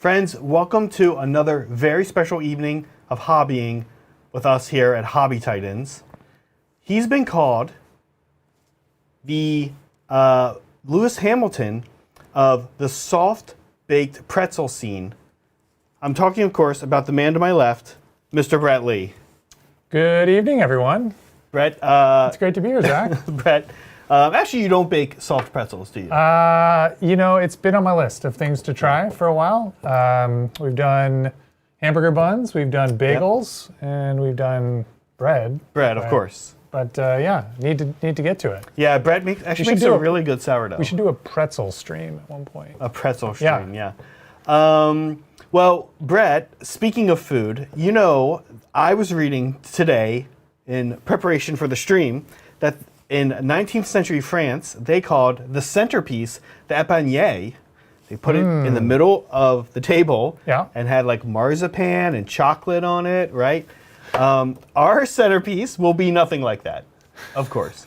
Friends, welcome to another very special evening of hobbying with us here at Hobby Titans. He's been called the Lewis Hamilton of the soft-baked pretzel scene. I'm talking, of course, about the man to my left, Mr. Brett Lee. Good evening, everyone. Brett, it's great to be here, Zach. Brett, actually, you don't bake soft pretzels, do you? You know, it's been on my list of things to try for a while. We've done hamburger buns, we've done bagels, and we've done bread. Bread, of course. But yeah, need to get to it. Yeah, Brett makes a really good sourdough. We should do a pretzel stream at one point. A pretzel stream, yeah. Well, Brett, speaking of food, you know, I was reading today in preparation for the stream that in 19th century France, they called the centerpiece the épanier. They put it in the middle of the table and had like marzipan and chocolate on it, right? Our centerpiece will be nothing like that, of course.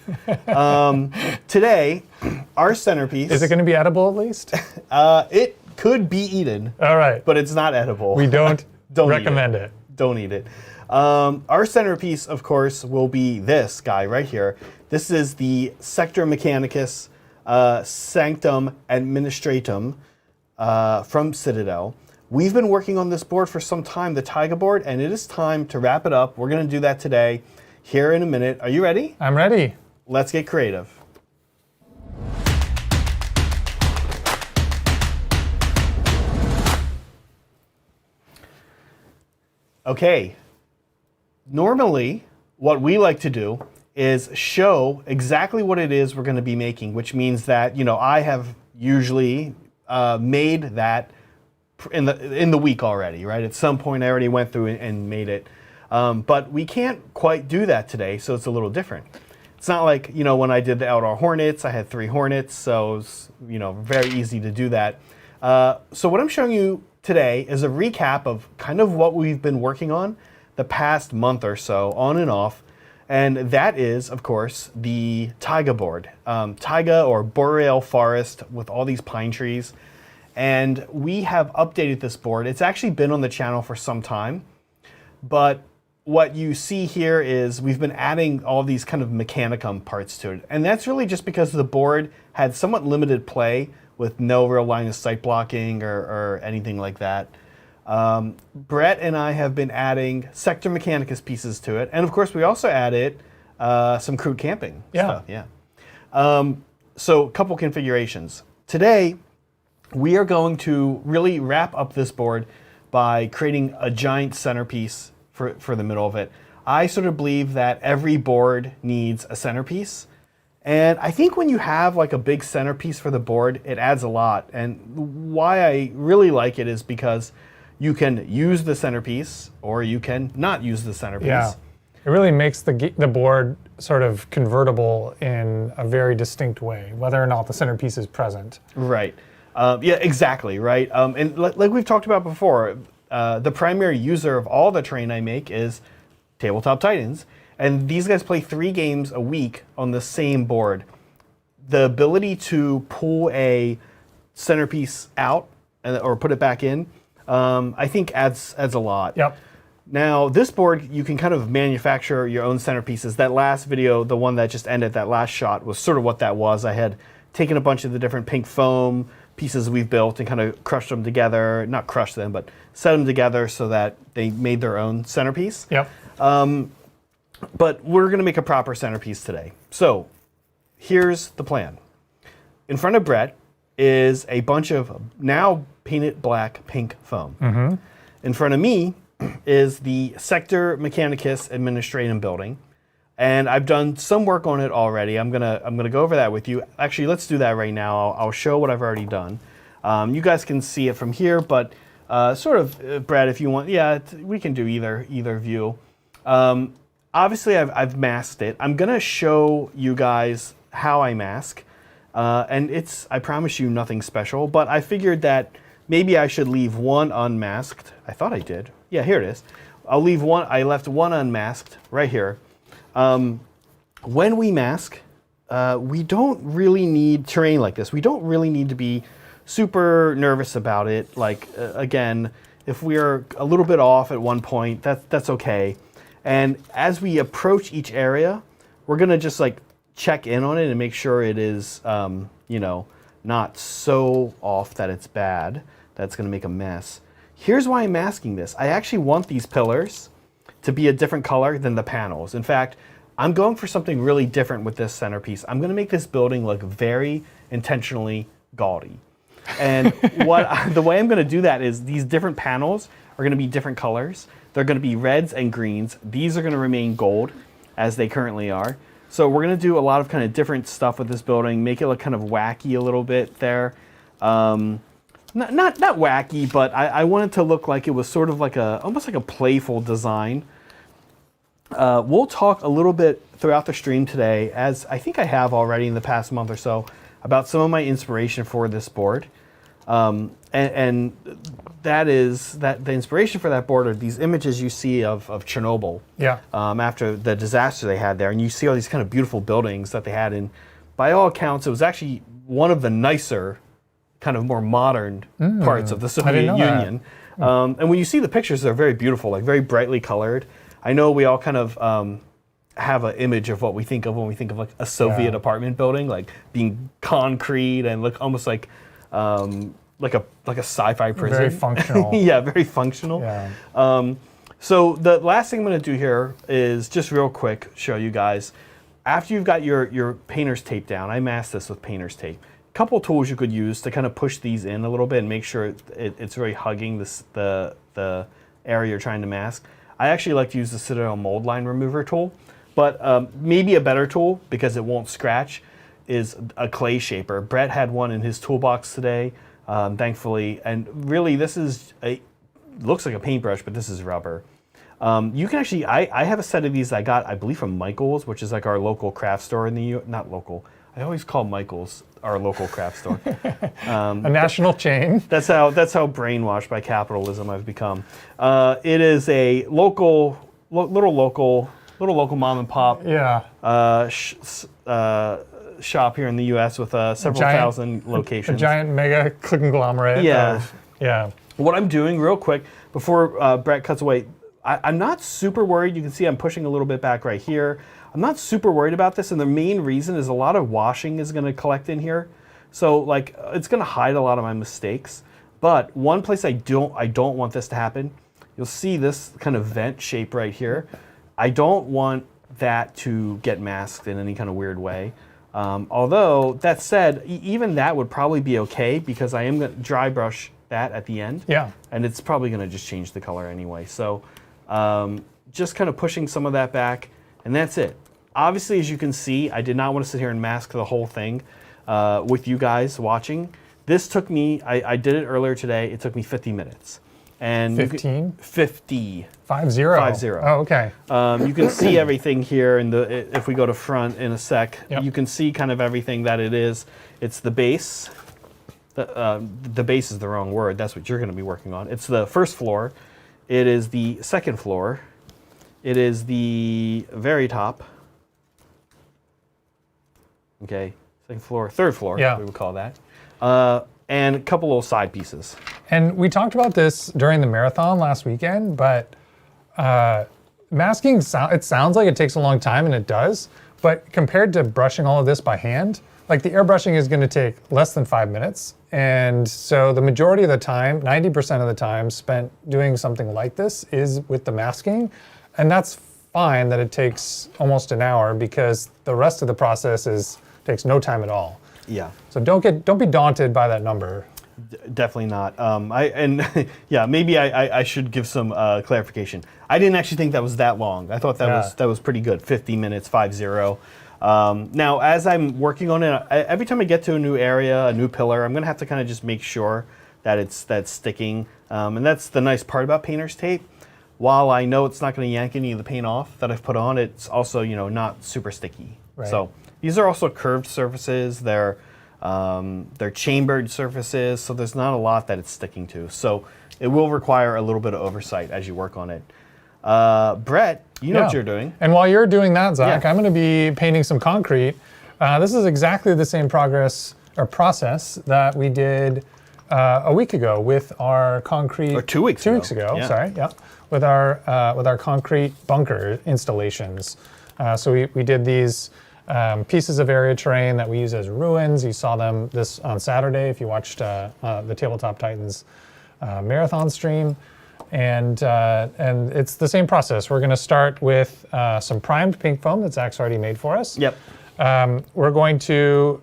Today, our centerpiece... Is it going to be edible at least? It could be eaten. All right. But it's not edible. We don't recommend it. Don't eat it. Our centerpiece, of course, will be this guy right here. This is the Sector Mechanicus Sanctum Administratum from Citadel. We've been working on this board for some time, the Taiga board, and it is time to wrap it up. We're going to do that today, here in a minute. Are you ready? I'm ready. Let's get creative. Okay. Normally, what we like to do is show exactly what it is we're going to be making, which means that, you know, I have usually made that in the week already, right? At some point, I already went through and made it. But we can't quite do that today, so it's a little different. It's not like, you know, when I did the outdoor hornets, I had 3 hornets, so it was, you know, very easy to do that. So what I'm showing you today is a recap of kind of what we've been working on the past month or so, on and off. And that is, of course, the Taiga board. Taiga, or boreal forest with all these pine trees. And we have updated this board. It's actually been on the channel for some time. But what you see here is we've been adding all these kind of mechanicum parts to it. And that's really just because the board had somewhat limited play with no real line of sight blocking or anything like that. Brett and I have been adding Sector Mechanicus pieces to it. And of course, we also added some crude camping stuff. Yeah. So a couple configurations. Today, we are going to really wrap up this board by creating a giant centerpiece for the middle of it. I sort of believe that every board needs a centerpiece. And I think when you have like a big centerpiece for the board, it adds a lot. And why I really like it is because you can use the centerpiece or you can not use the centerpiece. Yeah, it really makes the board sort of convertible in a very distinct way, whether or not the centerpiece is present. Right. Yeah, exactly, right? And like we've talked about before, the primary user of all the terrain I make is Tabletop Titans. And these guys play 3 games a week on the same board. The ability to pull a centerpiece out or put it back in, I think adds a lot. Yep. Now, this board, you can kind of manufacture your own centerpieces. That last video, the one that just ended, that last shot, was sort of what that was. I had taken a bunch of the different pink foam pieces we've built and kind of crushed them together. Not crushed them, but set them together so that they made their own centerpiece. Yep. But we're going to make a proper centerpiece today. So here's the plan. In front of Brett is a bunch of now painted black pink foam. In front of me is the Sector Mechanicus Administratum building. And I've done some work on it already. I'm gonna go over that with you. Actually, let's do that right now. I'll show what I've already done. You guys can see it from here, but sort of, Brett, if you want, yeah, we can do either view. Obviously, I've masked it. I'm gonna show you guys how I mask, and it's, I promise you, nothing special. But I figured that maybe I should leave one unmasked. I thought I did. Yeah, here it is. I'll leave one. I left one unmasked right here. When we mask, we don't really need terrain like this. We don't really need to be super nervous about it. Like, again, if we're a little bit off at one point, that's okay. And as we approach each area, we're gonna just like check in on it and make sure it is, you know, not so off that it's bad, that's gonna make a mess. Here's why I'm masking this. I actually want these pillars to be a different color than the panels. In fact, I'm going for something really different with this centerpiece. I'm gonna make this building look very intentionally gaudy. And the way I'm gonna do that is these different panels are gonna be different colors. They're gonna be reds and greens. These are gonna remain gold as they currently are. So we're gonna do a lot of kind of different stuff with this building, make it look kind of wacky a little bit there. Not wacky, but I want it to look like it was sort of like almost like a playful design. We'll talk a little bit throughout the stream today, as I think I have already in the past month or so, about some of my inspiration for this board. And that is that the inspiration for that board are these images you see of Chernobyl. Yeah. After the disaster they had there, and you see all these kind of beautiful buildings that they had, and by all accounts, it was actually one of the nicer, kind of more modern parts of the Soviet Union. And when you see the pictures, they're very beautiful, like very brightly colored. I know we all kind of have an image of what we think of when we think of like a Soviet apartment building, like being concrete and look almost like a sci-fi prison. Very functional. Yeah, very functional. Yeah. So the last thing I'm going to do here is just real quick show you guys. After you've got your painter's tape down, I masked this with painter's tape. A couple tools you could use to kind of push these in a little bit and make sure it's really hugging the area you're trying to mask. I actually like to use the Citadel mold line remover tool, but maybe a better tool, because it won't scratch, is a clay shaper. Brett had one in his toolbox today, thankfully, and really this is looks like a paintbrush, but this is rubber. You can actually, I have a set of these I got, I believe, from Michael's, which is like our local craft store in the not local. I always call Michael's our local craft store. A national chain. That's how brainwashed by capitalism I've become. It is a little local mom and pop. Yeah. Shop here in the U.S. with several thousand locations. A giant mega conglomerate. Yeah. Yeah. What I'm doing real quick before Brett cuts away, I'm not super worried. You can see I'm pushing a little bit back right here. I'm not super worried about this, and the main reason is a lot of washing is going to collect in here. So like it's going to hide a lot of my mistakes. But one place I don't want this to happen, you'll see this kind of vent shape right here. I don't want that to get masked in any kind of weird way. Although, that said, even that would probably be okay, because I am going to dry brush that at the end. Yeah. And it's probably going to just change the color anyway. So just kind of pushing some of that back, and that's it. Obviously, as you can see, I did not want to sit here and mask the whole thing with you guys watching. This took me, I did it earlier today, it took me 50 minutes. And 15? 50. 50. 50. Oh, okay. You can see everything here, and if we go to front in a sec, Yep. you can see kind of everything that it is. It's the base. The base is the wrong word. That's what you're going to be working on. It's the first floor. It is the second floor. It is the very top. Okay, second floor, third floor, Yeah. we would call that. And a couple little side pieces. And we talked about this during the marathon last weekend, but masking, it sounds like it takes a long time, and it does, but compared to brushing all of this by hand, like the airbrushing is going to take less than 5 minutes. And so the majority of the time, 90% of the time spent doing something like this is with the masking. And that's fine that it takes almost an hour, because the rest of the process takes no time at all. Yeah. So don't be daunted by that number. Definitely not. Yeah, maybe I should give some clarification. I didn't actually think that was that long. I thought that was pretty good. 50 minutes, 50. Now, as I'm working on it, every time I get to a new area, a new pillar, I'm gonna have to kind of just make sure that that's sticking. And that's the nice part about painter's tape. While I know it's not gonna yank any of the paint off that I've put on, it's also, not super sticky. Right. So these are also curved surfaces. They're chambered surfaces, so there's not a lot that it's sticking to. So it will require a little bit of oversight as you work on it. Brett, you know what you're doing. And while you're doing that, Zach, Yeah. I'm going to be painting some concrete. This is exactly the same process that we did a week ago with our concrete. Or 2 weeks Two ago. weeks ago, Yeah. sorry, yeah. With our concrete bunker installations. So we did these pieces of area terrain that we use as ruins. You saw them this on Saturday if you watched the Tabletop Titans marathon stream. And it's the same process. We're going to start with some primed pink foam that Zach's already made for us. Yep. We're going to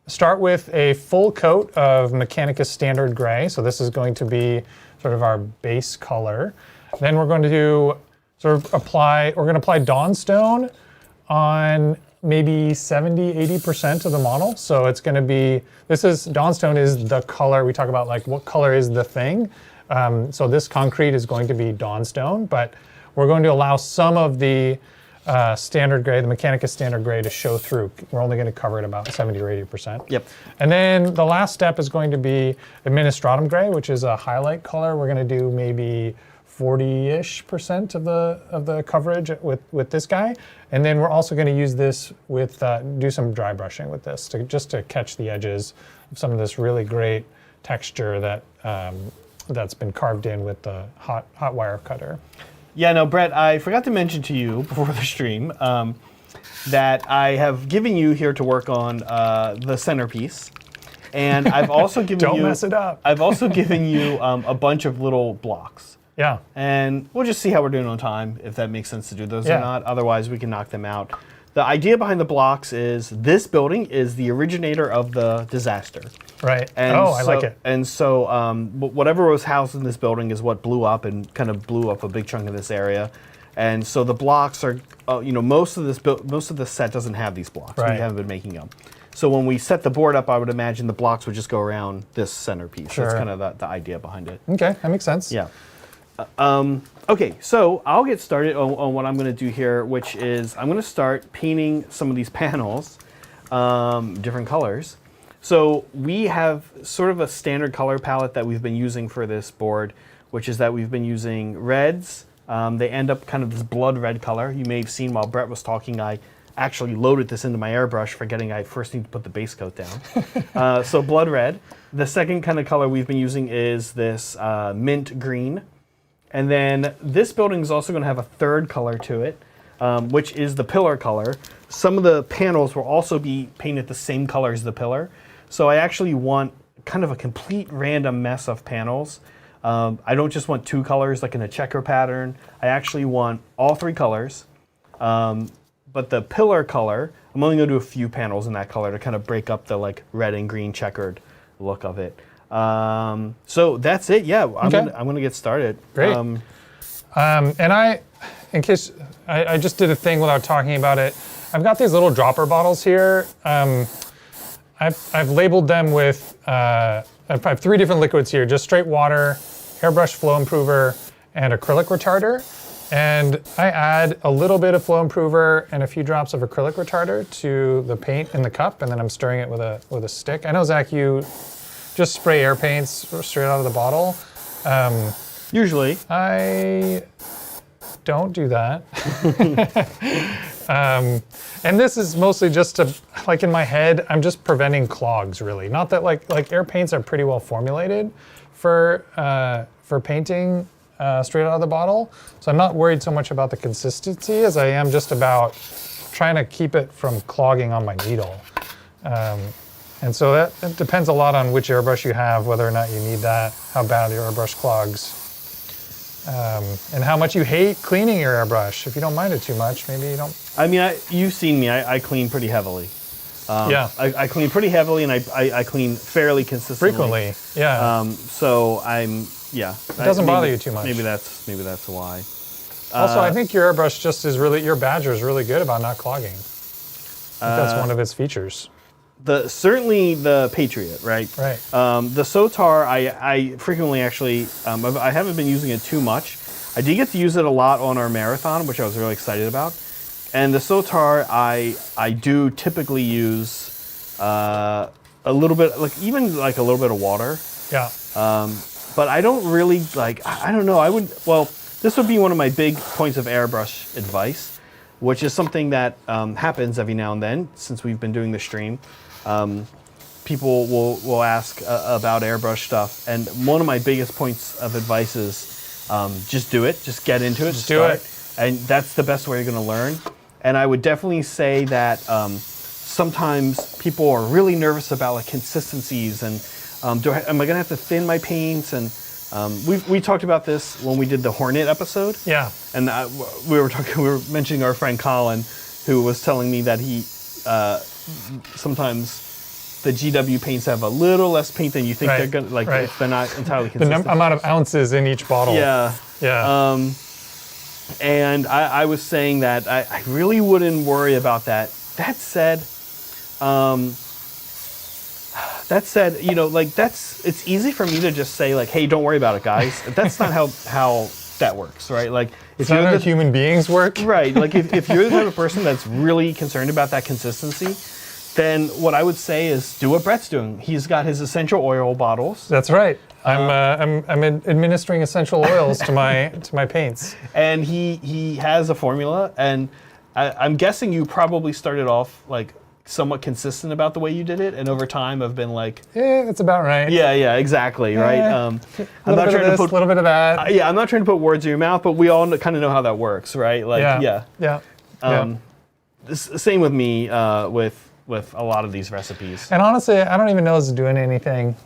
start with a full coat of Mechanicus Standard Gray. So this is going to be sort of our base color. Then we're going to apply Dawnstone on maybe 70, 80% of the model. So it's going to be, Dawnstone is the color. We talk about like what color is the thing. So this concrete is going to be Dawnstone, but we're going to allow some of the standard gray, the Mechanicus Standard Gray, to show through. We're only going to cover it about 70 or 80%. Yep. And then the last step is going to be Administratum Gray, which is a highlight color. We're going to do maybe 40-ish% of the coverage with this guy. And then we're also going to use this with, do some dry brushing with this, just to catch the edges of some of this really great texture that's been carved in with the hot wire cutter. Yeah, no, Brett, I forgot to mention to you before the stream that I have given you here to work on the centerpiece. And I've also given Don't mess it up. I've also given you a bunch of little blocks. Yeah. And we'll just see how we're doing on time, if that makes sense to do those or Yeah. not. Otherwise, we can knock them out. The idea behind the blocks is this building is the originator of the disaster. Right. And I like it. And so whatever was housed in this building is what blew up and kind of blew up a big chunk of this area. And so the blocks are, most of the set doesn't have these blocks. Right. We haven't been making them. So when we set the board up, I would imagine the blocks would just go around this centerpiece. Sure. That's kind of the idea behind it. Okay, that makes sense. Yeah. Okay, so I'll get started on what I'm going to do here, which is I'm going to start painting some of these panels different colors. So we have sort of a standard color palette that we've been using for this board, which is that we've been using reds. They end up kind of this blood red color. You may have seen while Brett was talking, I actually loaded this into my airbrush, forgetting I first need to put the base coat down. So blood red. The second kind of color we've been using is this mint green. And then this building is also going to have a third color to it, which is the pillar color. Some of the panels will also be painted the same color as the pillar. So I actually want kind of a complete random mess of panels. I don't just want two colors like in a checker pattern. I actually want all three colors. But the pillar color, I'm only going to do a few panels in that color to kind of break up the like red and green checkered look of it. So that's it. Yeah, I'm gonna get started. Great. And in case I just did a thing without talking about it, I've got these little dropper bottles here. I've labeled them with, I have 3 different liquids here, just straight water, airbrush flow improver, and acrylic retarder. And I add a little bit of flow improver and a few drops of acrylic retarder to the paint in the cup, and then I'm stirring it with a stick. I know, Zach, you just spray air paints straight out of the bottle. Usually. I don't do that. And this is mostly just to, like in my head, I'm just preventing clogs really. Not that like air paints are pretty well formulated for painting straight out of the bottle. So I'm not worried so much about the consistency as I am just about trying to keep it from clogging on my needle. And so that depends a lot on which airbrush you have, whether or not you need that, how bad your airbrush clogs, and how much you hate cleaning your airbrush. If you don't mind it too much, maybe you don't. I mean, you've seen me. I clean pretty heavily. Yeah. I clean pretty heavily, and I clean fairly consistently. Frequently, yeah. So it doesn't bother you too much. Maybe that's why. Also, I think your airbrush just is really, your Badger is really good about not clogging. I think that's one of its features. Certainly the Patriot, right? Right. The Sotar, I frequently actually, I haven't been using it too much. I did get to use it a lot on our marathon, which I was really excited about. And the Sotar, I do typically use a little bit, like even like a little bit of water. Yeah. But I don't really I don't know. This would be one of my big points of airbrush advice, which is something that happens every now and then since we've been doing the stream. people will ask about airbrush stuff, and one of my biggest points of advice is just do it. Just get into it. Just do it. And that's the best way you're going to learn. And I would definitely say that sometimes people are really nervous about like consistencies and am I going to have to thin my paints? And we talked about this when we did the Hornet episode. Yeah. And we were mentioning our friend Colin, who was telling me that he sometimes the GW paints have a little less paint than you think they're gonna like. Right. If they're not entirely consistent. The amount of ounces in each bottle. Yeah. Yeah. And I was saying that I really wouldn't worry about that. That said, you know, like it's easy for me to just say like, hey, don't worry about it, guys. That's not how that works, right? Like if you're how human beings work. Right. Like if you're the type of person that's really concerned about that consistency, then what I would say is do what Brett's doing. He's got his essential oil bottles. That's right. I'm administering essential oils to my paints. And he has a formula, and I'm guessing you probably started off like somewhat consistent about the way you did it, and over time have been like, yeah, that's about right. Yeah, exactly, right. I'm not trying to put a little bit of that. Yeah, I'm not trying to put words in your mouth, but we all kind of know how that works, right? Like, yeah. Same with me with a lot of these recipes. And honestly, I don't even know if it's doing anything.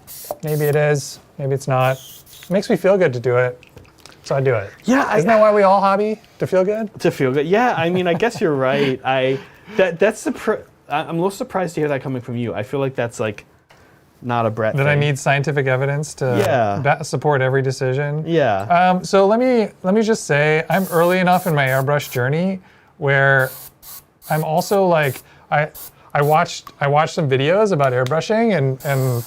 Maybe it is. Maybe it's not. It makes me feel good to do it, so I do it. Yeah, isn't that why we all hobby? To feel good? To feel good. Yeah, I mean, I guess you're right. I'm a little surprised to hear that coming from you. I feel like that's like not a Brett that thing. I need scientific evidence to support every decision. Yeah. So let me just say, I'm early enough in my airbrush journey where I'm also like I watched some videos about airbrushing, and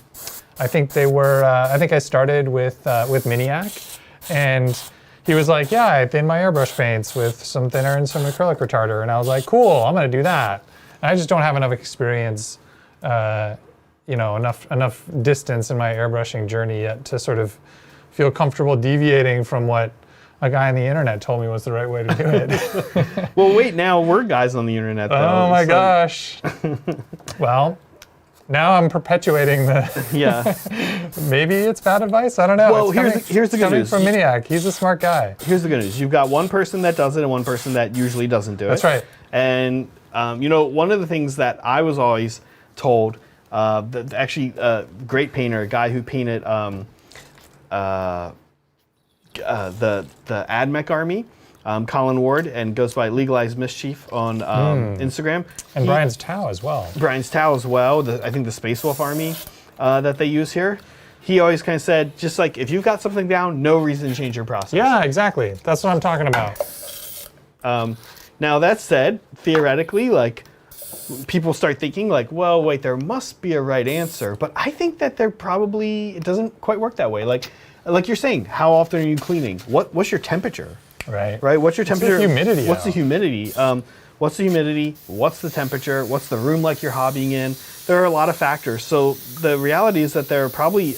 I think they were I think I started with Miniac, and he was like, yeah, I thin my airbrush paints with some thinner and some acrylic retarder, and I was like, cool, I'm gonna do that. And I just don't have enough experience, enough distance in my airbrushing journey yet to sort of feel comfortable deviating from what a guy on the internet told me was the right way to do it. Well, wait, now we're guys on the internet, though. Oh my gosh. Well, now I'm perpetuating the. Yeah. Maybe it's bad advice. I don't know. Well, here's the good news. From Miniac. He's a smart guy. Here's the good news. You've got one person that does it and one person that usually doesn't do it. That's right. And one of the things that I was always told, great painter, a guy who painted the AdMech Army, Colin Ward, and goes by Legalized Mischief on Instagram. And Brian's Tau as well. Brian's Tau as well. I think the Space Wolf Army that they use here. He always kind of said, just like, if you've got something down, no reason to change your process. Yeah, exactly. That's what I'm talking about. Now, that said, theoretically, like, people start thinking, like, well, wait, there must be a right answer. But I think that it doesn't quite work that way. Like you're saying, how often are you cleaning? What's your temperature? Right. What's your temperature? What's the humidity? What's the humidity? What's the humidity? What's the temperature? What's the room like you're hobbying in? There are a lot of factors. So the reality is that there probably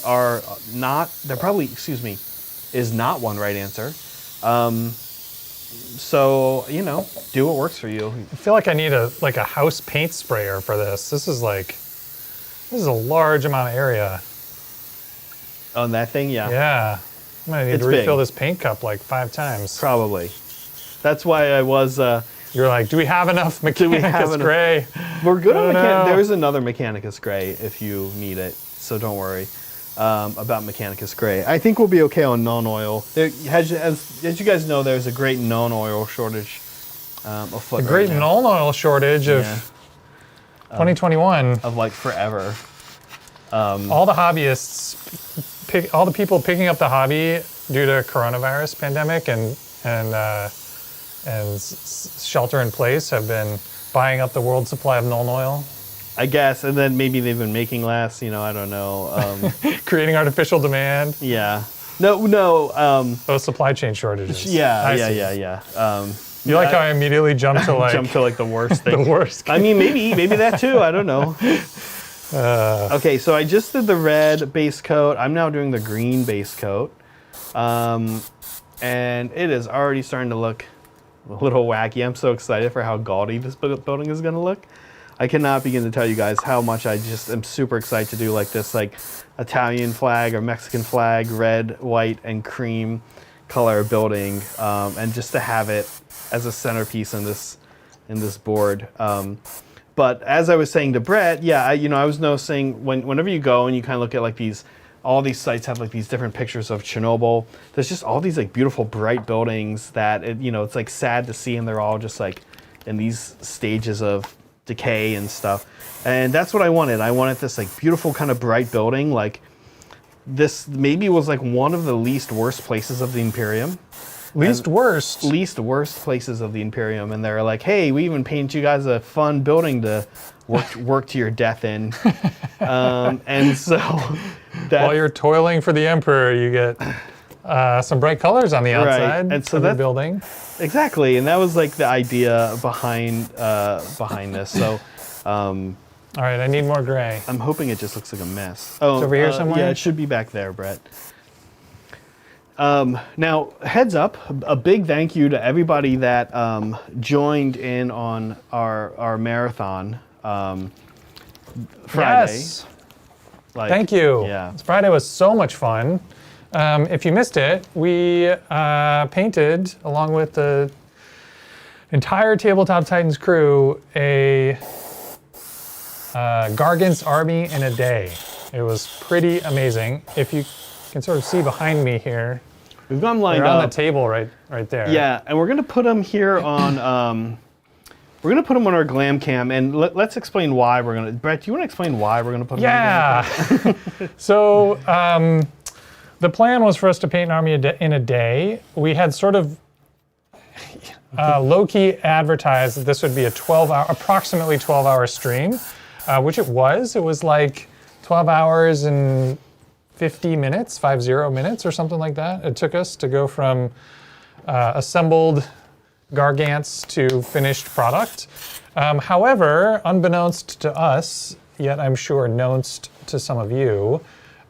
is not one right answer. So, do what works for you. I feel like I need a house paint sprayer for this. This is a large amount of area. On that thing, yeah. Yeah. I'm going to need to refill this paint cup like 5 times. Probably. That's why I was... You're like, do we have enough Mechanicus gray? We're good on Mechanicus. There's another Mechanicus gray if you need it, so don't worry about Mechanicus gray. I think we'll be okay on non-oil. As you guys know, there's a great non-oil shortage afoot. A great non-oil shortage of 2021. Of like forever. All the hobbyists, all the people picking up the hobby due to coronavirus pandemic and shelter in place have been buying up the world supply of non-oil. I guess, and then maybe they've been making less, I don't know. Creating artificial demand. Yeah. No. Those supply chain shortages. Yeah. You like how I immediately jumped to the worst thing. The worst. I mean, maybe that too. I don't know. Okay, so I just did the red base coat. I'm now doing the green base coat. And it is already starting to look a little wacky. I'm so excited for how gaudy this building is going to look. I cannot begin to tell you guys how much I just am super excited to do like this, like Italian flag or Mexican flag, red, white, and cream color building, and just to have it as a centerpiece in this board. But as I was saying to Brett, yeah, I was noticing whenever you go and you kind of look at like all these sites have like these different pictures of Chernobyl. There's just all these like beautiful bright buildings that it's like sad to see, and they're all just like in these stages of decay and stuff. And that's what I wanted. I wanted this like beautiful kind of bright building. Like this maybe was like one of the least worst places of the Imperium. Least worst places of the Imperium, and they're like, hey, we even painted you guys a fun building to work to your death in. And so while you're toiling for the Emperor, you get some bright colors on the outside and so of the building. Exactly, and that was like the idea behind this. So all right, I need more gray. I'm hoping it just looks like a mess. Oh, it's over here somewhere? Yeah, it should be back there, Brett. Now, heads up, a big thank you to everybody that joined in on our marathon Friday. Yes. Thank you. Yeah. Friday was so much fun. If you missed it, we painted, along with the entire Tabletop Titans crew, a Gargant's army in a day. It was pretty amazing. If you can sort of see behind me here, we've got them lined they're up on the table right there. Yeah, and we're gonna put them here on. We're gonna put them on our glam cam, and let's explain why we're gonna. Brett, do you want to explain why we're gonna put them? Yeah. On the glam cam? So the plan was for us to paint an army in a day. We had sort of low-key advertised that this would be a approximately 12-hour stream, which it was. It was like 12 hours and 50 minutes or something like that. It took us to go from assembled Gargants to finished product. However, unbeknownst to us, yet I'm sure knownst to some of you,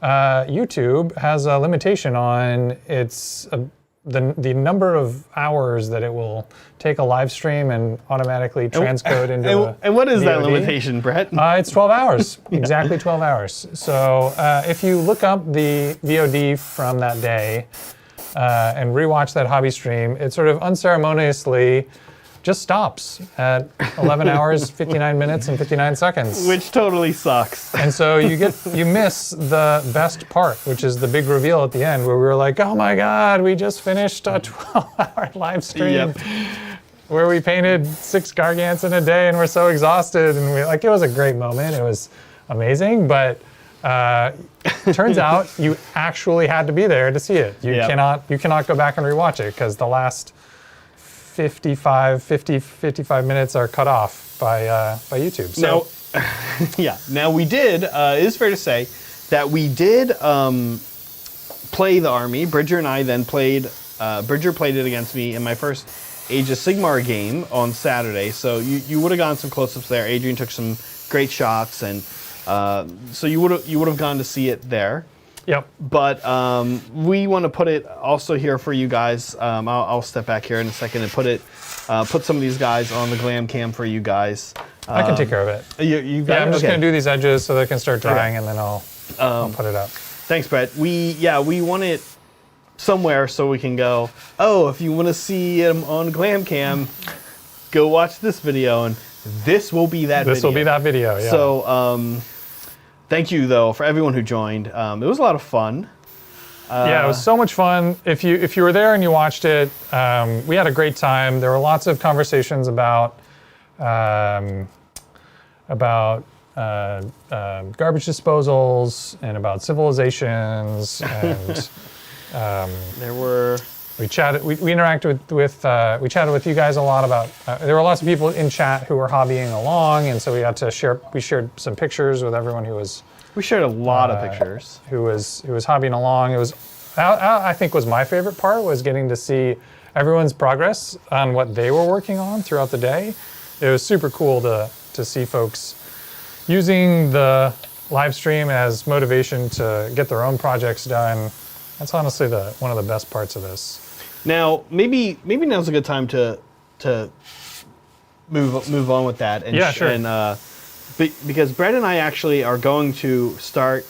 YouTube has a limitation on the number of hours that it will take a live stream and automatically transcode into and what is that VOD. limitation, Brett? It's 12 hours, exactly 12 hours. So if you look up the VOD from that day and rewatch that hobby stream, it sort of unceremoniously just stops at 11 hours, 59 minutes, and 59 seconds. Which totally sucks. And so you miss the best part, which is the big reveal at the end, where we were like, oh my God, we just finished a 12-hour live stream where we painted 6 Gargants in a day and we're so exhausted. And it was a great moment. It was amazing, but turns out you actually had to be there to see it. You cannot go back and rewatch it because the last 55 minutes are cut off by YouTube. So Now we did, it is fair to say that we did play the army. Bridger and I then played, Bridger played it against me in my first Age of Sigmar game on Saturday. So you would have gotten some close-ups there. Adrian took some great shots, and so you would have gone to see it there. Yep. But we want to put it also here for you guys. I'll step back here in a second and put some of these guys on the glam cam for you guys. I can take care of it. You got I'm just okay. going to do these edges so they can start drying, and then I'll put it up. Thanks, Brett. We want it somewhere so we can go, oh, if you want to see him on glam cam, go watch this video, and this will be that video. This will be that video, yeah. So thank you, though, for everyone who joined. It was a lot of fun. Yeah, it was so much fun. If you were there and you watched it, we had a great time. There were lots of conversations about garbage disposals and about civilizations, and we chatted. We interacted we chatted with you guys a lot about. There were lots of people in chat who were hobbying along, and so we got to share. We shared some pictures with everyone who was. We shared a lot of pictures. Who was hobbying along. It was, I think, was my favorite part was getting to see everyone's progress on what they were working on throughout the day. It was super cool to see folks using the live stream as motivation to get their own projects done. That's honestly one of the best parts of this. Now, maybe now's a good time to move on with that. And yeah, sure. And because Brett and I actually are going to start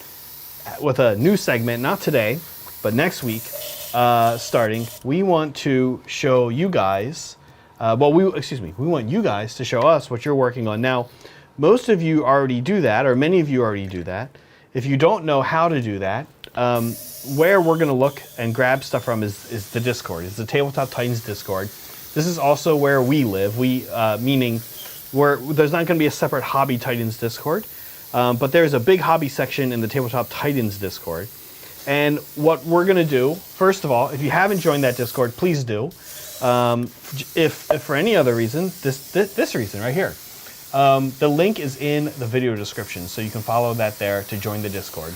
with a new segment, not today, but next week, starting. We want to show you guys, we want you guys to show us what you're working on. Now, most of you already do that, or many of you already do that. If you don't know how to do that, where we're going to look and grab stuff from is the Discord. It's the Tabletop Titans Discord. This is also where we live. Meaning there's not going to be a separate Hobby Titans Discord, but there's a big hobby section in the Tabletop Titans Discord. And what we're going to do, first of all, if you haven't joined that Discord, please do. If for any other reason, this reason right here. The link is in the video description, so you can follow that there to join the Discord.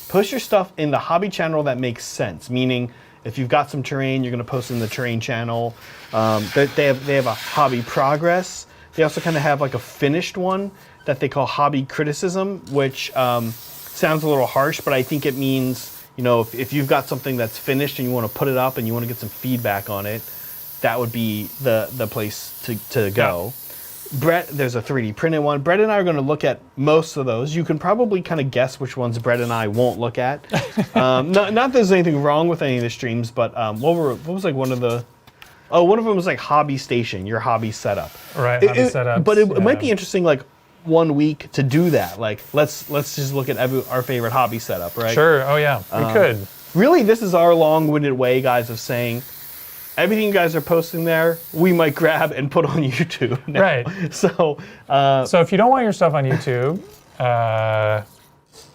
Post your stuff in the hobby channel that makes sense, meaning if you've got some terrain, you're going to post in the terrain channel. They have a hobby progress. They also kind of have like a finished one that they call hobby criticism, which sounds a little harsh, but I think it means, if you've got something that's finished and you want to put it up and you want to get some feedback on it, that would be the place to go. Yeah. Brett, there's a 3D printed one. Brett and I are going to look at most of those. You can probably kind of guess which ones Brett and I won't look at. Not that there's anything wrong with any of the streams, but what was like one of them was like hobby station, your hobby setup. Right, hobby setup. But it might be interesting, like 1 week to do that. Like let's just look at our favorite hobby setup, right? Sure. Oh yeah, we could. Really, this is our long-winded way, guys, of saying everything you guys are posting there, we might grab and put on YouTube now. Right. So if you don't want your stuff on YouTube,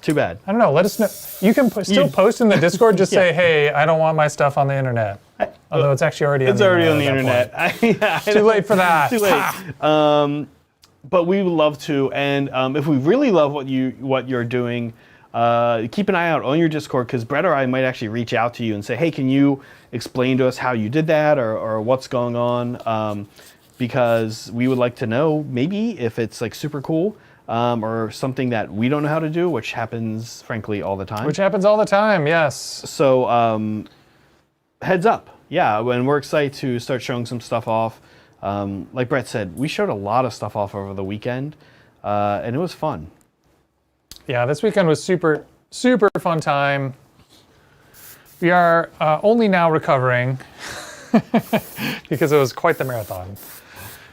too bad. I don't know. Let us know. You can still post in the Discord. Just say, "Hey, I don't want my stuff on the internet." Although it's actually already on the internet. Too late for that. Too late. But we would love to, and if we really love what you're doing, keep an eye out on your Discord, because Brett or I might actually reach out to you and say, "Hey, can you explain to us how you did that, or what's going on?" Because we would like to know maybe if it's like super cool, or something that we don't know how to do, which happens frankly all the time. Which happens all the time, yes. So heads up, yeah, and we're excited to start showing some stuff off. Like Brett said, we showed a lot of stuff off over the weekend, and it was fun. Yeah, this weekend was super, super fun time. We are only now recovering because it was quite the marathon.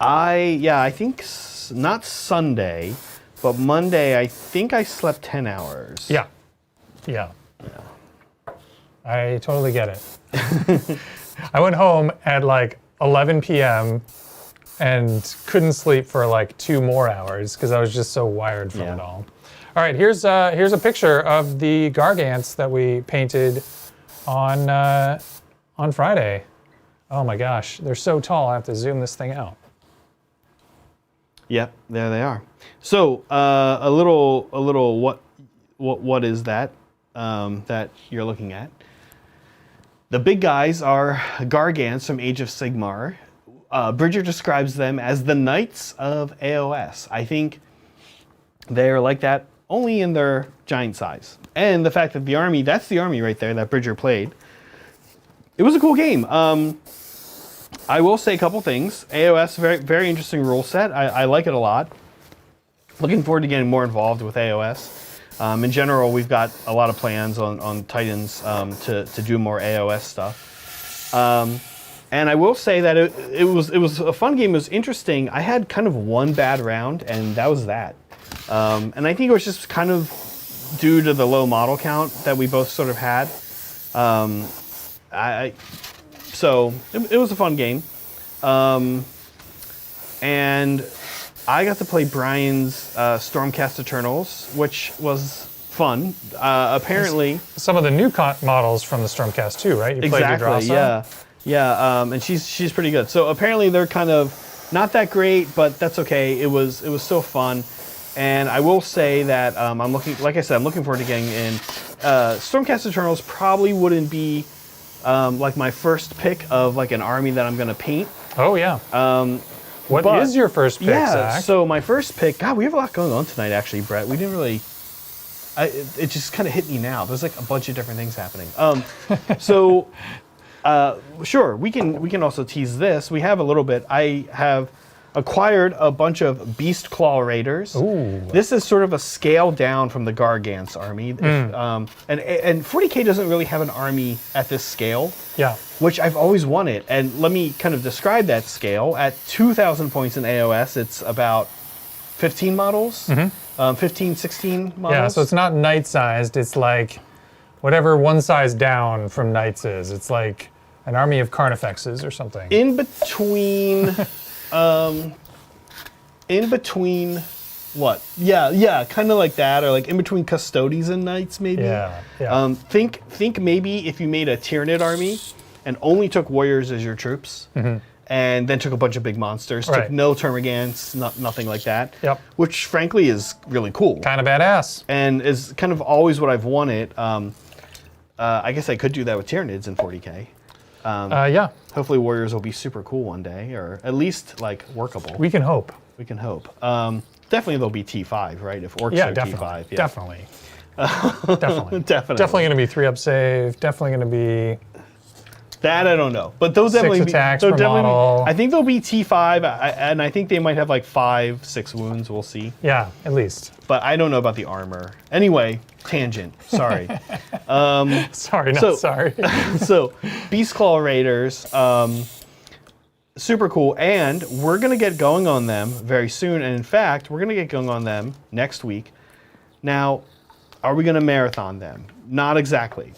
I think not Sunday, but Monday, I think I slept 10 hours. Yeah. I totally get it. I went home at like 11 p.m. and couldn't sleep for like 2 more hours because I was just so wired from it all. All right, here's a picture of the gargants that we painted on Friday. Oh my gosh, they're so tall. I have to zoom this thing out. Yep, there they are. So a little what is that that you're looking at? The big guys are gargants from Age of Sigmar. Bridger describes them as the Knights of AOS. I think they're like that only in their giant size. And the fact that the army, that's the army right there that Bridger played. It was a cool game. I will say a couple things. AOS, very, very interesting rule set. I like it a lot. Looking forward to getting more involved with AOS. In general, we've got a lot of plans on Titans to do more AOS stuff. And I will say that it was a fun game. It was interesting. I had kind of one bad round, and that was that. And I think it was just kind of due to the low model count that we both sort of had. So it was a fun game. And I got to play Brian's Stormcast Eternals, which was fun. Apparently, some of the new models from the Stormcast too, right? You played Yggdrasil? Yeah. And she's pretty good. So apparently they're kind of not that great, but that's okay. It was still fun. And I will say that I'm looking forward to getting in. Stormcast Eternals probably wouldn't be like my first pick of like an army that I'm going to paint. Oh yeah. What is your first pick, Zach? So my first pick, God, we have a lot going on tonight, actually, Brett. We didn't really, it just kind of hit me now. There's like a bunch of different things happening. Sure, we can also tease this. We have a little bit. I have acquired a bunch of Beast Claw Raiders. Ooh. This is sort of a scale down from the Gargant's army. And 40K doesn't really have an army at this scale, Yeah. which I've always wanted. And let me kind of describe that scale. At 2,000 points in AOS, it's about 15 models, 15, 16 models. Yeah, so it's not knight-sized. It's like whatever one size down from knights is. It's like an army of Carnifexes or something. In between what? Yeah, kind of like that, or like in between Custodies and Knights, maybe. Yeah. Think maybe if you made a Tyranid army and only took warriors as your troops, and then took a bunch of big monsters, took Right. no Termagants, nothing like that. Yep. Which frankly is really cool. Kind of badass. And is kind of always what I've wanted. I guess I could do that with Tyranids in 40K. Yeah, Hopefully Warriors will be super cool one day, or at least like workable. we can hope. We can hope. Definitely they'll be T5, right? If Orcs Yeah, are definitely. T5. Yeah. Definitely. Definitely. Definitely. Definitely going to be 3-up save. Definitely going to be... That I don't know. But those definitely attacks they'll per definitely model. I think they'll be T5, and I think they might have like 5, 6 wounds. We'll see. Yeah, at least. But I don't know about the armor. Anyway, tangent. Sorry. Sorry, not sorry. So, Beast Claw Raiders, super cool, and we're gonna get going on them very soon. And in fact, we're gonna get going on them next week. Now, are we gonna marathon them? Not exactly.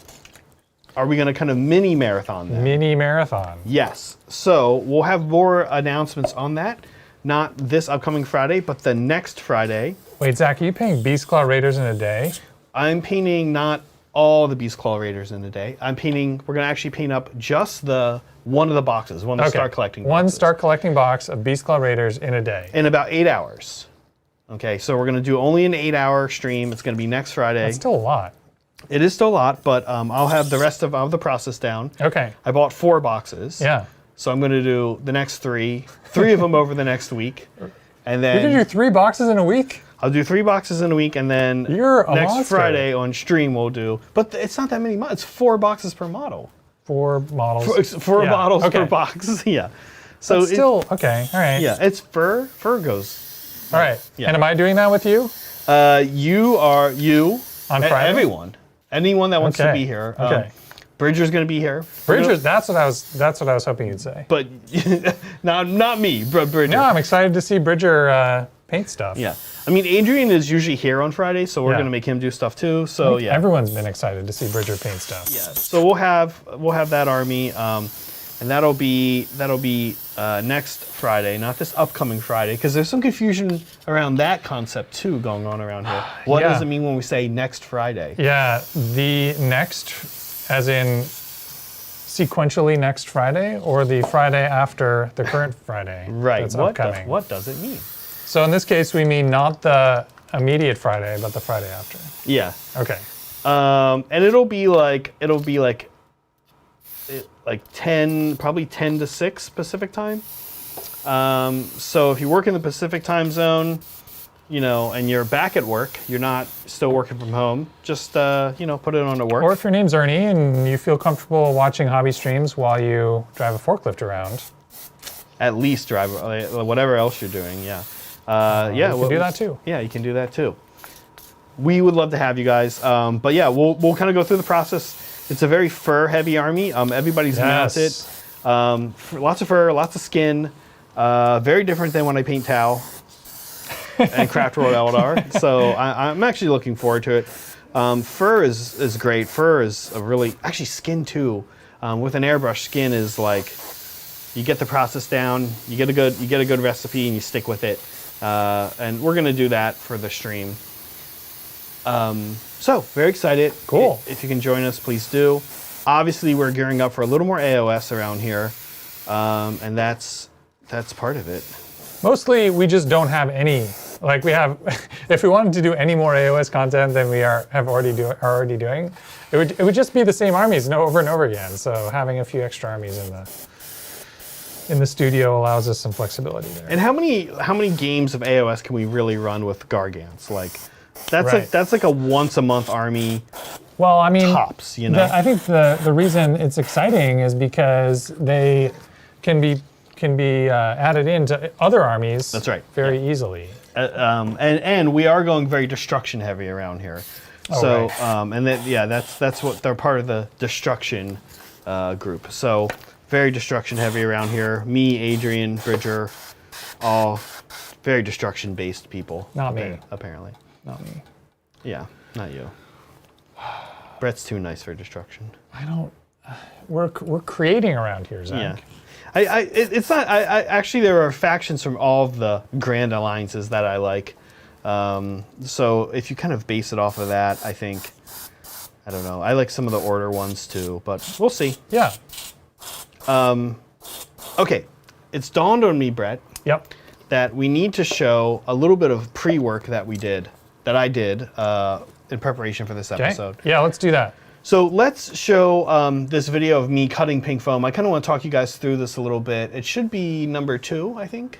Are we gonna kind of mini marathon them? Mini marathon. Yes. So we'll have more announcements on that. Not this upcoming Friday, but the next Friday. Wait, Zach, are you paying Beast Claw Raiders in a day? I'm painting not all the Beast Claw Raiders in a day. We're gonna actually paint up just one of the boxes, one of the start collecting boxes. One start collecting box of Beast Claw Raiders in a day. In about 8 hours. Okay, so we're gonna do only an 8-hour stream. It's gonna be next Friday. That's still a lot. It is still a lot, but I'll have the rest of the process down. Okay. I bought 4 boxes. Yeah. So I'm gonna do the next 3 of them over the next week. And then You can do 3 boxes in a week? I'll do 3 boxes in a week, and then You're a next monster. Friday on stream we'll do. But it's not that many models. It's 4 boxes per model. 4 models. 4 Yeah, models okay. per box. Yeah. So That's still, okay, all right. yeah, it's fur. Fur goes. All right. Yeah. And am I doing that with you? You On Friday? Everyone, anyone that wants to Okay. be here. Okay. Bridger's gonna be here. Bridger, that's what I was hoping you'd say. But not me, but Bridger. No, I'm excited to see Bridger paint stuff. Yeah. I mean, Adrian is usually here on Friday, so we're Yeah. gonna make him do stuff too. So yeah. Everyone's been excited to see Bridger paint stuff. Yeah. So we'll have that army, and that'll be next Friday, not this upcoming Friday, because there's some confusion around that concept too going on around here. What Yeah. does it mean when we say next Friday? Yeah, the next, as in sequentially next Friday, or the Friday after the current Friday Right. that's What upcoming. what does it mean? So in this case, we mean not the immediate Friday, but the Friday after. Yeah. Okay. And it'll be like 10, probably 10 to 6 Pacific time. So if you work in the Pacific time zone, and you're back at work, you're not still working from home, just, put it on at work. Or if your name's Ernie and you feel comfortable watching hobby streams while you drive a forklift around. At least drive, whatever else you're doing, yeah. Yeah, you can do that too. Yeah, you can do that too. We would love to have you guys. But yeah, we'll kind of go through the process. It's a very fur-heavy army. Everybody's mounted. Lots of fur, lots of skin. Very different than when I paint Tau and Craft World Eldar. So I'm actually looking forward to it. Fur is great. Fur is a really, actually skin too. With an airbrush, skin is like, you get the process down, you get a good recipe, and you stick with it. And we're gonna do that for the stream. So very excited. Cool. If you can join us, please do. Obviously, we're gearing up for a little more AOS around here, and that's part of it. Mostly, we just don't have any. Like we have, if we wanted to do any more AOS content than we are already doing, it would just be the same armies over and over again. So having a few extra armies in the studio allows us some flexibility there. And how many games of AOS can we really run with Gargants? Like that's Right. like a once a month army. Well, I mean, Tops, you know? I think the reason it's exciting is because they can be can be added into other armies. That's right. Very easily. And we are going very destruction heavy around here. Oh, So right. and then that's what they're part of the destruction group. So very destruction heavy around here. Me, Adrian, Bridger, all very destruction based people. Not me. Apparently. Not me. Yeah, not you. Brett's too nice for destruction. I don't. We're creating around here, Zach. Yeah. It's not. I actually there are factions from all of the grand alliances that I like. So if you kind of base it off of that, I think. I don't know. I like some of the order ones too, but we'll see. Yeah. Okay, it's dawned on me, Brett, Yep. that we need to show a little bit of pre-work that I did in preparation for this Okay. episode. Yeah, let's do that. So let's show this video of me cutting pink foam. I kind of want to talk you guys through this a little bit. It should be number 2, I think.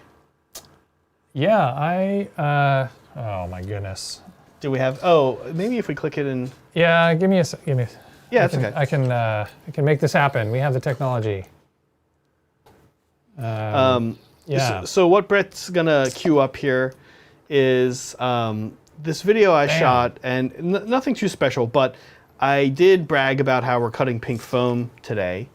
Yeah, oh my goodness. Do we have? Oh, maybe if we click it in. Yeah, give me. Yeah, it's okay. I can make this happen. We have the technology. Yeah. So what Brett's gonna queue up here is this video I shot, and nothing too special, but I did brag about how we're cutting pink foam today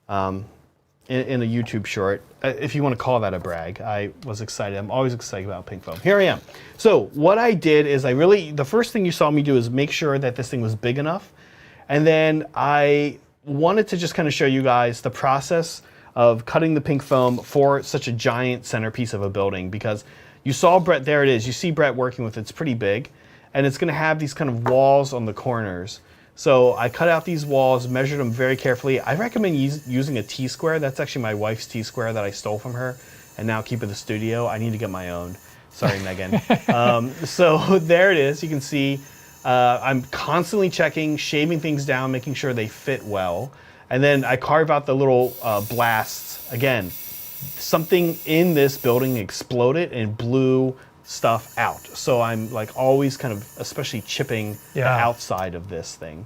in a YouTube short. If you want to call that a brag, I was excited. I'm always excited about pink foam. Here I am. So what I did is the first thing you saw me do is make sure that this thing was big enough. And then I wanted to just kind of show you guys the process of cutting the pink foam for such a giant centerpiece of a building, because you saw Brett, there it is. You see Brett working with it. It's pretty big, and it's going to have these kind of walls on the corners. So I cut out these walls, measured them very carefully. I recommend using a T-square. That's actually my wife's T-square that I stole from her and now keep in the studio. I need to get my own. Sorry, Megan. So there it is. You can see I'm constantly checking, shaving things down, making sure they fit well. And then I carve out the little blasts. Again, something in this building exploded and blew stuff out. So I'm like always kind of especially chipping the outside of this thing.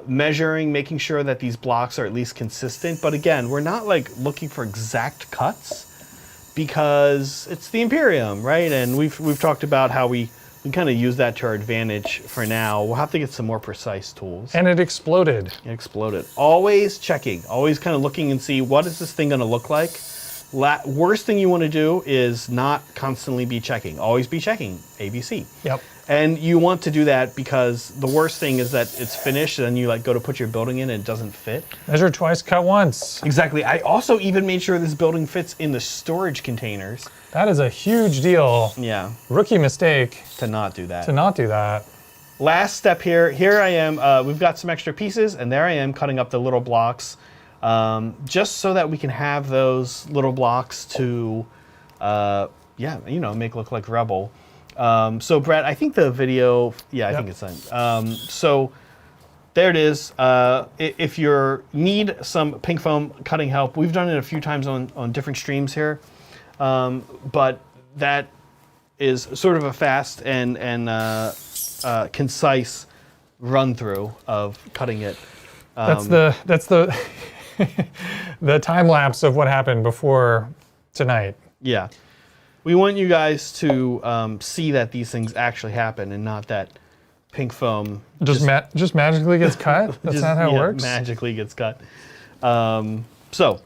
Measuring, making sure that these blocks are at least consistent. But again, we're not like looking for exact cuts because it's the Imperium, right? And we've talked about how we kind of use that to our advantage for now. We'll have to get some more precise tools. And it exploded. It exploded. Always checking, always kind of looking and see what is this thing going to look like. Worst thing you want to do is not constantly be checking. Always be checking ABC. Yep. And you want to do that because the worst thing is that it's finished and then you like go to put your building in and it doesn't fit. Measure twice, cut once. Exactly. I also even made sure this building fits in the storage containers. That is a huge deal. Yeah. Rookie mistake To not do that. to not do that. Last step here. Here I am. We've got some extra pieces, and there I am cutting up the little blocks, just so that we can have those little blocks to, make look like Rebel. So Brett, I think the video. Yeah, I think it's done. So there it is. If you need some pink foam cutting help, we've done it a few times on different streams here, but that is sort of a fast and concise run through of cutting it. That's the the time lapse of what happened before tonight. Yeah, we want you guys to see that these things actually happen and not that pink foam Just magically gets cut. That's not how it works. Magically gets cut. So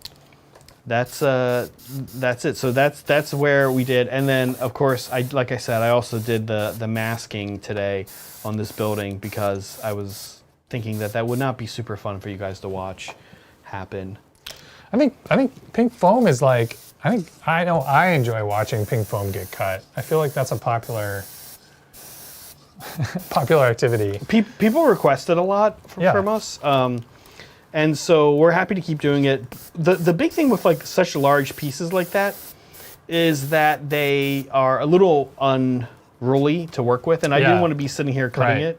that's it. So that's where we did, and then of course like I said, I also did the masking today on this building because I was thinking that would not be super fun for you guys to watch happen. I think pink foam is like I enjoy watching pink foam get cut. I feel like that's a popular activity. People request it a lot from us. And so we're happy to keep doing it. The big thing with like such large pieces like that is that they are a little unruly to work with, and I didn't want to be sitting here cutting it.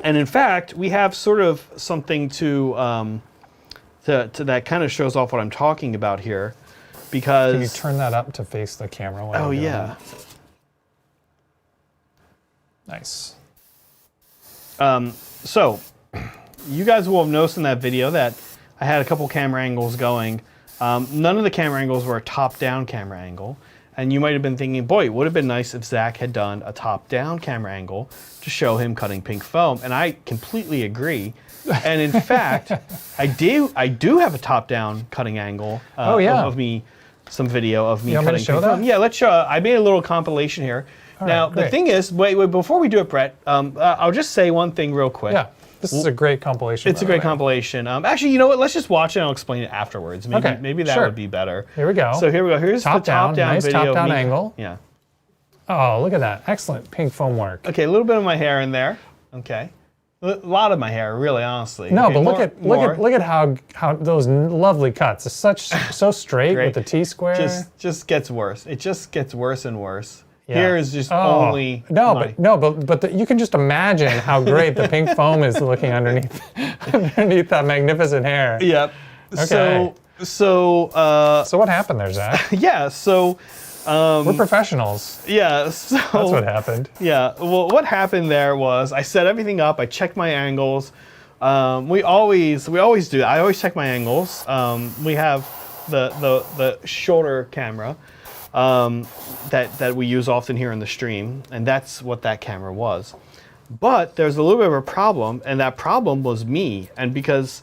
And in fact, we have sort of something to that kind of shows off what I'm talking about here, because Can you turn that up to face the camera? While you're doing that? Nice. So you guys will have noticed in that video that I had a couple camera angles going None of the camera angles were a top-down camera angle. And you might have been thinking, boy, it would have been nice if Zach had done a top-down camera angle to show him cutting pink foam. And I completely agree. And in fact, I do have a top-down cutting angle of me, some video of me you want cutting me to show pink that? foam. Yeah, let's show. I made a little compilation here. All now, right, the great. thing is, wait, before we do it, Brett, I'll just say one thing real quick. Yeah, this is a great compilation. It's a great compilation. Actually, you know what? Let's just watch it and I'll explain it afterwards. Maybe that would be better. Here we go. So here we go. Here's the top-down nice video. top-down of me. angle. Yeah. Oh, look at that. Excellent pink foam work. Okay, a little bit of my hair in there. Okay. A lot of my hair, really, honestly. No, okay, but look at how those lovely cuts. It's so straight with the T-square. Just gets worse. It just gets worse and worse. Yeah. Here is just only but you can just imagine how great the pink foam is looking underneath that magnificent hair. Yep. Okay. So what happened there, Zach? yeah, so we're professionals. yeah, so That's what happened. Yeah, well, what happened there was I set everything up. I checked my angles. We always do. I always check my angles. We have the shorter camera that we use often here in the stream, and that's what that camera was. But there's a little bit of a problem, and that problem was me. And because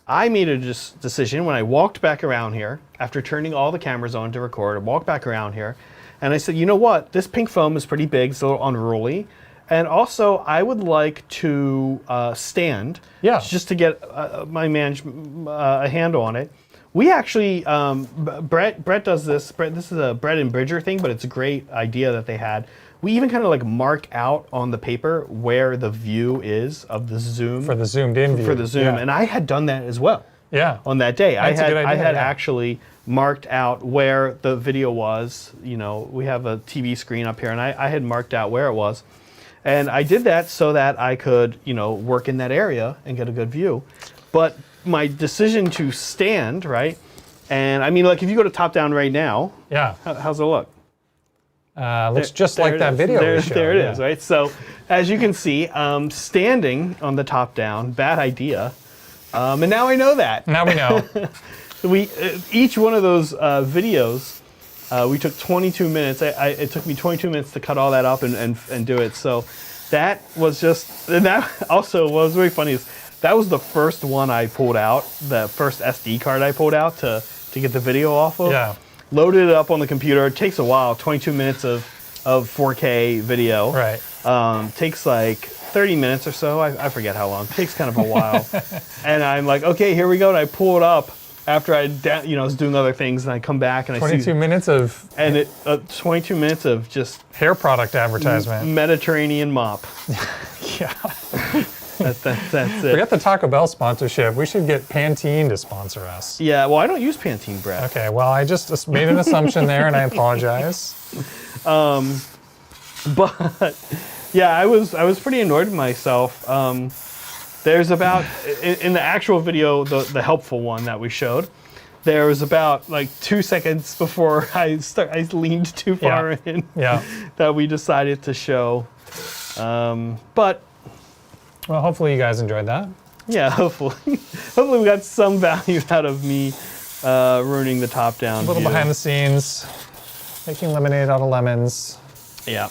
I made a decision when I walked back around here after turning all the cameras on to record, I walked back around here, and I said, you know what? This pink foam is pretty big. It's a little unruly. And also, I would like to stand, just to get a handle on it. We actually, Brett does this. This is a Brett and Bridger thing, but it's a great idea that they had. We even kind of like mark out on the paper where the view is of the zoom. For the zoomed in view. For the zoom, and I had done that as well. Yeah. On that day, That's a good idea, I had actually marked out where the video was. You know, we have a TV screen up here, and I had marked out where it was. And I did that so that I could, work in that area and get a good view. But my decision to stand, right? And I mean, like if you go to top down right now, how's it look? Looks just like that video we showed. There it is, right? So as you can see, standing on the top down, bad idea. And now I know that. Now we know. Each one of those videos, we took 22 minutes. It took me 22 minutes to cut all that up and do it. So that was just, and that also what was really funny is that was the first one I pulled out, the first SD card I pulled out to get the video off of. Yeah. Loaded it up on the computer. It takes a while, 22 minutes of 4K video. Right. Takes like 30 minutes or so. I forget how long. It takes kind of a while. And I'm like, okay, here we go. And I pull it up after I was doing other things, and I come back and I see 22 minutes of 22 minutes of just hair product advertisement. Mediterranean mop. Yeah. That's it. Forget the Taco Bell sponsorship. We should get Pantene to sponsor us. Yeah, well, I don't use Pantene, Brett. Okay, well, I just made an assumption there, and I apologize. But yeah, I was pretty annoyed with myself. There's about in the actual video, the helpful one that we showed, there was about like 2 seconds before I leaned too far in. Yeah. That we decided to show. But well, hopefully you guys enjoyed that. yeah, hopefully we got some value out of me ruining the top down. A little view. behind the scenes, making lemonade out of lemons. Yeah.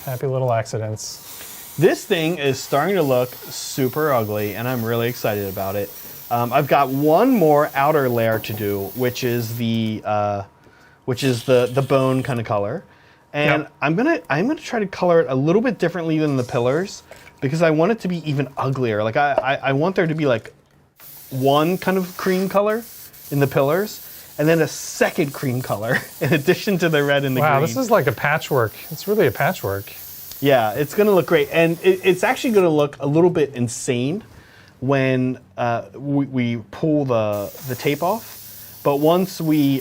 Happy little accidents. This thing is starting to look super ugly, and I'm really excited about it. I've got one more outer layer to do, which is the bone kind of color, and I'm gonna try to color it a little bit differently than the pillars, because I want it to be even uglier. Like I want there to be like one kind of cream color in the pillars, and then a second cream color in addition to the red and the green. Wow, this is like a patchwork. It's really a patchwork. Yeah, it's gonna look great, and it's actually gonna look a little bit insane when we pull the tape off. But once we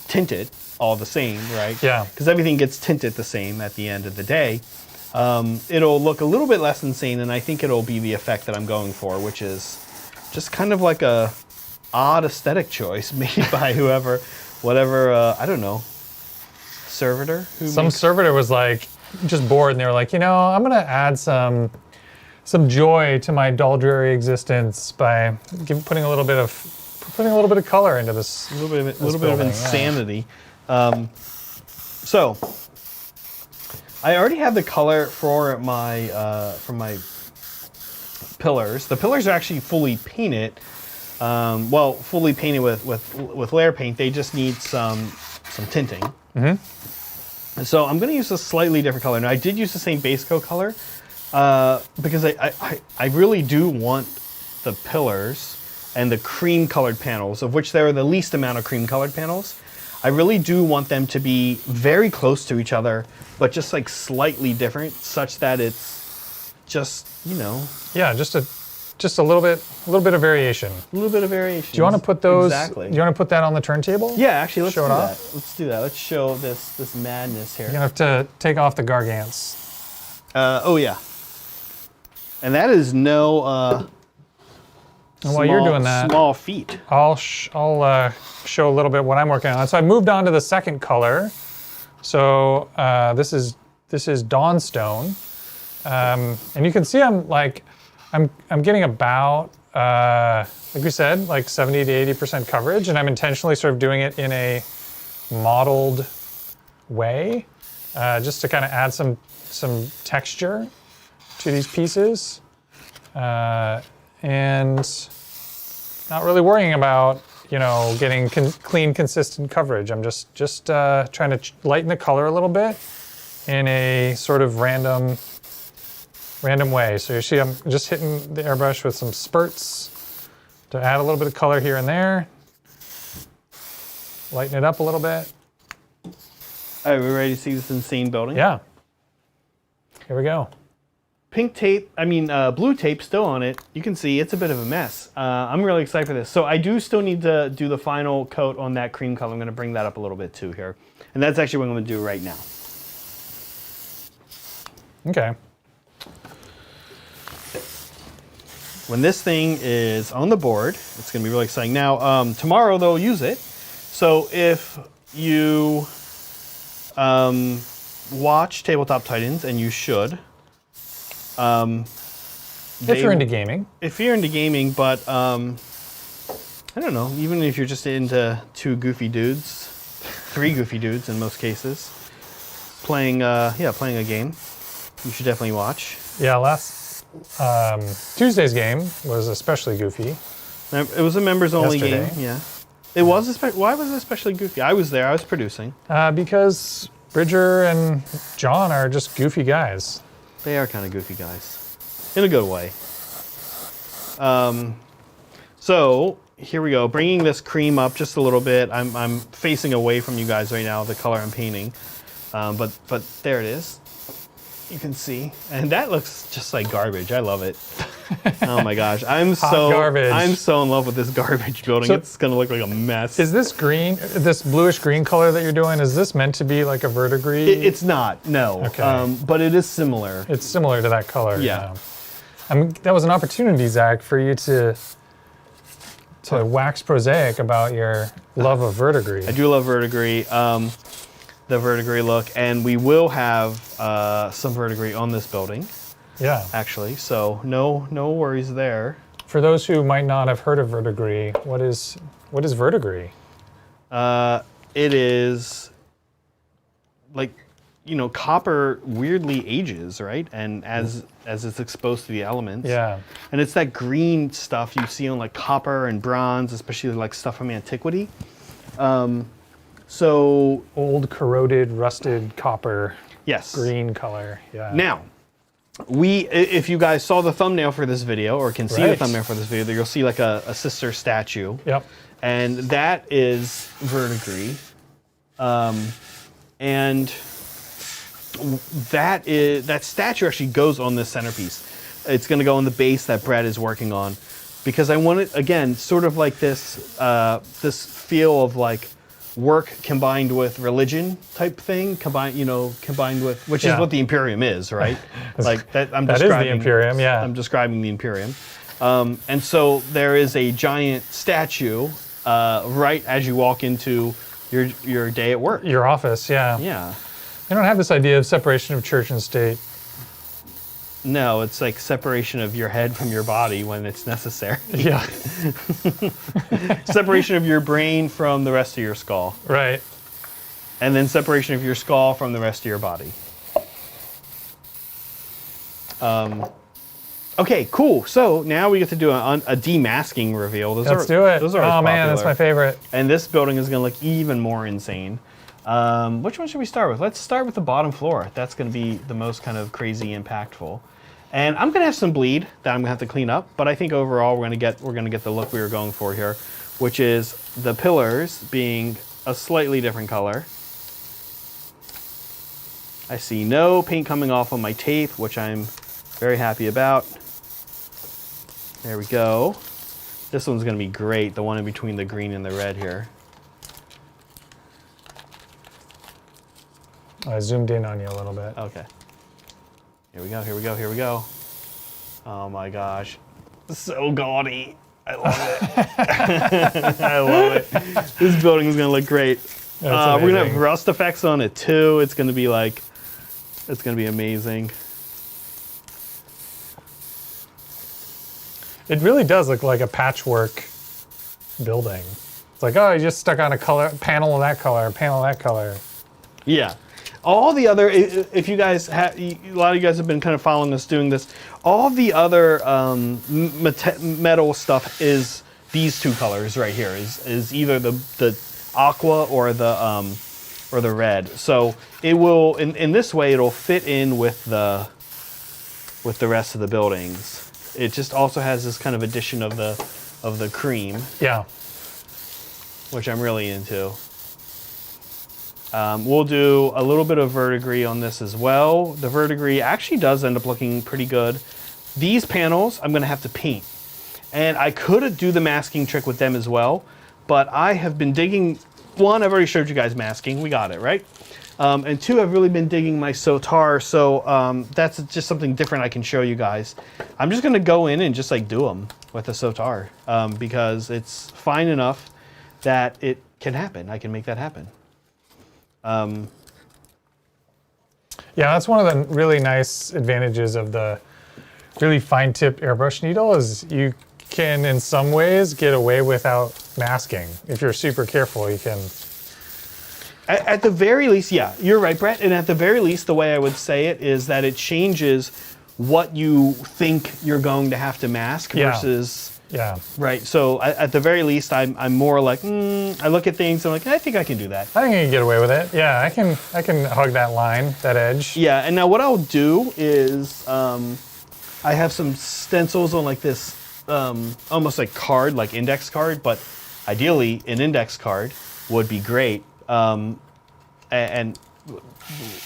tint it all the same, right? Yeah. Because everything gets tinted the same at the end of the day. It'll look a little bit less insane, and I think it'll be the effect that I'm going for, which is just kind of like a odd aesthetic choice made by whatever, I don't know, servitor? Some servitor was like, just bored, and they were like, I'm gonna add some joy to my dull, dreary existence by putting a little bit of putting a little bit of color into this. A little bit of building, insanity. So I already have the color for my pillars. The pillars are actually fully painted. Well, fully painted with layer paint. They just need some tinting. So I'm going to use a slightly different color. Now I did use the same base coat color because I really do want the pillars and the cream colored panels, of which there are the least amount of cream colored panels. I really do want them to be very close to each other, but just like slightly different, such that it's just, you know. Yeah, just a little bit of variation. A little bit of variation. Do you want to put those? Exactly. Do you want to put that on the turntable? Yeah, actually, let's show do it that. off? Let's do that. Let's show this madness here. You're gonna have to take off the gargants. Oh yeah. And that is no. And while you're doing that, small feat. I'll show a little bit what I'm working on. So I moved on to the second color. So this is Dawnstone, and you can see I'm getting about like we said, like 70 to 80% coverage, and I'm intentionally sort of doing it in a mottled way, just to kind of add some texture to these pieces, and not really worrying about, you know, getting clean, consistent coverage. I'm just trying to lighten the color a little bit in a sort of random way. So you see I'm just hitting the airbrush with some spurts to add a little bit of color here and there. Lighten it up a little bit. All right, we ready to see this insane building? Yeah. Here we go. Pink tape, blue tape still on it. You can see it's a bit of a mess. I'm really excited for this. So I do still need to do the final coat on that cream color. I'm gonna bring that up a little bit too here. And that's actually what I'm gonna do right now. Okay. When this thing is on the board, it's gonna be really exciting. Now, tomorrow they'll use it. So if you watch Tabletop Titans, and you should, If you're into gaming. If you're into gaming, but I don't know, even if you're just into three goofy dudes in most cases, playing a game, you should definitely watch. Yeah, last Tuesday's game was especially goofy. It was a members only Yesterday. game, yeah. It was why was it especially goofy? I was there, I was producing. Because Bridger and John are just goofy guys. They are kind of goofy guys, in a good way. So here we go, bringing this cream up just a little bit. I'm facing away from you guys right now, the color I'm painting, but there it is. You can see, and that looks just like garbage. I love it. Oh my gosh, I'm so in love with this garbage building. So, it's gonna look like a mess. Is this green, this bluish green color that you're doing, is this meant to be like a verdigris? It's not, no. Okay. But it is similar. It's similar to that color. Yeah. That was an opportunity, Zach, for you to wax prosaic about your love of verdigris. I do love verdigris. The verdigris look, and we will have some verdigris on this building. Yeah. Actually, so no worries there. For those who might not have heard of verdigris, what is verdigris? It is like, you know, copper weirdly ages, right? And as it's exposed to the elements. Yeah. And it's that green stuff you see on like copper and bronze, especially like stuff from antiquity. So Old, corroded, rusted copper. yes. Green color. Yeah. Now, if you guys saw the thumbnail for this video, or can see the Right. thumbnail for this video, you'll see like a sister statue. Yep. And that is verdigris. And that statue actually goes on this centerpiece. It's going to go on the base that Brett is working on, because I want it, again, sort of like this this feel of like work combined with religion type thing, combined with, which is what the Imperium is, right? Like that. That is the Imperium, yeah. I'm describing the Imperium. And so there is a giant statue right as you walk into your day at work. Your office, yeah. Yeah. I don't have this idea of separation of church and state. No, it's like separation of your head from your body when it's necessary. Yeah. Separation of your brain from the rest of your skull. Right. And then separation of your skull from the rest of your body. Okay, cool. So now we get to do a demasking reveal. Let's do it. Those are oh always man, that's popular. my favorite. And this building is going to look even more insane. Which one should we start with? Let's start with the bottom floor. That's going to be the most kind of crazy impactful. And I'm going to have some bleed that I'm going to have to clean up, but I think overall we're going to get the look we were going for here, which is the pillars being a slightly different color. I see no paint coming off on my tape, which I'm very happy about. There we go. This one's going to be great, the one in between the green and the red here. I zoomed in on you a little bit. Okay. Here we go, here we go, here we go. Oh my gosh. So gaudy. I love it. I love it. This building is going to look great. We're going to have rust effects on it too. It's going to be like, it's going to be amazing. It really does look like a patchwork building. It's like, oh, you just stuck on a color, panel of that color, panel of that color. Yeah. All the other, if you guys have, a lot of you guys have been kind of following us doing this, all the other metal stuff is these two colors right here, is either the aqua or the red. So it will, in this way, it'll fit in with the rest of the buildings. It just also has this kind of addition of the cream. Yeah. Which I'm really into. We'll do a little bit of verdigris on this as well. The verdigris actually does end up looking pretty good. These panels I'm going to have to paint. And I could do the masking trick with them as well, but I have been digging. One, I've already showed you guys masking. We got it, right? And two, I've really been digging my Sotar, so that's just something different I can show you guys. I'm just going to go in and just like do them with the Sotar because it's fine enough that it can happen. I can make that happen. Yeah, that's one of the really nice advantages of the really fine-tipped airbrush needle is you can, in some ways, get away without masking. If you're super careful, you can. At the very least, yeah, you're right, Brett. And at the very least, the way I would say it is that it changes what you think you're going to have to mask versus. Yeah. Right. So at the very least, I'm more like, I look at things, I'm like, I think I can do that. I think I can get away with it. Yeah, I can hug that line, that edge. Yeah. And now what I'll do is I have some stencils on like this almost like card, like index card, but ideally an index card would be great. And I'm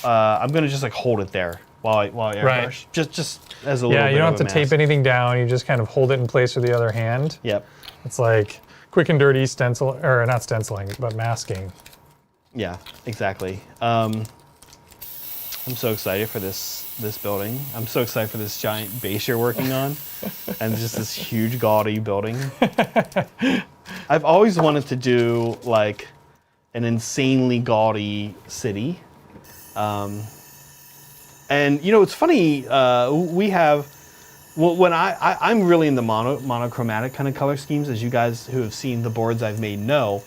going to just like hold it there while I airbrush. Right. Just as a little bit. Yeah, you don't of have to tape anything down. You just kind of hold it in place with the other hand. Yep. It's like quick and dirty stencil, or not stenciling, but masking. Yeah, exactly. I'm so excited for this building. I'm so excited for this giant base you're working on, and just this huge gaudy building. I've always wanted to do like an insanely gaudy city. And you know, it's funny, we have, when I'm really in the monochromatic kind of color schemes, as you guys who have seen the boards I've made know.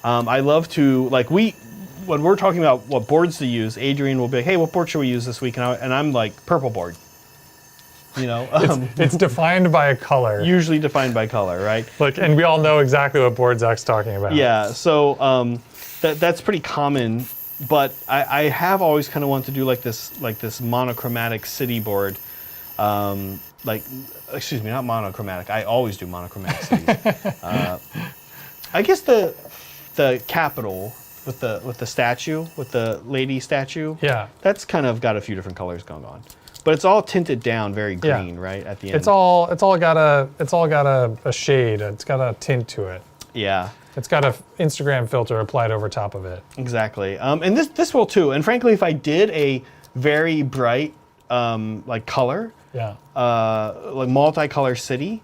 I love to, like when we're talking about what boards to use, Adrian will be like, hey, what board should we use this week? And I'm like, purple board. You know, it's defined by a color. Usually defined by color, right? Like, and we all know exactly what board Zach's talking about. Yeah, so that's pretty common. But I have always kind of wanted to do like this monochromatic city board, excuse me, not monochromatic. I always do monochromatic cities. I guess the Capitol with the statue, with the lady statue. Yeah, that's kind of got a few different colors going on, but it's all tinted down very green, right at the end. It's all got a shade. It's got a tint to it. Yeah. It's got an Instagram filter applied over top of it. Exactly. And this will too. And frankly, if I did a very bright like color, yeah, like multicolor city,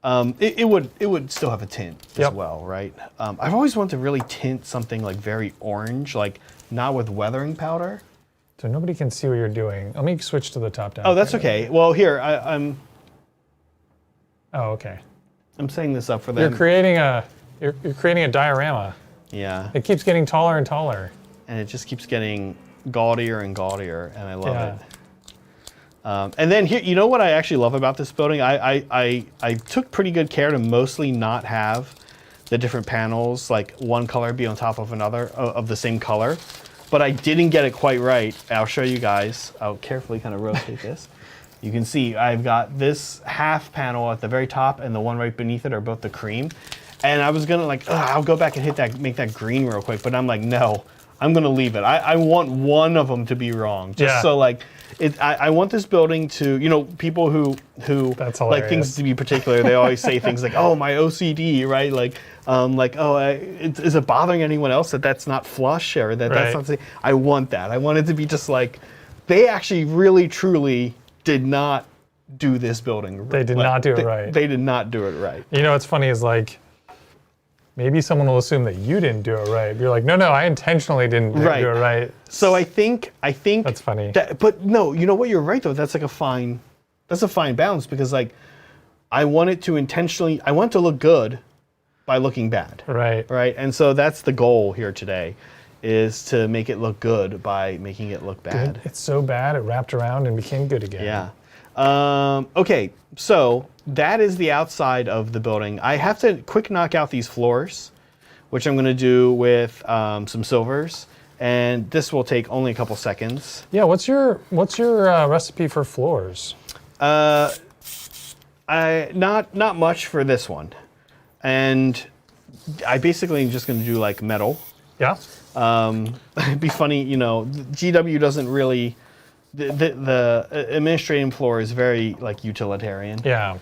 it would still have a tint as well, right? I've always wanted to really tint something like very orange, like not with weathering powder, So nobody can see what you're doing. Let me switch to the top-down. Oh, that's okay. Well, here, I'm Oh, okay. setting this up for them. You're creating a diorama. Yeah. It keeps getting taller and taller. And it just keeps getting gaudier and gaudier, and I love Yeah. it. And then here, you know what I actually love about this building? I took pretty good care to mostly not have the different panels, like one color be on top of another of the same color, but I didn't get it quite right. I'll show you guys. I'll carefully kind of rotate this. You can see I've got this half panel at the very top and the one right beneath it are both the cream. And I was gonna like, I'll go back and make that green real quick, but I'm like, no, I'm gonna leave it. I want one of them to be wrong, just so like, I want this building to, you know, people who That's like things to be particular, they always say things like, oh, my OCD, right? Like, is it bothering anyone else that that's not flush or that that's not, I want that. I want it to be just like, they actually really, truly did not do this building. They did not do it right. They did not do it right. You know what's funny is like, maybe someone will assume that you didn't do it right. You're like, no, I intentionally didn't do it right. So I think that's funny. But no, you know what? You're right though. That's a fine balance because like, I want it to look good by looking bad. Right. Right. And so that's the goal here today, is to make it look good by making it look bad. Good. It's so bad it wrapped around and became good again. Yeah. Okay, so that is the outside of the building. I have to quick knock out these floors, which I'm going to do with some silvers, and this will take only a couple seconds. Yeah. What's your recipe for floors? Not much for this one, and I basically am just going to do like metal. Yeah. It'd be funny, you know, GW doesn't really. The administrative floor is very like utilitarian. Yeah.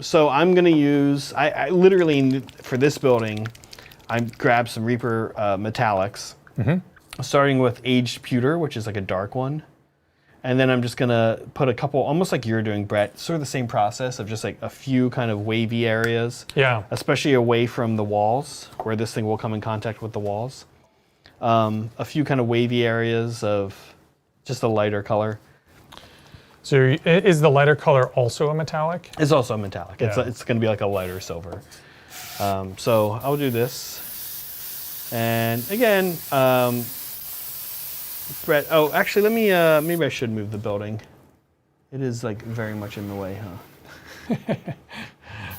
So I'm gonna use, I literally, for this building, I grabbed some Reaper metallics, starting with aged pewter, which is like a dark one. And then I'm just gonna put a couple, almost like you're doing, Brett, sort of the same process of just like a few kind of wavy areas. Yeah. Especially away from the walls, where this thing will come in contact with the walls. A few kind of wavy areas of just a lighter color. So is the lighter color also a metallic? It's also a metallic. Yeah. It's going to be like a lighter silver. So I'll do this. And again, Brett, oh, actually, let me, maybe I should move the building. It is like very much in the way, huh?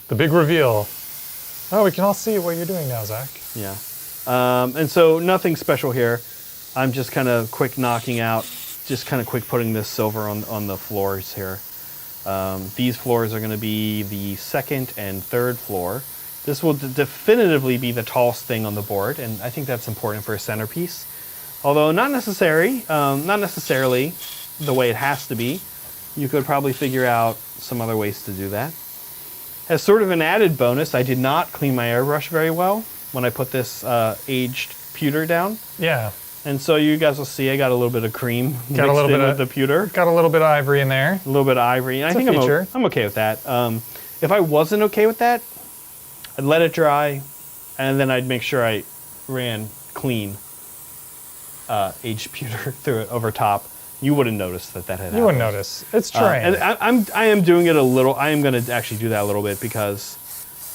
The big reveal. Oh, we can all see what you're doing now, Zach. Yeah. And so nothing special here. I'm just kind of quick knocking out, just kind of quick putting this silver on the floors here. These floors are going to be the second and third floor. This will definitively be the tallest thing on the board, and I think that's important for a centerpiece. Although not necessarily the way it has to be. You could probably figure out some other ways to do that. As sort of an added bonus, I did not clean my airbrush very well when I put this aged pewter down. Yeah. And so you guys will see I got a little bit of cream mixed in with the pewter. Got a little bit of ivory in there. A little bit of ivory. And I think I'm okay with that. If I wasn't okay with that, I'd let it dry, and then I'd make sure I ran clean aged pewter through it over top. You wouldn't notice that had happened. You wouldn't notice. It's terrain. And I am doing it a little. I am going to actually do that a little bit because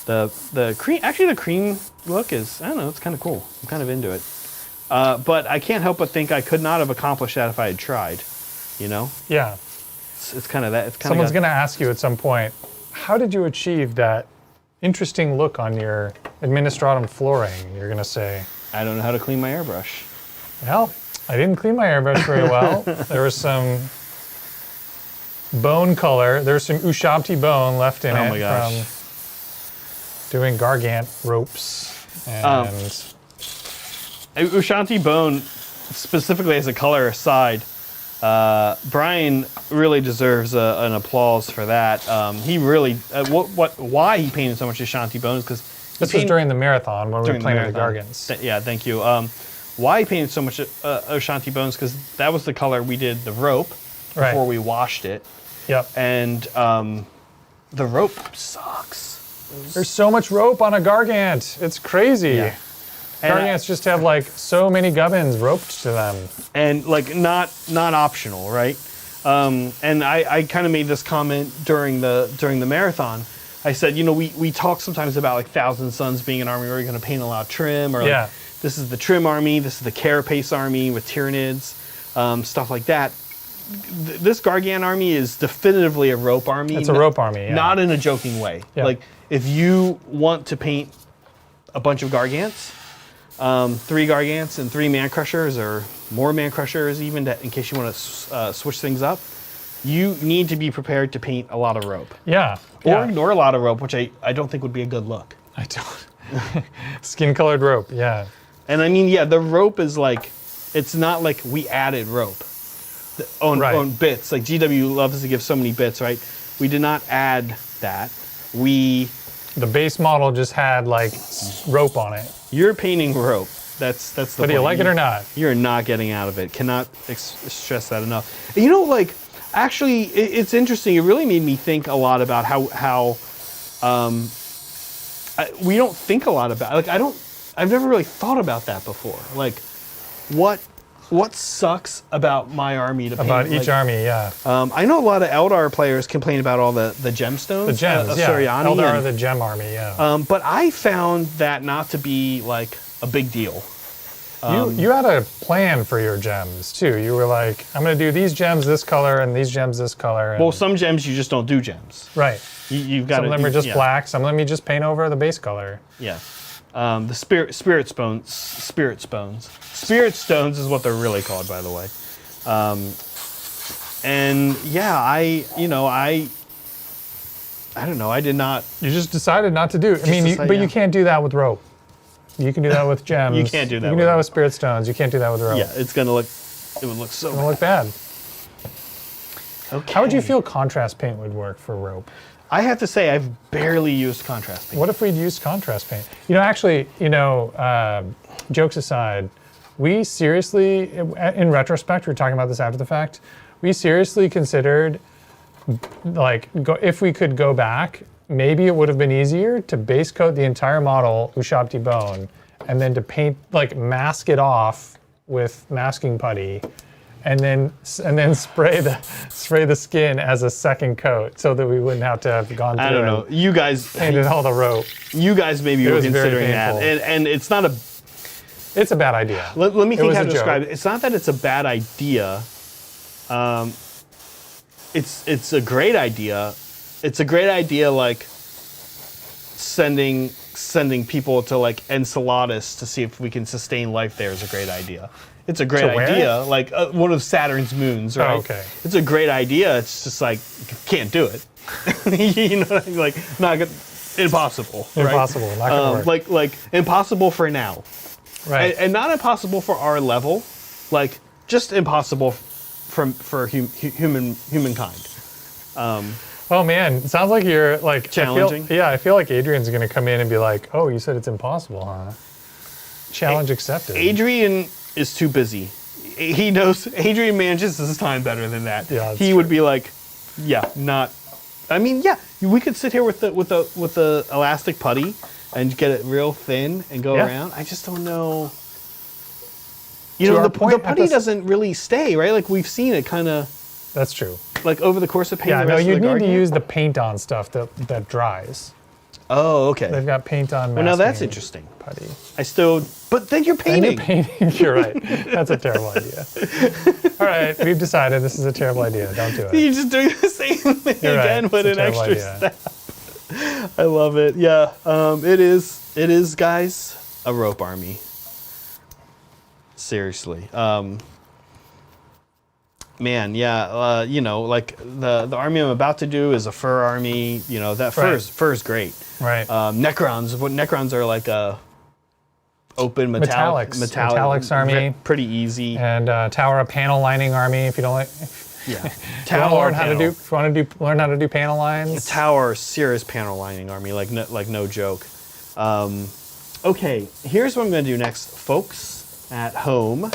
the cream look is, I don't know, it's kind of cool. I'm kind of into it. But I can't help but think I could not have accomplished that if I had tried, you know? Yeah. It's kind of that. It's kind Someone's going to ask you at some point, how did you achieve that interesting look on your administratum flooring? You're going to say, I don't know how to clean my airbrush. Well, I didn't clean my airbrush very well. There was some bone color. There's some Ushabti bone left in it from doing gargant ropes. And Ushabti bone, specifically as a color aside, Brian really deserves an applause for that. He really, why he painted so much Ushabti bone is because this was during the marathon when we were playing with the gargants. Yeah, thank you. Why he painted so much Ushabti bones because that was the color we did the rope before we washed it. Yep. And the rope sucks. There's so much rope on a gargant. It's crazy. Yeah. Guardians just have like so many gubbins roped to them. And like not optional, right? And I kind of made this comment during the marathon. I said, you know, we talk sometimes about like Thousand Suns being an army where you're going to paint a lot of trim, or like, this is the trim army, this is the carapace army with Tyranids, stuff like that. This Gargan army is definitively a rope army. It's a rope army, yeah. Not in a joking way. Yeah. Like, if you want to paint a bunch of Gargants, 3 Gargants and 3 Man Crushers, or more Man Crushers even, in case you want to switch things up, you need to be prepared to paint a lot of rope. Yeah. Or ignore a lot of rope, which I don't think would be a good look. I don't. Skin-colored rope, yeah. And I mean, yeah, the rope is like, it's not like we added rope on bits. Like GW loves to give so many bits, right? We did not add that. The base model just had like rope on it. You're painting rope. That's the point. Whether you like it or not. You're not getting out of it. Cannot stress that enough. And you know, like, actually, it's interesting. It really made me think a lot about how we don't think a lot about, like, I've never really thought about that before. Like, what sucks about my army to paint? About each army, yeah. I know a lot of Eldar players complain about all the gemstones. The gems, yeah. Suriani Eldar are the gem army, yeah. But I found that not to be like a big deal. You had a plan for your gems too. You were like, I'm going to do these gems this color and these gems this color. And well, some gems you just don't do gems. Right. You've got some of them are just black. Some of them you just paint over the base color. Yeah. The spirit stones is what they're really called, by the way. And yeah, I don't know. I did not. You just decided not to do it. I mean, you can't do that with rope. You can do that with gems. You can't do that. You can do that with spirit stones. You can't do that with rope. Yeah, it would look so. It would look bad. Okay. How would you feel contrast paint would work for rope? I have to say, I've barely used contrast paint. What if we'd used contrast paint? You know, actually, jokes aside, we seriously, in retrospect, we were talking about this after the fact, we seriously considered, like, if we could go back, maybe it would have been easier to base coat the entire model Ushabti bone, and then to paint, like, mask it off with masking putty, and then spray the skin as a second coat, so that we wouldn't have to have gone through. I don't know. You guys painted all the rope. You guys maybe were considering that, and it's not a. It's a bad idea. Let me think how to describe it. It's not that it's a bad idea. It's a great idea. It's a great idea, like sending people to like Enceladus to see if we can sustain life there is a great idea. It's a great idea, like one of Saturn's moons, right? Oh, okay. It's a great idea. It's just like you can't do it. You know what I mean? Like not good, impossible. Impossible. Right? Not gonna work. Like impossible for now. Right. And not impossible for our level, like just impossible for humankind. Oh man, it sounds like you're like challenging. I feel like Adrian's gonna come in and be like, "Oh, you said it's impossible, huh?" Challenge accepted. Adrian is too busy. He knows. Adrian manages his time better than that. Yeah, he would be like, "Yeah, not." I mean, yeah, we could sit here with the elastic putty and get it real thin and go around. I just don't know. You know, the putty doesn't really stay, right? Like we've seen it kind of. That's true. Like over the course of painting. Yeah, no, you need to use the paint on stuff that dries. Oh, okay. They've got paint on. Well, now that's interesting. Putty. But then you're painting. Then you're painting. You're right. That's a terrible idea. All right, we've decided this is a terrible idea. Don't do it. You're just doing the same thing again with an extra step. I love it. Yeah, it is, guys, a rope army. Seriously. Man, yeah, like the army I'm about to do is a fur army. You know, that fur's great. Right. Necrons are like a open metallics army. Pretty easy. And Tower of panel lining army. If you don't like, yeah, learn how to do panel lines. Tower serious panel lining army, like no joke. Okay, here's what I'm going to do next, folks at home.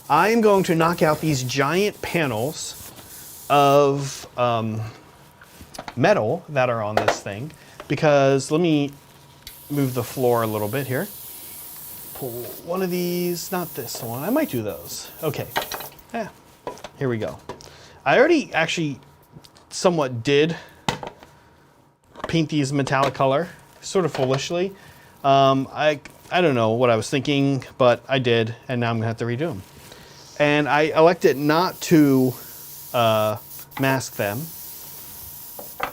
I am going to knock out these giant panels of metal that are on this thing, because let me move the floor a little bit here. pull one of these, not this one. I might do those. Okay. Yeah. Here we go. I already actually somewhat did paint these metallic color, sort of foolishly. I don't know what I was thinking, but I did, and now I'm gonna have to redo them. And I elected not to mask them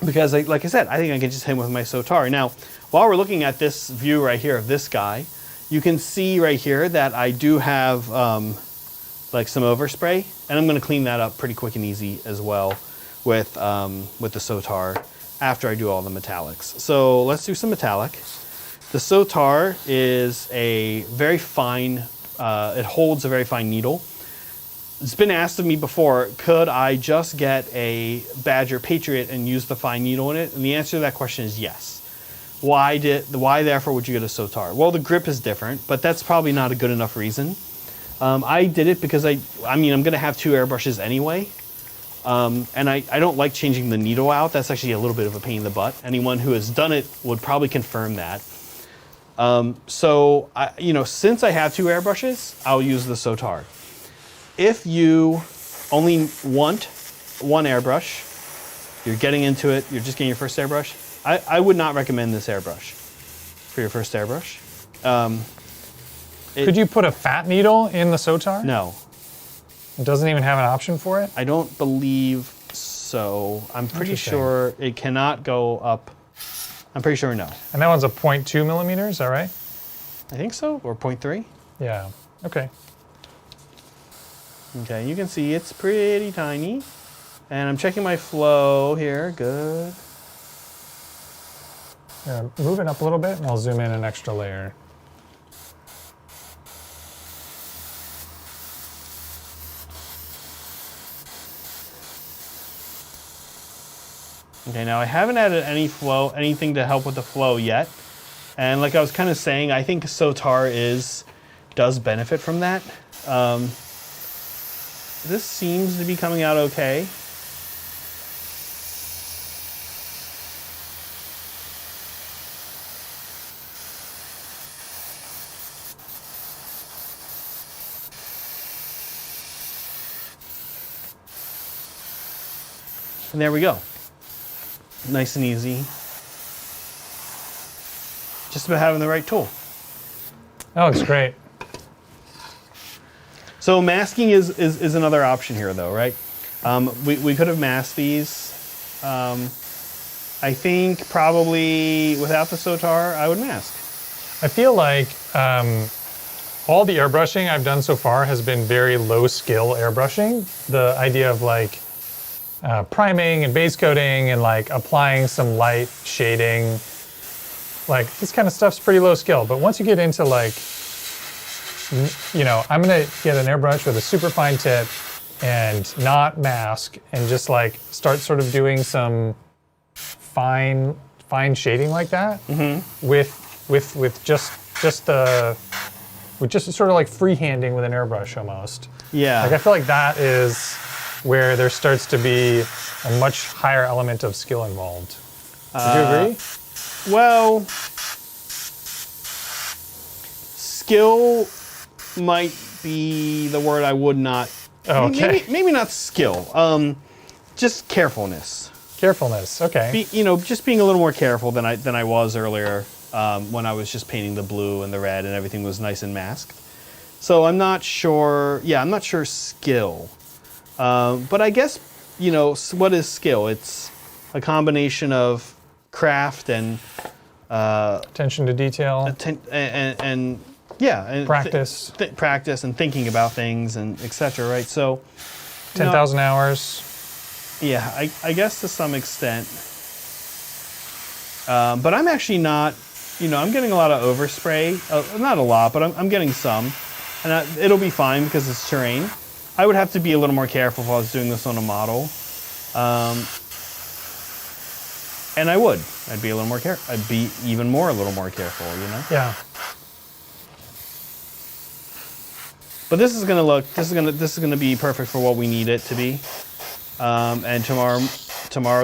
because, like I said, I think I can just hit him with my Sotar. Now, while we're looking at this view right here of this guy, you can see right here that I do have like some overspray, and I'm gonna clean that up pretty quick and easy as well with the Sotar after I do all the metallics. So let's do some metallic. The Sotar is a very fine, it holds a very fine needle. It's been asked of me before, could I just get a Badger Patriot and use the fine needle in it? And the answer to that question is yes. Why therefore would you get a Sotar? Well, the grip is different, but that's probably not a good enough reason. I did it because I mean, I'm gonna have 2 airbrushes anyway. And I don't like changing the needle out. That's actually a little bit of a pain in the butt. Anyone who has done it would probably confirm that. So, since I have 2 airbrushes, I'll use the Sotar. If you only want 1 airbrush, you're getting into it, you're just getting your first airbrush, I would not recommend this airbrush for your first airbrush. Could you put a fat needle in the Sotar? No. It doesn't even have an option for it? I don't believe so. I'm pretty sure it cannot go up. I'm pretty sure no. And that one's a 0.2 millimeters, is that right? I think so, or 0.3. Yeah, okay. Okay, you can see it's pretty tiny. And I'm checking my flow here, good. Yeah, move it up a little bit and I'll zoom in an extra layer. Okay, now I haven't added anything to help with the flow yet. And like I was kind of saying, I think Sotar does benefit from that. This seems to be coming out okay. And there we go. Nice and easy. Just about having the right tool. That looks great. So masking is another option here though, right? We could have masked these. I think probably without the Sotar, I would mask. I feel like all the airbrushing I've done so far has been very low skill airbrushing. The idea of like priming and base coating and like applying some light shading, like this kind of stuff's pretty low skill. But once you get into like, I'm gonna get an airbrush with a super fine tip and not mask and just like start sort of doing some fine shading like that with just sort of like freehanding with an airbrush almost. Yeah. Like I feel like that is where there starts to be a much higher element of skill involved. Would you agree? Well, skill might be the word I would not. Okay. Maybe not skill. Just carefulness. Carefulness. Okay. Just being a little more careful than I was earlier when I was just painting the blue and the red and everything was nice and masked. So I'm not sure. Yeah, I'm not sure skill. But I guess what is skill? It's a combination of craft and attention to detail and practice, practice and thinking about things and etc. Right? So 10,000 hours. Yeah, I guess to some extent. But I'm actually not. I'm getting a lot of overspray. Not a lot, but I'm getting some, and it'll be fine because it's terrain. I would have to be a little more careful if I was doing this on a model. And I'd be a little more careful. I'd be even more a little more careful, Yeah. But this is gonna be perfect for what we need it to be. And tomorrow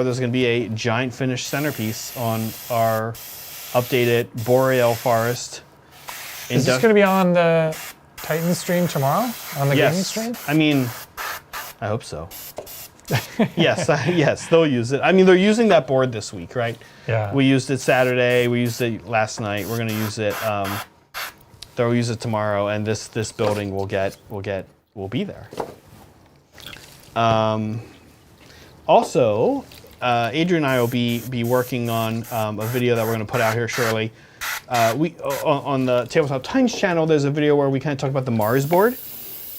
there's gonna be a giant finished centerpiece on our updated Boreal Forest Is this going to be on the Titan stream tomorrow? On the gaming stream? I mean, I hope so. Yes, yes, they'll use it. I mean, they're using that board this week, right? Yeah. We used it Saturday. We used it last night. We're going to use it. They'll use it tomorrow, and this building will be there. Also, Adrian and I will be working on a video that we're going to put out here shortly. On the Tabletop Titans channel, there's a video where we kind of talk about the Mars board,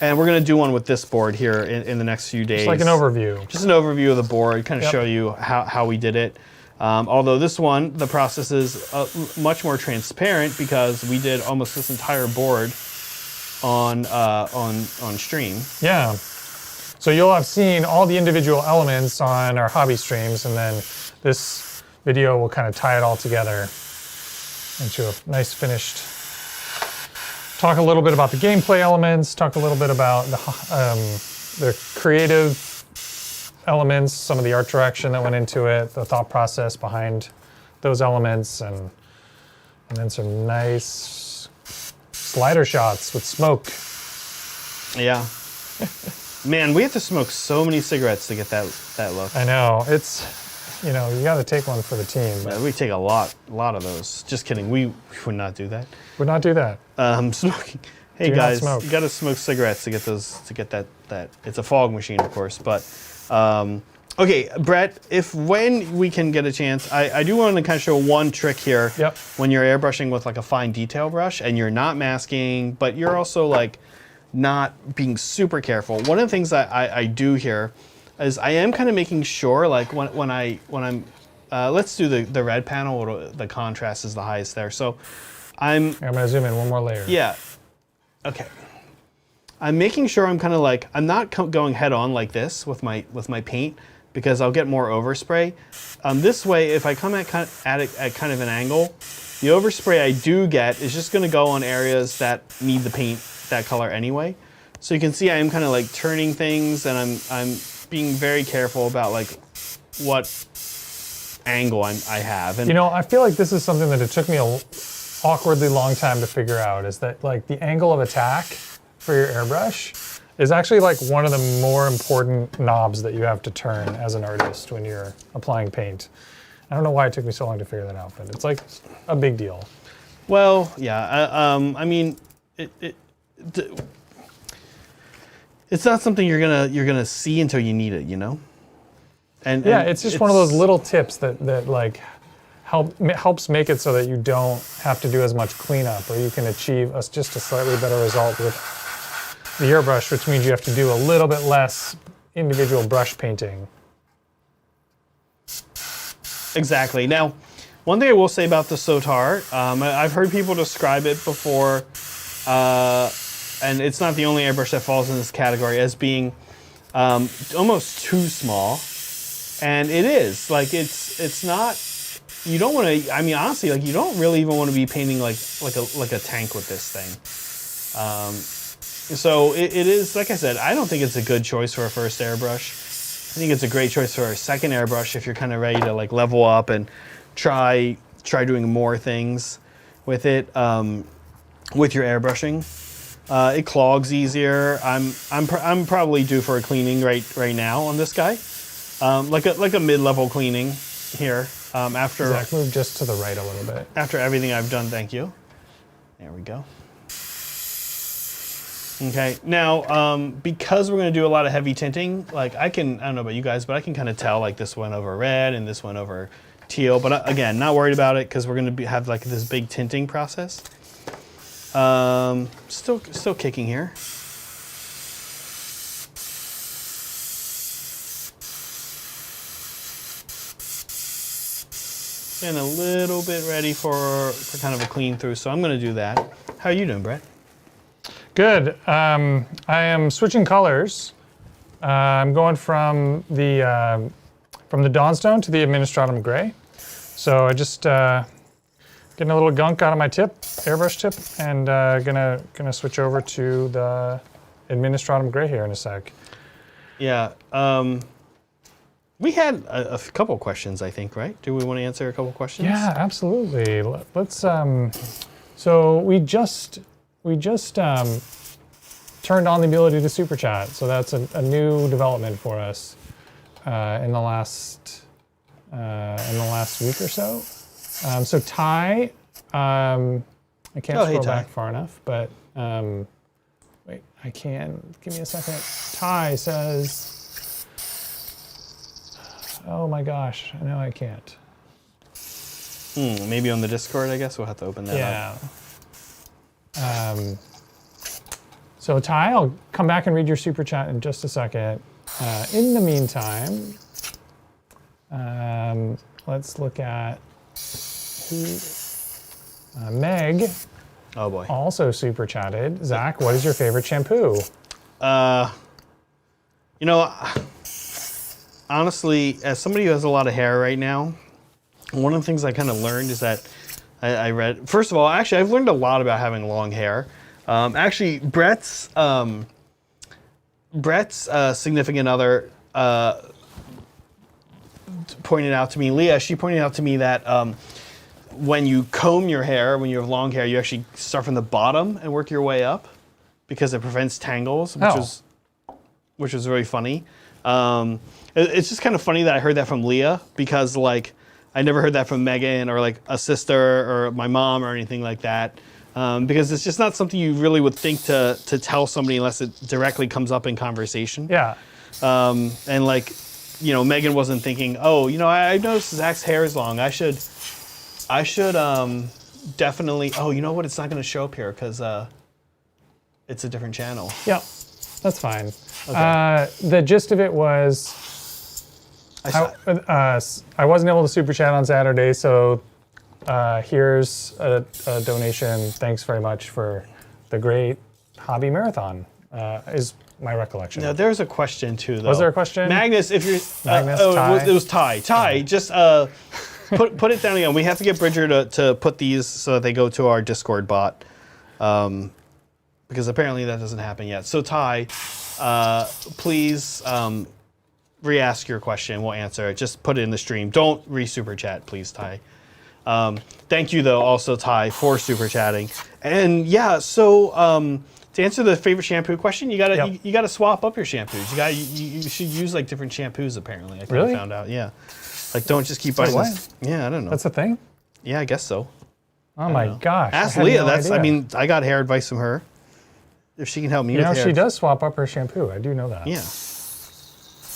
and we're going to do one with this board here in the next few days. Just like an overview. Just an overview of the board, kind of show you how we did it. Although this one, the process is much more transparent because we did almost this entire board on stream. Yeah. So you'll have seen all the individual elements on our hobby streams, and then this video will kind of tie it all together into a nice finished. Talk a little bit about the gameplay elements. Talk a little bit about the creative elements, some of the art direction that went into it, the thought process behind those elements, and then some nice slider shots with smoke. Yeah. Man, we have to smoke so many cigarettes to get that look. I know. It's, you got to take one for the team. Yeah, we take a lot of those. Just kidding. We would not do that. Would not do that. Smoking. Hey guys, you got to smoke cigarettes to get that. It's a fog machine, of course, but okay, Brett. When we can get a chance, I do want to kind of show one trick here. Yep. When you're airbrushing with like a fine detail brush and you're not masking, but you're also like not being super careful. One of the things that I do here is I am kind of making sure, like when I'm let's do the red panel. The contrast is the highest there, so I'm gonna zoom in one more layer. Yeah. Okay. I'm making sure I'm kind of like, I'm not going head on like this with my paint because I'll get more overspray. This way, if I come at kind of an angle, the overspray I do get is just going to go on areas that need the paint that color anyway. So you can see I am kind of like turning things, and I'm being very careful about like what angle I have. And I feel like this is something that it took me a awkwardly long time to figure out, is that like the angle of attack for your airbrush is actually like one of the more important knobs that you have to turn as an artist when you're applying paint. I don't know why it took me so long to figure that out, but it's like a big deal. Well, yeah. I mean, it's not something you're gonna see until you need it, And yeah, it's just one of those little tips that like helps make it so that you don't have to do as much cleanup, or you can achieve just a slightly better result with the airbrush, which means you have to do a little bit less individual brush painting. Exactly. Now, one thing I will say about the Sotar, I've heard people describe it before, and it's not the only airbrush that falls in this category, as being almost too small. And it is. Like, it's not, you don't want to, I mean, honestly, like, you don't really even want to be painting like a tank with this thing. So it is, like I said, I don't think it's a good choice for a first airbrush. I think it's a great choice for a second airbrush if you're kind of ready to like level up and try doing more things with it, with your airbrushing. It clogs easier. I'm probably due for a cleaning right now on this guy, like a mid-level cleaning here. After Zach, move just to the right a little bit. After everything I've done, thank you. There we go. Okay, now because we're gonna do a lot of heavy tinting, like I don't know about you guys, but I can kind of tell like this went over red and this went over teal. But again, not worried about it because we're gonna have like this big tinting process. Still kicking here. Getting a little bit ready for kind of a clean through, so I'm gonna do that. How are you doing, Brett? Good. I am switching colors. I'm going from the Dawnstone to the Administratum Gray. So I just getting a little gunk out of my airbrush tip, and gonna switch over to the Administratum Gray here in a sec. Yeah. We had a couple questions, I think, right? Do we want to answer a couple questions? Yeah, absolutely. Let's. So we just turned on the ability to super chat. So that's a new development for us in the last week or so. So Ty, I can't scroll back far enough, but wait, I can. Give me a second. Ty says, "Oh my gosh, no, I can't." Maybe on the Discord, I guess we'll have to open that up. Yeah. So Ty, I'll come back and read your super chat in just a second. In the meantime, let's look at who. Meg. Oh boy. Also super chatted. Zach, what is your favorite shampoo? You know, honestly, as somebody who has a lot of hair right now, one of the things I kind of learned is that I read. First of all, actually, I've learned a lot about having long hair. Actually, Brett's significant other pointed out to me, Leah. She pointed out to me that when you comb your hair, when you have long hair, you actually start from the bottom and work your way up because it prevents tangles, which was really funny. It's just kind of funny that I heard that from Leah because like I never heard that from Megan or like a sister or my mom or anything like that. Because it's just not something you really would think to tell somebody unless it directly comes up in conversation. Yeah. And like, you know, Megan wasn't thinking, oh, you know, I noticed Zach's hair is long. I should definitely. Oh, you know what? It's not going to show up here because it's a different channel. Yeah, that's fine. Okay. The gist of it was I wasn't able to super chat on Saturday, so here's a donation. Thanks very much for the great hobby marathon. Is my recollection. Now there's a question too, though. Was there a question? Magnus, if you're Magnus, it was Ty. Ty, just put it down again. We have to get Bridger to put these so that they go to our Discord bot, because apparently that doesn't happen yet. So Ty, please re-ask your question. We'll answer it. Just put it in the stream. Don't re-super chat, please, Ty. Thank you, though, also Ty, for super chatting. And yeah, so to answer the favorite shampoo question, you gotta swap up your shampoos. You should use like different shampoos. Apparently, I really found out. Yeah, like don't just keep buying. Yeah, I don't know. That's a thing. Yeah, I guess so. Oh my gosh! Ask Leah. I mean, I got hair advice from her. If she can help me with hair. She does swap up her shampoo. I do know that. Yeah.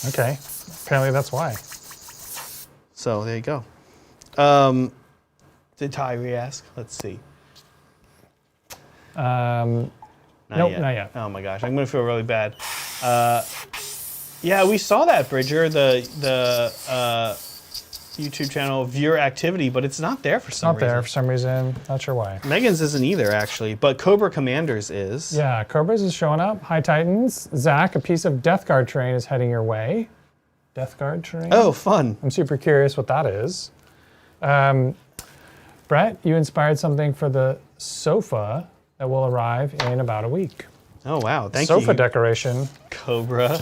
Okay. Apparently that's why. So there you go. Did Ty re-ask? Let's see. Nope, not yet. Oh my gosh, I'm gonna feel really bad. Yeah, we saw that, Bridger, the YouTube channel viewer activity, but it's not there for some reason. Not there for some reason. Not sure why. Megan's isn't either, actually, but Cobra Commander's is. Yeah, Cobra's is showing up. Hi, Titans. Zach, a piece of Death Guard terrain is heading your way. Death Guard terrain? Oh, fun. I'm super curious what that is. Brett, you inspired something for the sofa that will arrive in about a week. Oh, wow. Thank you. Sofa decoration. Cobra.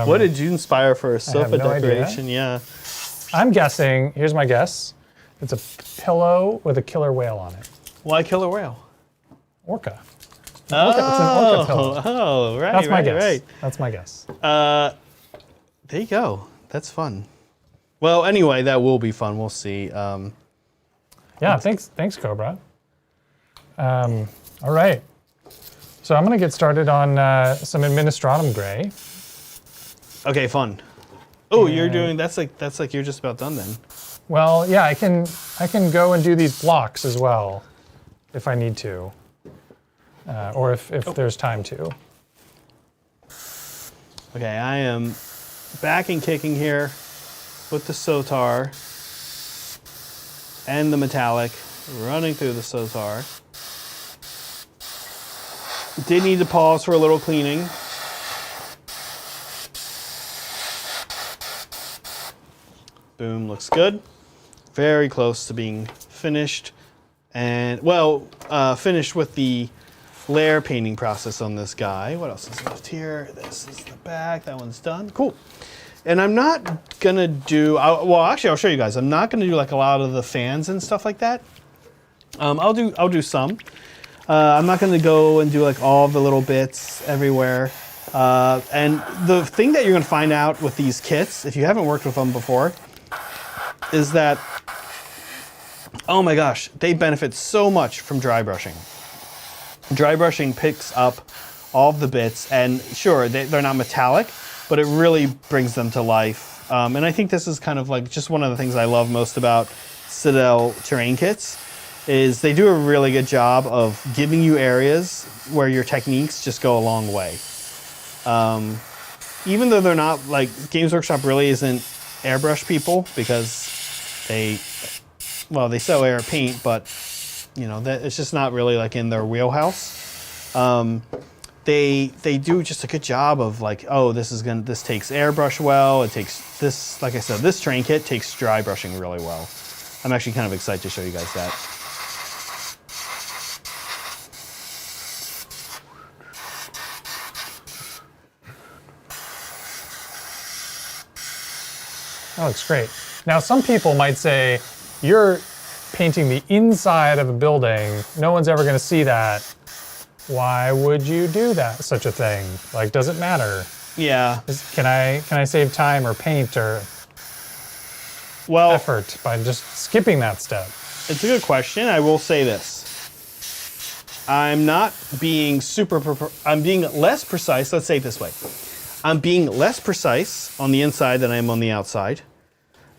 What did you inspire for a sofa decoration? Yeah. I'm guessing, here's my guess. It's a pillow with a killer whale on it. Why killer whale? Orca. It's an orca pillow. Oh, right. That's my guess. Right. That's my guess. There you go. That's fun. Well, anyway, that will be fun. We'll see. Yeah, thanks, Cobra. All right. So I'm going to get started on some Administratum Gray. Okay, fun. Oh, you're doing that's like you're just about done then. Well, yeah, I can go and do these blocks as well, if I need to, or if there's time to. Okay, I am back and kicking here with the Sotar and the metallic running through the Sotar. Did need to pause for a little cleaning. Boom, looks good. Very close to being finished. And, well, finished with the layer painting process on this guy. What else is left here? This is the back. That one's done. Cool. And I'm not going to do, well, actually, I'll show you guys. I'm not going to do like a lot of the fans and stuff like that. I'll do some. I'm not going to go and do like all the little bits everywhere. And the thing that you're going to find out with these kits, if you haven't worked with them before, is that, oh my gosh, they benefit so much from dry brushing. Dry brushing picks up all of the bits, and sure, they're not metallic, but it really brings them to life. And I think this is kind of like just one of the things I love most about Citadel terrain kits, is they do a really good job of giving you areas where your techniques just go a long way. Even though they're not, like, Games Workshop really isn't airbrush people, because they sell air paint, but you know, that it's just not really like in their wheelhouse. They do just a good job of like, oh, this takes airbrush well. It takes this, like I said, this terrain kit takes dry brushing really well. I'm actually kind of excited to show you guys that. That looks great. Now, some people might say, you're painting the inside of a building. No one's ever going to see that. Why would you do that, such a thing? Like, does it matter? Yeah. Can I save time or paint or effort by just skipping that step? It's a good question. I will say this. I'm not being I'm being less precise. Let's say it this way. I'm being less precise on the inside than I am on the outside.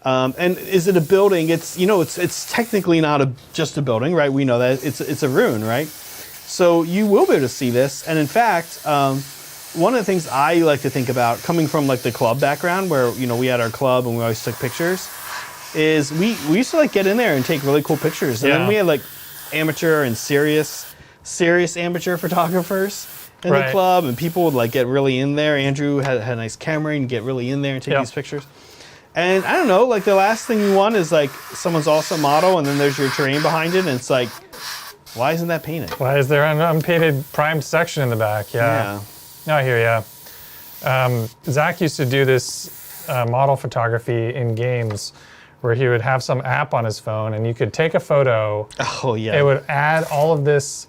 And is it a building? It's, you know, it's technically not just a building, right? We know that it's a ruin, right? So you will be able to see this. And in fact, one of the things I like to think about, coming from like the club background, where, you know, we had our club and we always took pictures, is we used to like get in there and take really cool pictures. And then we had like amateur and serious amateur photographers in the club, and people would like get really in there. Andrew had a nice camera and get really in there and take these pictures. And I don't know, like the last thing you want is like someone's awesome model and then there's your terrain behind it, and it's like, why isn't that painted? Why is there an unpainted primed section in the back? Yeah. No, I hear ya. Zach used to do this model photography in games where he would have some app on his phone and you could take a photo. Oh, yeah. It would add all of this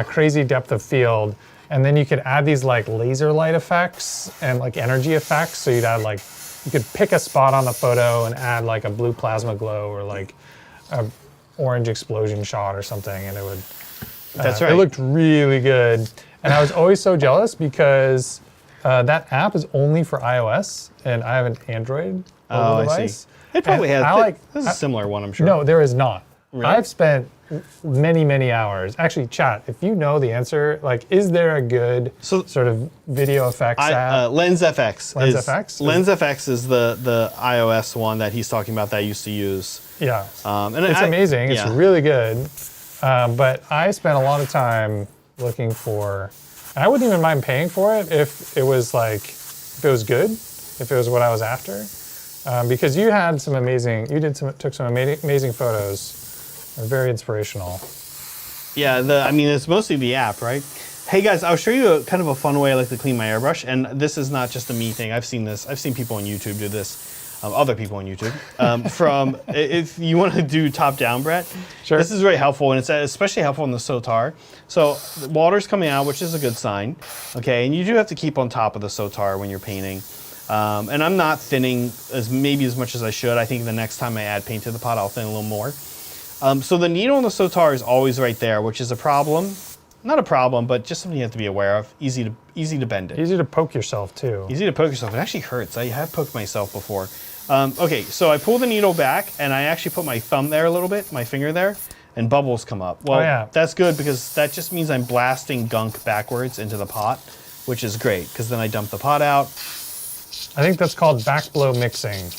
crazy depth of field, and then you could add these like laser light effects and like energy effects. So you'd add like, you could pick a spot on the photo and add like a blue plasma glow or like a orange explosion shot or something, and it would. That's right. It looked really good, and I was always so jealous because that app is only for iOS, and I have an Android mobile device. I see. It probably has. This is a similar one, I'm sure. No, there is not. Really? I've spent many hours. Actually, chat, if you know the answer, like, is there a good sort of video effects app? LensFX. LensFX is the iOS one that he's talking about that I used to use. Yeah. And it's amazing. It's really good. But I spent a lot of time looking for, and I wouldn't even mind paying for it if it was like, if it was good, if it was what I was after. Because you had some amazing, took some amazing photos. They're very inspirational. Yeah, I mean, it's mostly the app, right? Hey guys, I'll show you kind of a fun way I like to clean my airbrush, and this is not just a me thing. I've seen this. I've seen people on YouTube do this, other people on YouTube. If you want to do top down, Brett, sure. This is very helpful, and it's especially helpful in the Sotar. So the water's coming out, which is a good sign, okay? And you do have to keep on top of the Sotar when you're painting. And I'm not thinning maybe as much as I should. I think the next time I add paint to the pot, I'll thin a little more. So the needle in the Sotar is always right there, which is a problem. Not a problem, but just something you have to be aware of. Easy to bend it. Easy to poke yourself too. Easy to poke yourself. It actually hurts. I have poked myself before. Okay, so I pull the needle back and I actually put my thumb there a little bit, my finger there, and bubbles come up. Well, that's good because that just means I'm blasting gunk backwards into the pot, which is great because then I dump the pot out. I think that's called backblow mixing.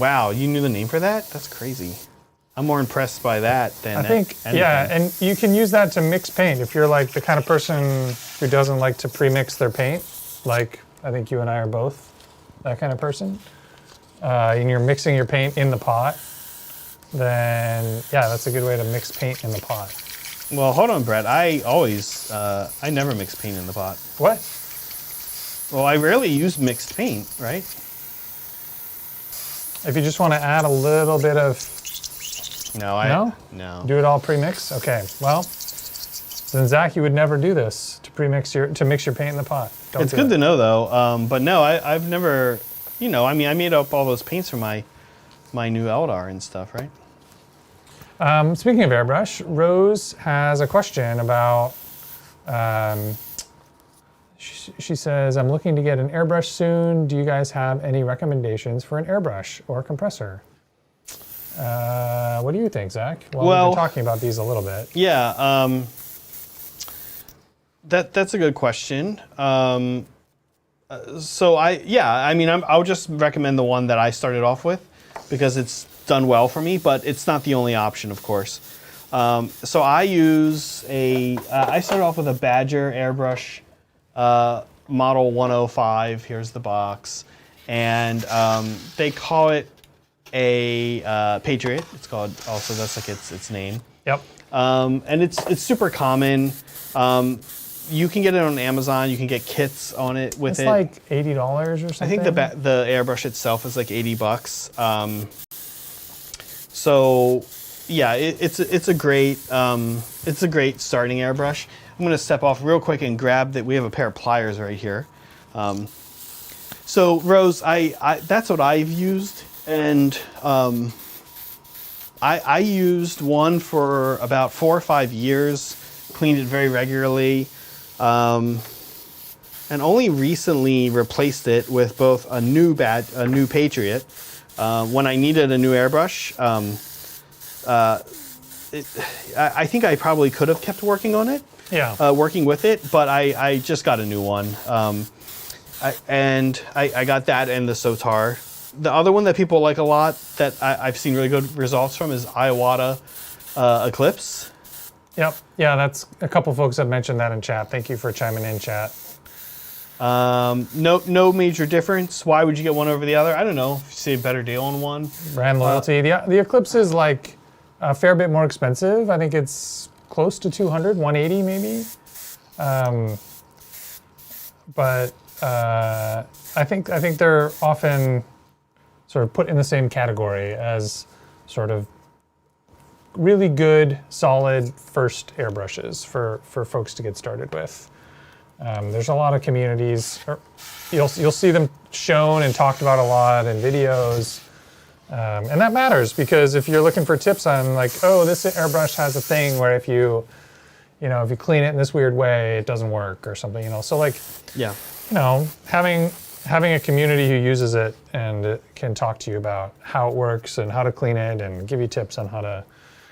Wow, you knew the name for that? That's crazy. I'm more impressed by that than anything. Yeah, and you can use that to mix paint. If you're like the kind of person who doesn't like to pre-mix their paint, like I think you and I are both that kind of person, and you're mixing your paint in the pot, then yeah, that's a good way to mix paint in the pot. Well, hold on, Brett. I never mix paint in the pot. What? Well, I rarely use mixed paint, right? If you just want to add a little bit of No, No? Do it all pre-mix? Okay, well, then Zach, you would never do this to mix your paint in the pot. It's good to know though. But no, I've never, I made up all those paints for my new Eldar and stuff, right? Speaking of airbrush, Rose has a question about, she says, I'm looking to get an airbrush soon. Do you guys have any recommendations for an airbrush or compressor? What do you think, Zach? Well, we've been talking about these a little bit. Yeah, that's a good question. I would just recommend the one that I started off with because it's done well for me, but it's not the only option, of course. So I started off with a Badger airbrush model 105. Here's the box. And they call it a Patriot. It's called, also that's like its name. Yep. And it's super common. You can get it on Amazon. You can get kits on it with it. It's like $80 or something. I think the airbrush itself is like $80. So yeah, it's a great starting airbrush. I'm gonna step off real quick and grab that. We have a pair of pliers right here. So Rose, I that's what I've used, and I used one for about 4 or 5 years. Cleaned it very regularly. And only recently replaced it with both a new Patriot when I needed a new airbrush. I think I probably could have kept working on it, working with it, but I just got a new one. I got that and the Sotar. The other one that people like a lot that I've seen really good results from is Iwata Eclipse. Yep. Yeah, that's a couple folks have mentioned that in chat. Thank you for chiming in, chat. No major difference. Why would you get one over the other? I don't know. If you see a better deal on one. Brand loyalty. The Eclipse is like a fair bit more expensive. I think it's close to 200, 180 maybe. But I think they're often sort of put in the same category as sort of really good, solid first airbrushes for folks to get started with. There's a lot of communities. You'll see them shown and talked about a lot in videos, and that matters because if you're looking for tips on like, oh, this airbrush has a thing where if you clean it in this weird way, it doesn't work or something. So like, yeah, having a community who uses it and can talk to you about how it works and how to clean it and give you tips on how to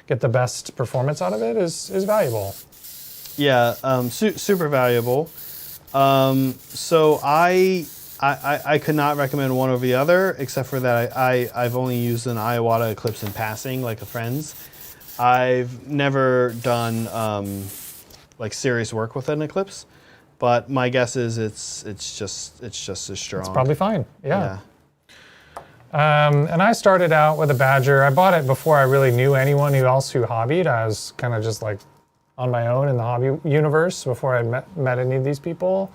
get the best performance out of it is valuable. Yeah, super valuable. So I could not recommend one over the other, except for that I've only used an Iwata Eclipse in passing, like a friend's. I've never done like serious work with an Eclipse, but my guess is it's just as strong. It's probably fine. Yeah. And I started out with a Badger. I bought it before I really knew anyone else who hobbied. I was kind of just like on my own in the hobby universe before I met any of these people.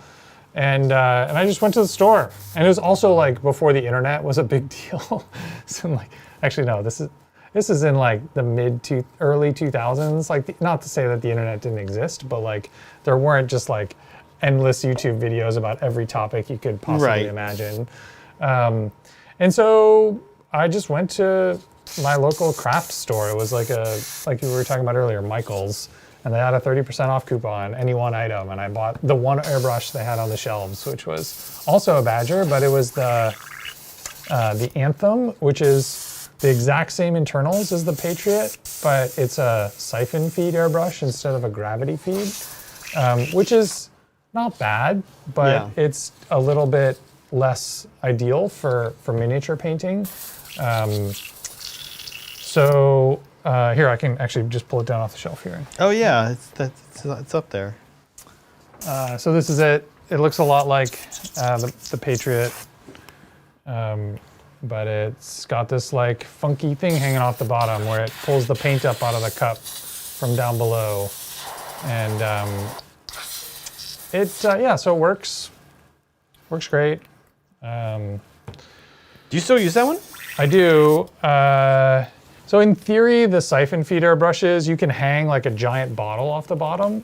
And I just went to the store. And it was also like before the internet was a big deal. So like, actually no, this is in like the early 2000s. Like not to say that the internet didn't exist, but like there weren't just like endless YouTube videos about every topic you could possibly imagine. And so I just went to my local craft store. It was like you were talking about earlier, Michael's, and they had a 30% off coupon, any one item. And I bought the one airbrush they had on the shelves, which was also a Badger, but it was the Anthem, which is the exact same internals as the Patriot, but it's a siphon feed airbrush instead of a gravity feed, which is not bad, but it's a little bit less ideal for miniature painting. So here, I can actually just pull it down off the shelf here. Oh yeah, it's up there. So this is it. It looks a lot like the Patriot, but it's got this like funky thing hanging off the bottom where it pulls the paint up out of the cup from down below. And so it works great. Do you still use that one? I do. So in theory, the siphon feed airbrushes, you can hang like a giant bottle off the bottom,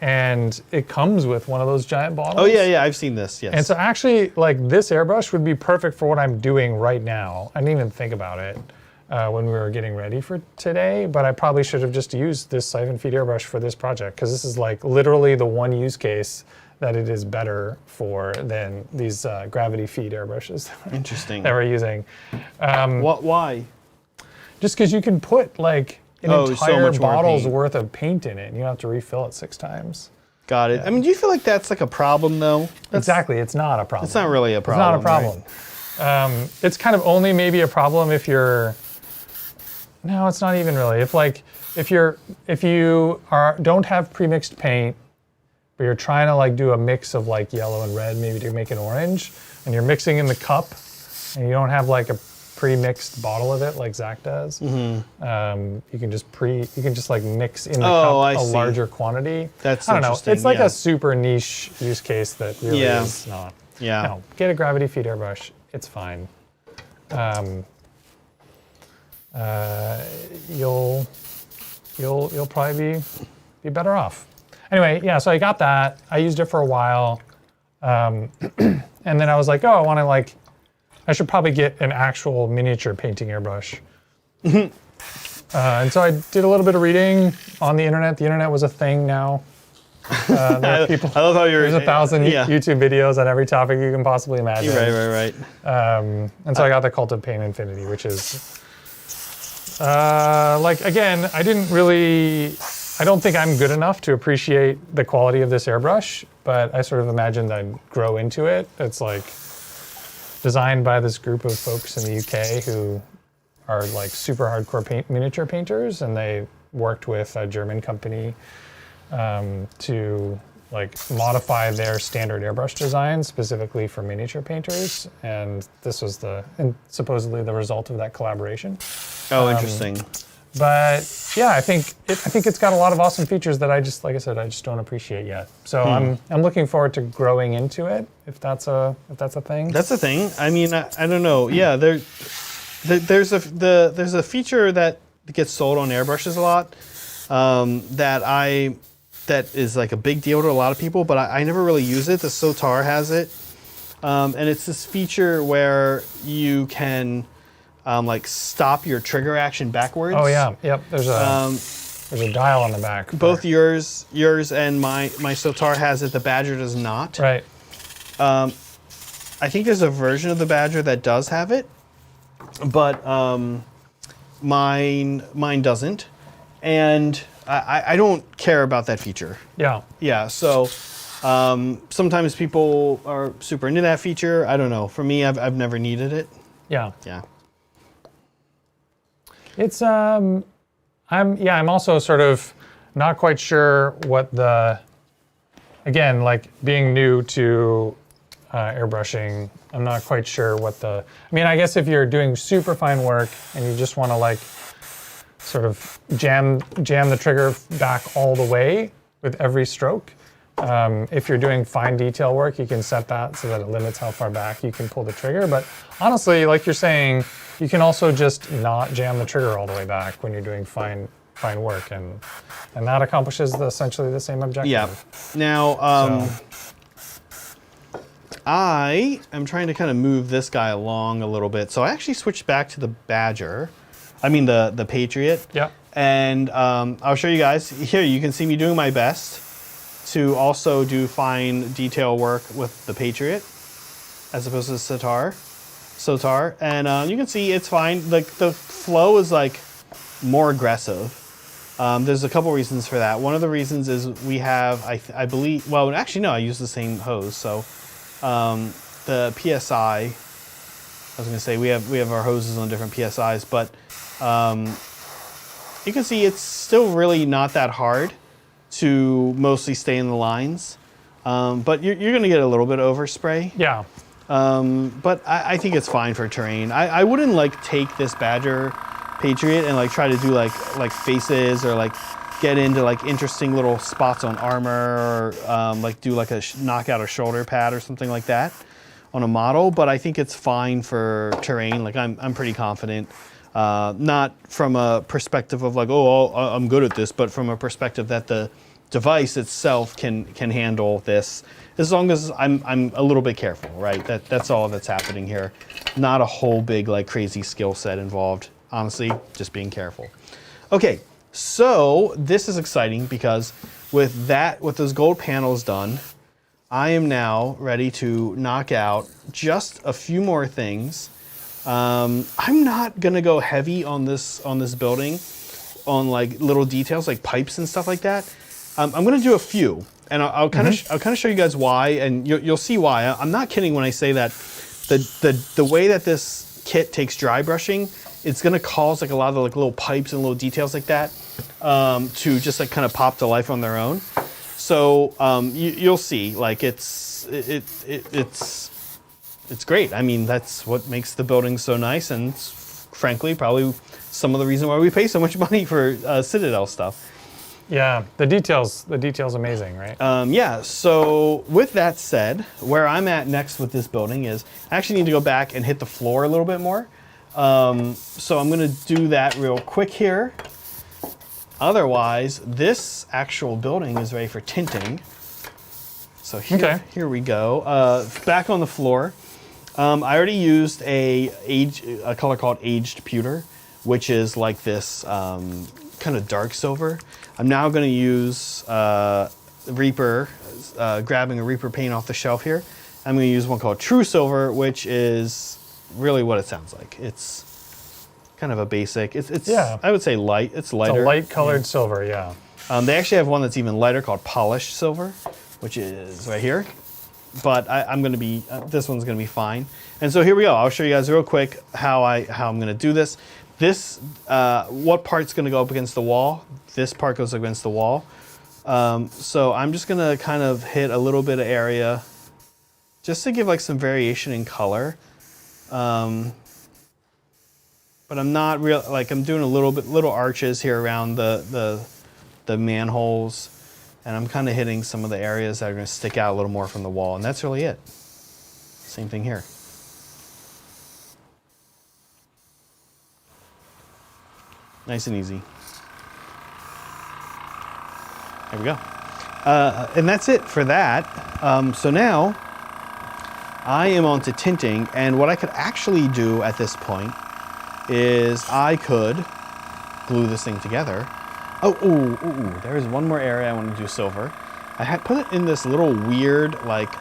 and it comes with one of those giant bottles. Oh yeah, I've seen this. Yes. And so actually, like this airbrush would be perfect for what I'm doing right now. I didn't even think about it when we were getting ready for today, but I probably should have just used this siphon feed airbrush for this project, because this is like literally the one use case that it is better for than these gravity feed airbrushes. Interesting. That we're using. Why? Just because you can put like an so entire much more bottle's paint. worth of paint in it, and you have to refill it 6 times. Got it. I mean, do you feel like that's like a problem though? Exactly, it's not a problem. It's not really a problem. It's not a problem. Right? It's kind of only maybe a problem if you're. No, it's not even really. If you don't have pre-mixed paint, but you're trying to like do a mix of like yellow and red, maybe to make an orange, and you're mixing in the cup, and you don't have like a pre-mixed bottle of it like Zach does. Mm-hmm. You can just like mix in the cup a larger quantity. That's I don't know. interesting. It's like a super niche use case that really Yeah. is not. Yeah. No, get a gravity feed airbrush. It's fine. You'll probably be better off. Anyway, yeah. So I got that. I used it for a while, and then I was like, oh, I should probably get an actual miniature painting airbrush. And so I did a little bit of reading on the internet. The internet was a thing now. There are people, I love how there's 1,000 YouTube videos on every topic you can possibly imagine. Right. And so I got the Cult of Pain Infinity, which is again, I don't think I'm good enough to appreciate the quality of this airbrush, but I sort of imagined I'd grow into it. It's like designed by this group of folks in the UK who are like super hardcore miniature painters, and they worked with a German company to like modify their standard airbrush design specifically for miniature painters, and this was supposedly the result of that collaboration. Oh, interesting. But yeah, I think it's got a lot of awesome features that I just don't appreciate yet. So I'm looking forward to growing into it if that's a thing. That's a thing. I mean, I don't know. Yeah, there's a feature that gets sold on airbrushes a lot that is like a big deal to a lot of people, but I never really use it. The Sotar has it, and it's this feature where you can like stop your trigger action backwards. Oh yeah, yep. There's a dial on the back. Both yours and my Sotar has it. The Badger does not. Right. I think there's a version of the Badger that does have it, but mine doesn't, and I don't care about that feature. Yeah. Yeah. So sometimes people are super into that feature. I don't know. For me, I've never needed it. Yeah. Yeah. It's I'm also sort of not quite sure what again, like being new to airbrushing, I'm not quite sure I mean, I guess if you're doing super fine work and you just want to like sort of jam the trigger back all the way with every stroke, if you're doing fine detail work, you can set that so that it limits how far back you can pull the trigger. But honestly, like you're saying, you can also just not jam the trigger all the way back when you're doing fine work, and that accomplishes essentially the same objective. Yeah. Now, I am trying to kind of move this guy along a little bit. So I actually switched back to the Badger. I mean the Patriot. Yeah. And I'll show you guys. Here, you can see me doing my best to also do fine detail work with the Patriot as opposed to the Sotar. And you can see it's fine. Like the flow is like more aggressive. There's a couple reasons for that. One of the reasons is we have, I believe, well, actually, no, I use the same hose. So the PSI, I was going to say we have our hoses on different PSIs, but you can see it's still really not that hard to mostly stay in the lines. But you're going to get a little bit of overspray. Yeah. But I think it's fine for terrain. I wouldn't like take this Badger Patriot and like try to do like faces or like get into like interesting little spots on armor or like do like a knock out a shoulder pad or something like that on a model. But I think it's fine for terrain. Like I'm pretty confident. Not from a perspective of like, oh, I'm good at this, but from a perspective that the device itself can handle this, as long as I'm a little bit careful, right? That's all that's happening here. Not a whole big like crazy skill set involved. Honestly, just being careful. Okay, so this is exciting because with those gold panels done, I am now ready to knock out just a few more things. I'm not gonna go heavy on this building, on like little details like pipes and stuff like that. I'm gonna do a few, and I'll kind of show you guys why, and you'll see why. I'm not kidding when I say that the way that this kit takes dry brushing, it's gonna cause like a lot of like little pipes and little details like that to just like kind of pop to life on their own. So you'll see, like it's great. I mean, that's what makes the building so nice, and frankly, probably some of the reason why we pay so much money for Citadel stuff. Yeah, the details amazing, right? Yeah, so with that said, where I'm at next with this building is I actually need to go back and hit the floor a little bit more. So I'm gonna do that real quick here. Otherwise, this actual building is ready for tinting. So here we go. Back on the floor. I already used a color called aged pewter, which is like this kind of dark silver. I'm now going to use Reaper, grabbing a Reaper paint off the shelf here. I'm going to use one called True Silver, which is really what it sounds like. It's kind of a basic. It's I would say light. It's lighter. It's a light colored silver, yeah. They actually have one that's even lighter called Polished Silver, which is right here. But I'm going to be, this one's going to be fine. And so here we go. I'll show you guys real quick how I'm going to do this. This, what part's going to go up against the wall? This part goes against the wall. So I'm just going to kind of hit a little bit of area just to give like some variation in color. But I'm not real, like I'm doing little arches here around the manholes. And I'm kind of hitting some of the areas that are going to stick out a little more from the wall. And that's really it. Same thing here. Nice and easy. There we go. And that's it for that. So now I am on to tinting. And what I could actually do at this point is I could glue this thing together. There's one more area I want to do silver. I had put it in this little weird like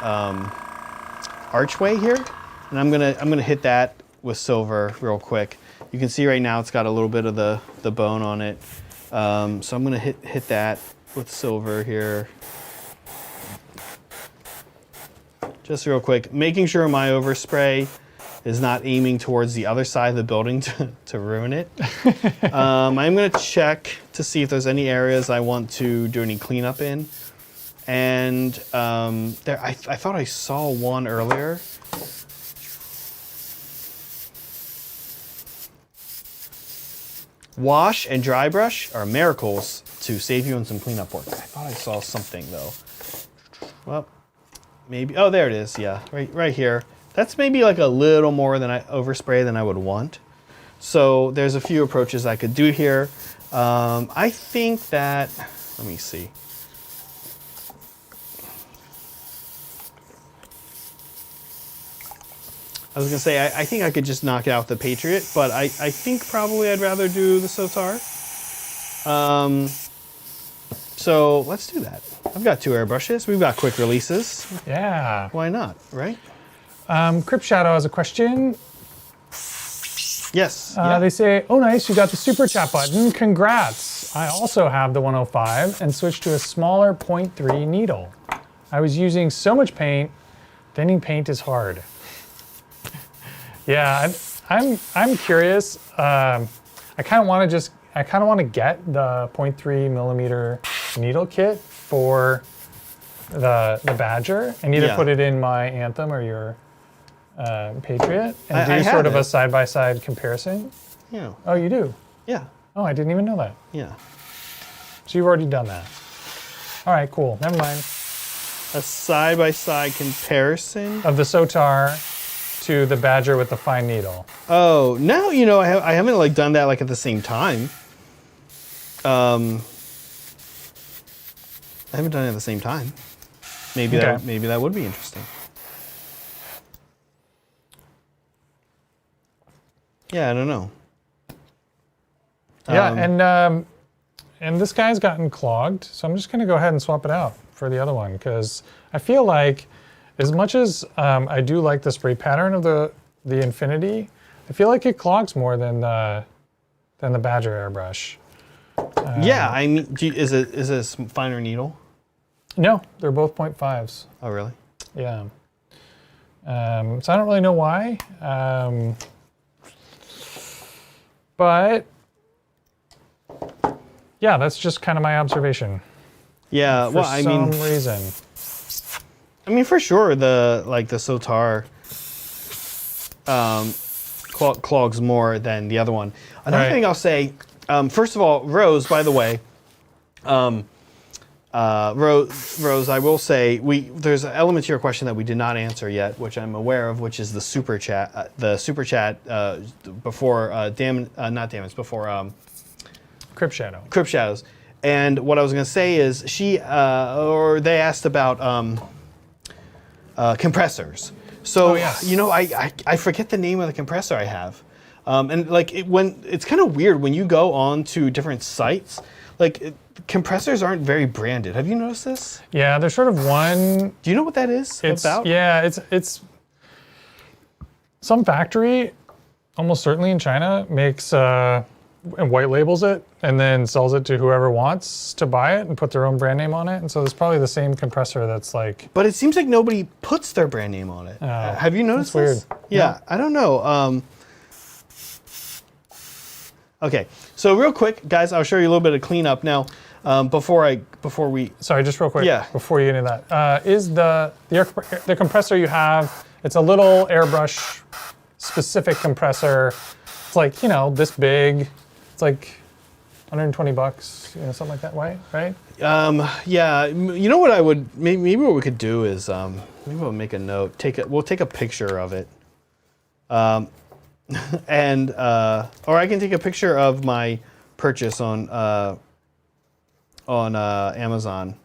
archway here, and I'm gonna hit that with silver real quick. You can see right now it's got a little bit of the bone on it, so I'm gonna hit that with silver here, just real quick, making sure my overspray is not aiming towards the other side of the building to ruin it. I'm gonna check to see if there's any areas I want to do any cleanup in. And I thought I saw one earlier. Wash and dry brush are miracles to save you on some cleanup work. I thought I saw something though. Well, maybe, oh, there it is, yeah, right here. That's maybe like a little more than overspray than I would want. So there's a few approaches I could do here. I think that, let me see. I was gonna say, I think I could just knock it out with the Patriot, but I think probably I'd rather do the Sotar. So let's do that. I've got 2 airbrushes. We've got quick releases. Yeah. Why not, right? Crypt Shadow has a question. Yes. They say, oh nice, you got the super chat button. Congrats. I also have the 105 and switched to a smaller 0.3 needle. I was using so much paint. Thinning paint is hard. Yeah, I'm curious. I kind of want to get the 0.3 millimeter needle kit for the Badger and either put it in my Anthem or your Patriot and do sort of a side-by-side comparison. Yeah. Oh, you do? Yeah. Oh, I didn't even know that. Yeah. So you've already done that. All right, cool. Never mind. A side-by-side comparison Of the Sotar to the Badger with the fine needle? Oh, no, you know, I haven't like done that like at the same time. I haven't done it at the same time. Maybe that would be interesting. Yeah, I don't know. Yeah, and this guy's gotten clogged, so I'm just gonna go ahead and swap it out for the other one because I feel like, as much as I do like the spray pattern of the Infinity, I feel like it clogs more than the Badger airbrush. Yeah, I mean, is it a finer needle? No, they're both 0.5s. Oh, really? Yeah. So I don't really know why, but yeah, that's just kind of my observation. Yeah, well, I mean, for some reason. I mean, for sure, the Sotar clogs more than the other one. Another thing I'll say, first of all, Rose, by the way, Rose, I will say, there's an element to your question that we did not answer yet, which I'm aware of, which is the super chat. Before Crypt Shadow. Crypt Shadows. And what I was going to say is they asked about compressors. So, you know, I forget the name of the compressor I have. And like it's kind of weird when you go on to different sites, like compressors aren't very branded. Have you noticed this? Yeah, there's sort of one. Do you know what that is about? Yeah, it's some factory, almost certainly in China, makes and white labels it and then sells it to whoever wants to buy it and put their own brand name on it. And so it's probably the same compressor that's like. But it seems like nobody puts their brand name on it. Have you noticed this? Weird. Yeah, I don't know. Okay, so real quick, guys, I'll show you a little bit of cleanup now. Before we. Sorry, just real quick. Yeah. Before you get into that, is the compressor you have? It's a little airbrush specific compressor. It's like, you know, this big. It's like $120, you know, something like that, right? Yeah. You know what I would maybe what we could do is maybe we'll make a note. We'll take a picture of it. And or I can take a picture of my purchase on Amazon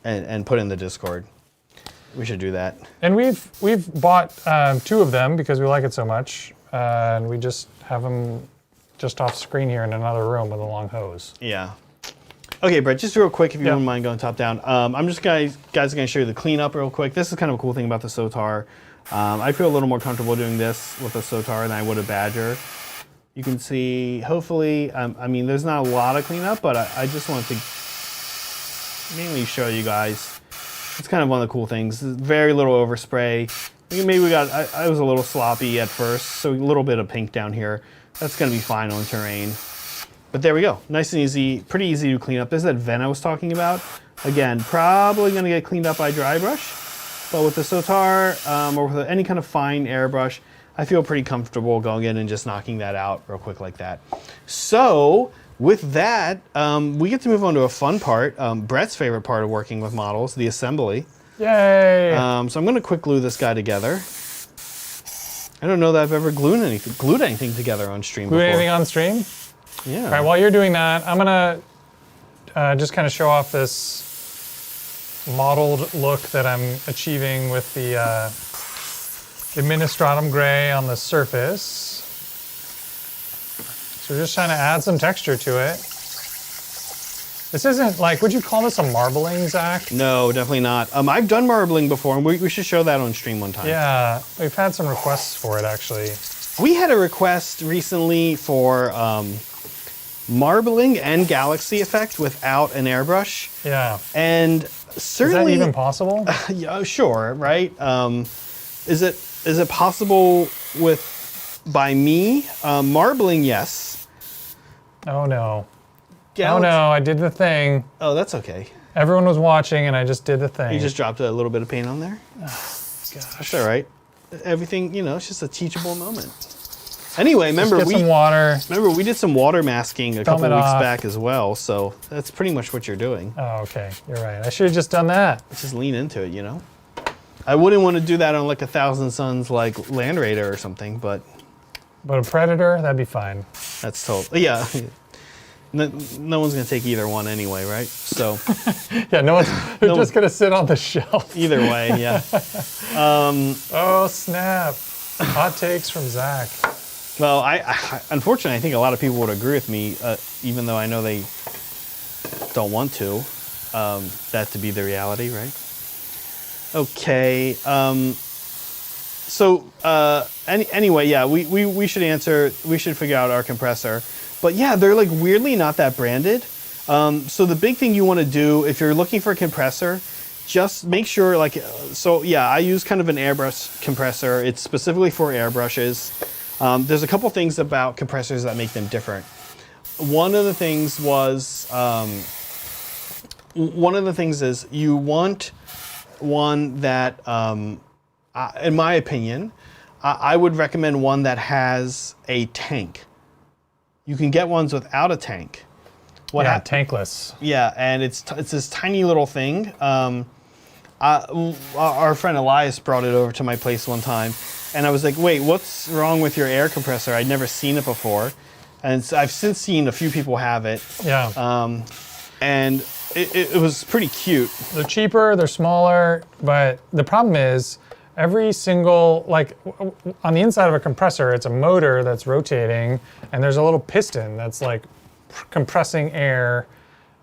and put in the Discord. We should do that. And we've bought 2 of them because we like it so much, and we just have them just off screen here in another room with a long hose. Yeah. Okay, Brett, just real quick, if you wouldn't mind going top down. I'm just guys going to show you the cleanup real quick. This is kind of a cool thing about the Sotar. I feel a little more comfortable doing this with a Sotar than I would a Badger. You can see, hopefully, I mean, there's not a lot of cleanup, but I just wanted to mainly show you guys. It's kind of one of the cool things. Very little overspray. Maybe I was a little sloppy at first, so a little bit of pink down here. That's going to be fine on terrain. But there we go. Nice and easy, pretty easy to clean up. This is that vent I was talking about. Again, probably going to get cleaned up by dry brush. But with the Sotar or with any kind of fine airbrush, I feel pretty comfortable going in and just knocking that out real quick like that. So with that, we get to move on to a fun part, Brett's favorite part of working with models, the assembly. Yay! So I'm going to quick glue this guy together. I don't know that I've ever glued anything together on stream before. Glue anything on stream? Yeah. All right, while you're doing that, I'm going to just kind of show off this mottled look that I'm achieving with the Ministratum gray on the surface. So we're just trying to add some texture to it. This isn't like, would you call this a marbling, Zach? No, definitely not. I've done marbling before, and we should show that on stream one time. Yeah, we've had some requests for it, actually. We had a request recently for marbling and galaxy effect without an airbrush. Yeah. And certainly... Is that even possible? Yeah, sure, right? Is it possible by me? Marbling, yes. Oh, no. Oh no, I did the thing. Oh, that's okay. Everyone was watching and I just did the thing. You just dropped a little bit of paint on there? Oh, gosh. That's all right. Everything, you know, it's just a teachable moment. Anyway, remember some water. Remember we did some water masking a couple Film it weeks off. back as well, so that's pretty much what you're doing. Oh, okay. You're right. I should have just done that. Let's just lean into it, you know? I wouldn't want to do that on like a Thousand Suns like Land Raider or something, but a Predator, that'd be fine. that's totally, yeah. No one's going to take either one anyway, right? So Yeah, no one's they're just going to sit on the shelf. either way, yeah. Oh, snap. Hot takes from Zach. Well, I unfortunately, I think a lot of people would agree with me, even though I know they don't want to, that to be the reality, right? Okay. Anyway, yeah, we should answer. We should figure out our compressor. But yeah, they're like weirdly not that branded. So the big thing you want to do if you're looking for a compressor, just make sure like. So yeah, I use kind of an airbrush compressor. It's specifically for airbrushes. There's a couple things about compressors that make them different. One of the things is you want one that, in my opinion, I would recommend one that has a tank. You can get ones without a tank. Tankless. Yeah, and it's this tiny little thing. Our friend Elias brought it over to my place one time, and I was like, "Wait, what's wrong with your air compressor? I'd never seen it before." And so I've since seen a few people have it. Yeah. And it was pretty cute. They're cheaper, they're smaller, but the problem is every single, like on the inside of a compressor, it's a motor that's rotating and there's a little piston that's like compressing air,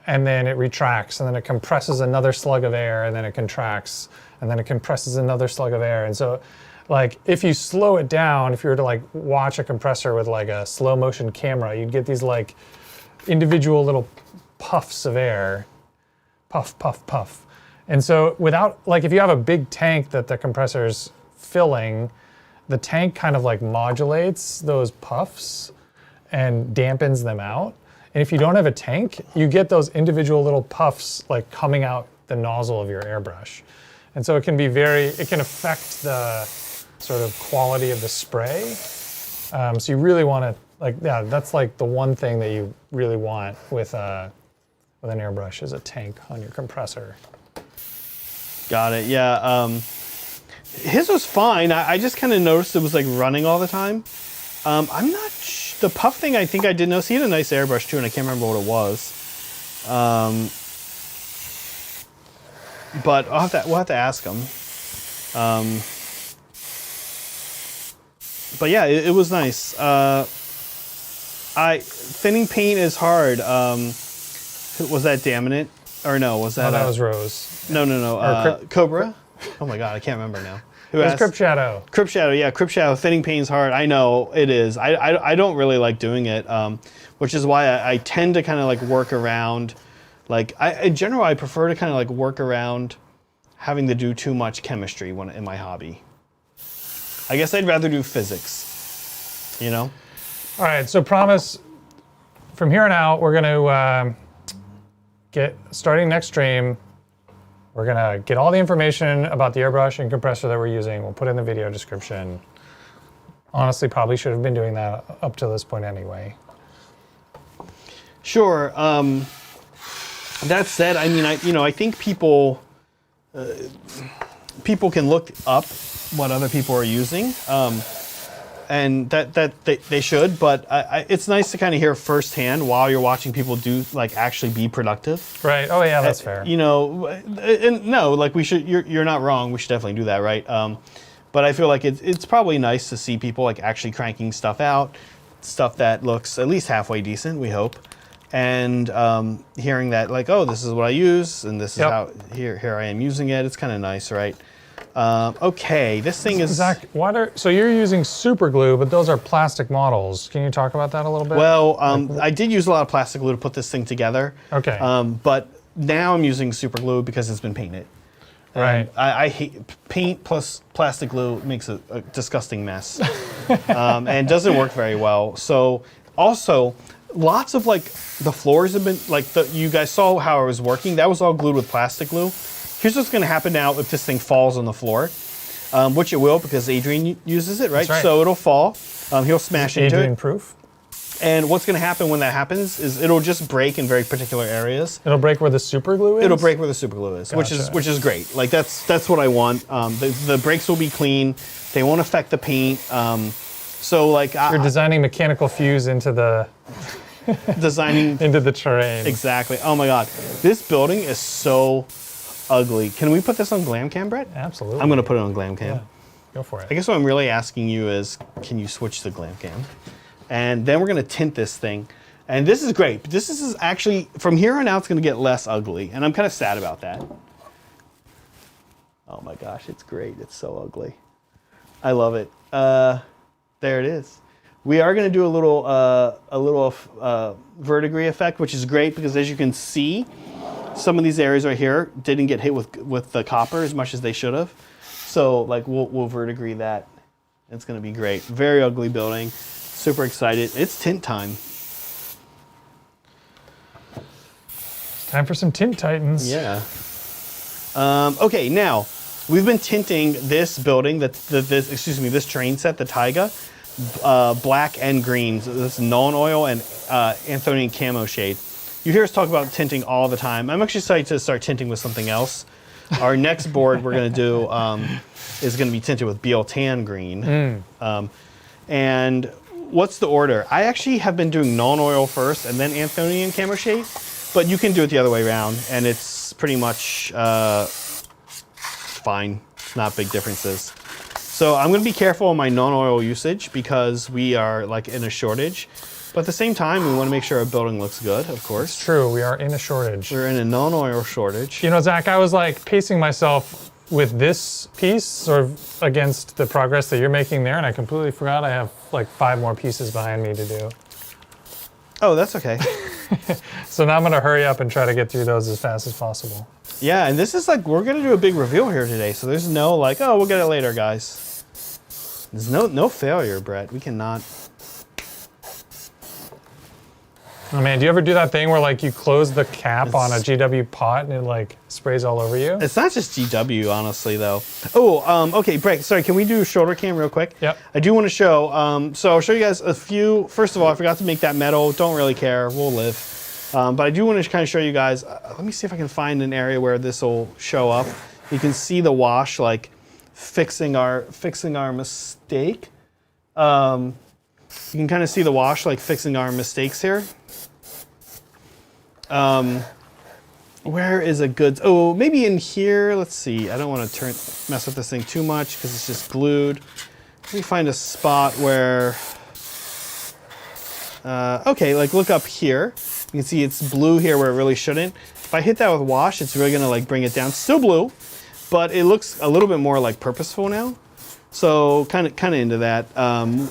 and then it retracts, and then it compresses another slug of air, and then it contracts, and then it compresses another slug of air. And so like if you slow it down, if you were to like watch a compressor with like a slow motion camera, you'd get these like individual little puffs of air. Puff, puff, puff. And so without, like if you have a big tank that the compressor's filling, the tank kind of like modulates those puffs and dampens them out. And if you don't have a tank, you get those individual little puffs like coming out the nozzle of your airbrush. And so it can affect the sort of quality of the spray. So you really want to, like, yeah, that's like the one thing that you really want with an airbrush is a tank on your compressor. Got it. Yeah. His was fine. I just kind of noticed it was like running all the time. I'm not the puff thing. I think I did notice he had a nice airbrush too, and I can't remember what it was. But we'll have to ask him. But yeah, it was nice. Thinning paint is hard. Was that Daminant? Or no, was that? Oh, that was Rose. No. Cobra? Oh my God, I can't remember now. It was Crypt Shadow. Crypt Shadow, yeah, Crypt Shadow. Thinning paint's hard. I know it is. I don't really like doing it, which is why I tend to kind of like work around. Like in general, I prefer to kind of like work around having to do too much chemistry in my hobby. I guess I'd rather do physics. You know. All right, so promise. From here on out, we're going to starting next stream. We're gonna get all the information about the airbrush and compressor that we're using. We'll put it in the video description. Honestly, probably should have been doing that up to this point anyway. Sure. That said, I mean, I think people can look up what other people are using, and that they should. But it's nice to kind of hear firsthand while you're watching people do like actually be productive. Right. Oh yeah, that's fair. You know, and no, like we should. You're not wrong. We should definitely do that, right? But I feel like it's probably nice to see people like actually cranking stuff out, stuff that looks at least halfway decent. We hope, and hearing that like, oh, this is what I use, and this is how here I am using it. It's kind of nice, right? Okay, this thing is... Zach, so you're using super glue, but those are plastic models. Can you talk about that a little bit? Well, I did use a lot of plastic glue to put this thing together. Okay. But now I'm using super glue because it's been painted. Right. I hate paint plus plastic glue makes a disgusting mess, and doesn't work very well. So also, lots of like the floors have been like you guys saw how I was working. That was all glued with plastic glue. Here's what's going to happen now if this thing falls on the floor, which it will because Adrian uses it, right? That's right. So it'll fall. He'll smash into it. Adrian proof? And what's going to happen when that happens is it'll just break in very particular areas. It'll break where the super glue is? It'll break where the super glue is, Gotcha. which is great. Like that's what I want. The brakes will be clean. They won't affect the paint. So like You're designing mechanical fuse into the designing into the terrain. Exactly. Oh my God, this building is so ugly. Can we put this on glam cam, Brett? Absolutely. I'm gonna put it on glam cam. Yeah. Go for it. I guess what I'm really asking you is, can you switch to glam cam? And then we're gonna tint this thing. And this is great. This is actually, from here on out, it's gonna get less ugly. And I'm kind of sad about that. Oh my gosh, it's great. It's so ugly. I love it. There it is. We are gonna do a little verdigris effect, which is great because as you can see, some of these areas right here didn't get hit with the copper as much as they should have. So like we'll verdigris that. It's gonna be great. Very ugly building. Super excited. It's tint time. Time for some Tint Titans. Yeah. Okay, now we've been tinting this building, this train set, the Taiga, black and green. So this is non-oil and Anthonian camo shade. You hear us talk about tinting all the time. I'm actually excited to start tinting with something else. Our next board we're going to do is going to be tinted with BL Tan green. And what's the order? I actually have been doing non-oil first and then Anthonian camo shade, but you can do it the other way around, and it's pretty much fine. Not big differences. So I'm going to be careful on my non-oil usage because we are like in a shortage. But at the same time, we want to make sure our building looks good, of course. It's true, we are in a shortage. We're in a non-oil shortage. You know, Zach, I was like pacing myself with this piece sort of against the progress that you're making there, and I completely forgot I have like 5 more pieces behind me to do. Oh, that's okay. So now I'm going to hurry up and try to get through those as fast as possible. Yeah, and this is like, we're going to do a big reveal here today, so there's no like, oh, we'll get it later, guys. There's no failure, Brett. We cannot. Oh man, do you ever do that thing where like you close the cap on a GW pot and it like sprays all over you? It's not just GW, honestly, though. Oh, okay, break. Sorry, can we do shoulder cam real quick? Yep. I do want to show, so I'll show you guys a few. First of all, I forgot to make that metal. Don't really care, we'll live. But I do want to kind of show you guys, let me see if I can find an area where this will show up. You can see the wash like fixing our mistake. You can kind of see the wash like fixing our mistakes here. Where is a good, oh, maybe in here, let's see. I don't want to mess with this thing too much because it's just glued. Let me find a spot where, okay, like look up here. You can see it's blue here where it really shouldn't. If I hit that with wash, it's really gonna like bring it down. Still blue, but it looks a little bit more like purposeful now. So kind of into that.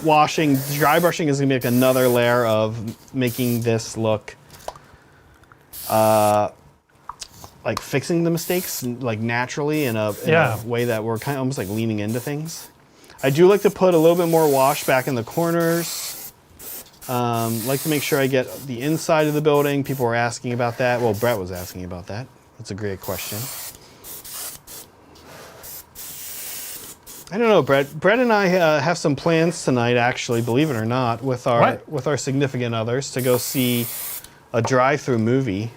Washing, dry brushing is gonna be like another layer of making this look like fixing the mistakes like naturally in a way that we're kind of almost like leaning into things. I do like to put a little bit more wash back in the corners. Like to make sure I get the inside of the building. People were asking about that. Well, Brett was asking about that. That's a great question. I don't know, Brett. Brett and I have some plans tonight, actually, believe it or not, with our significant others to go see a drive-through movie.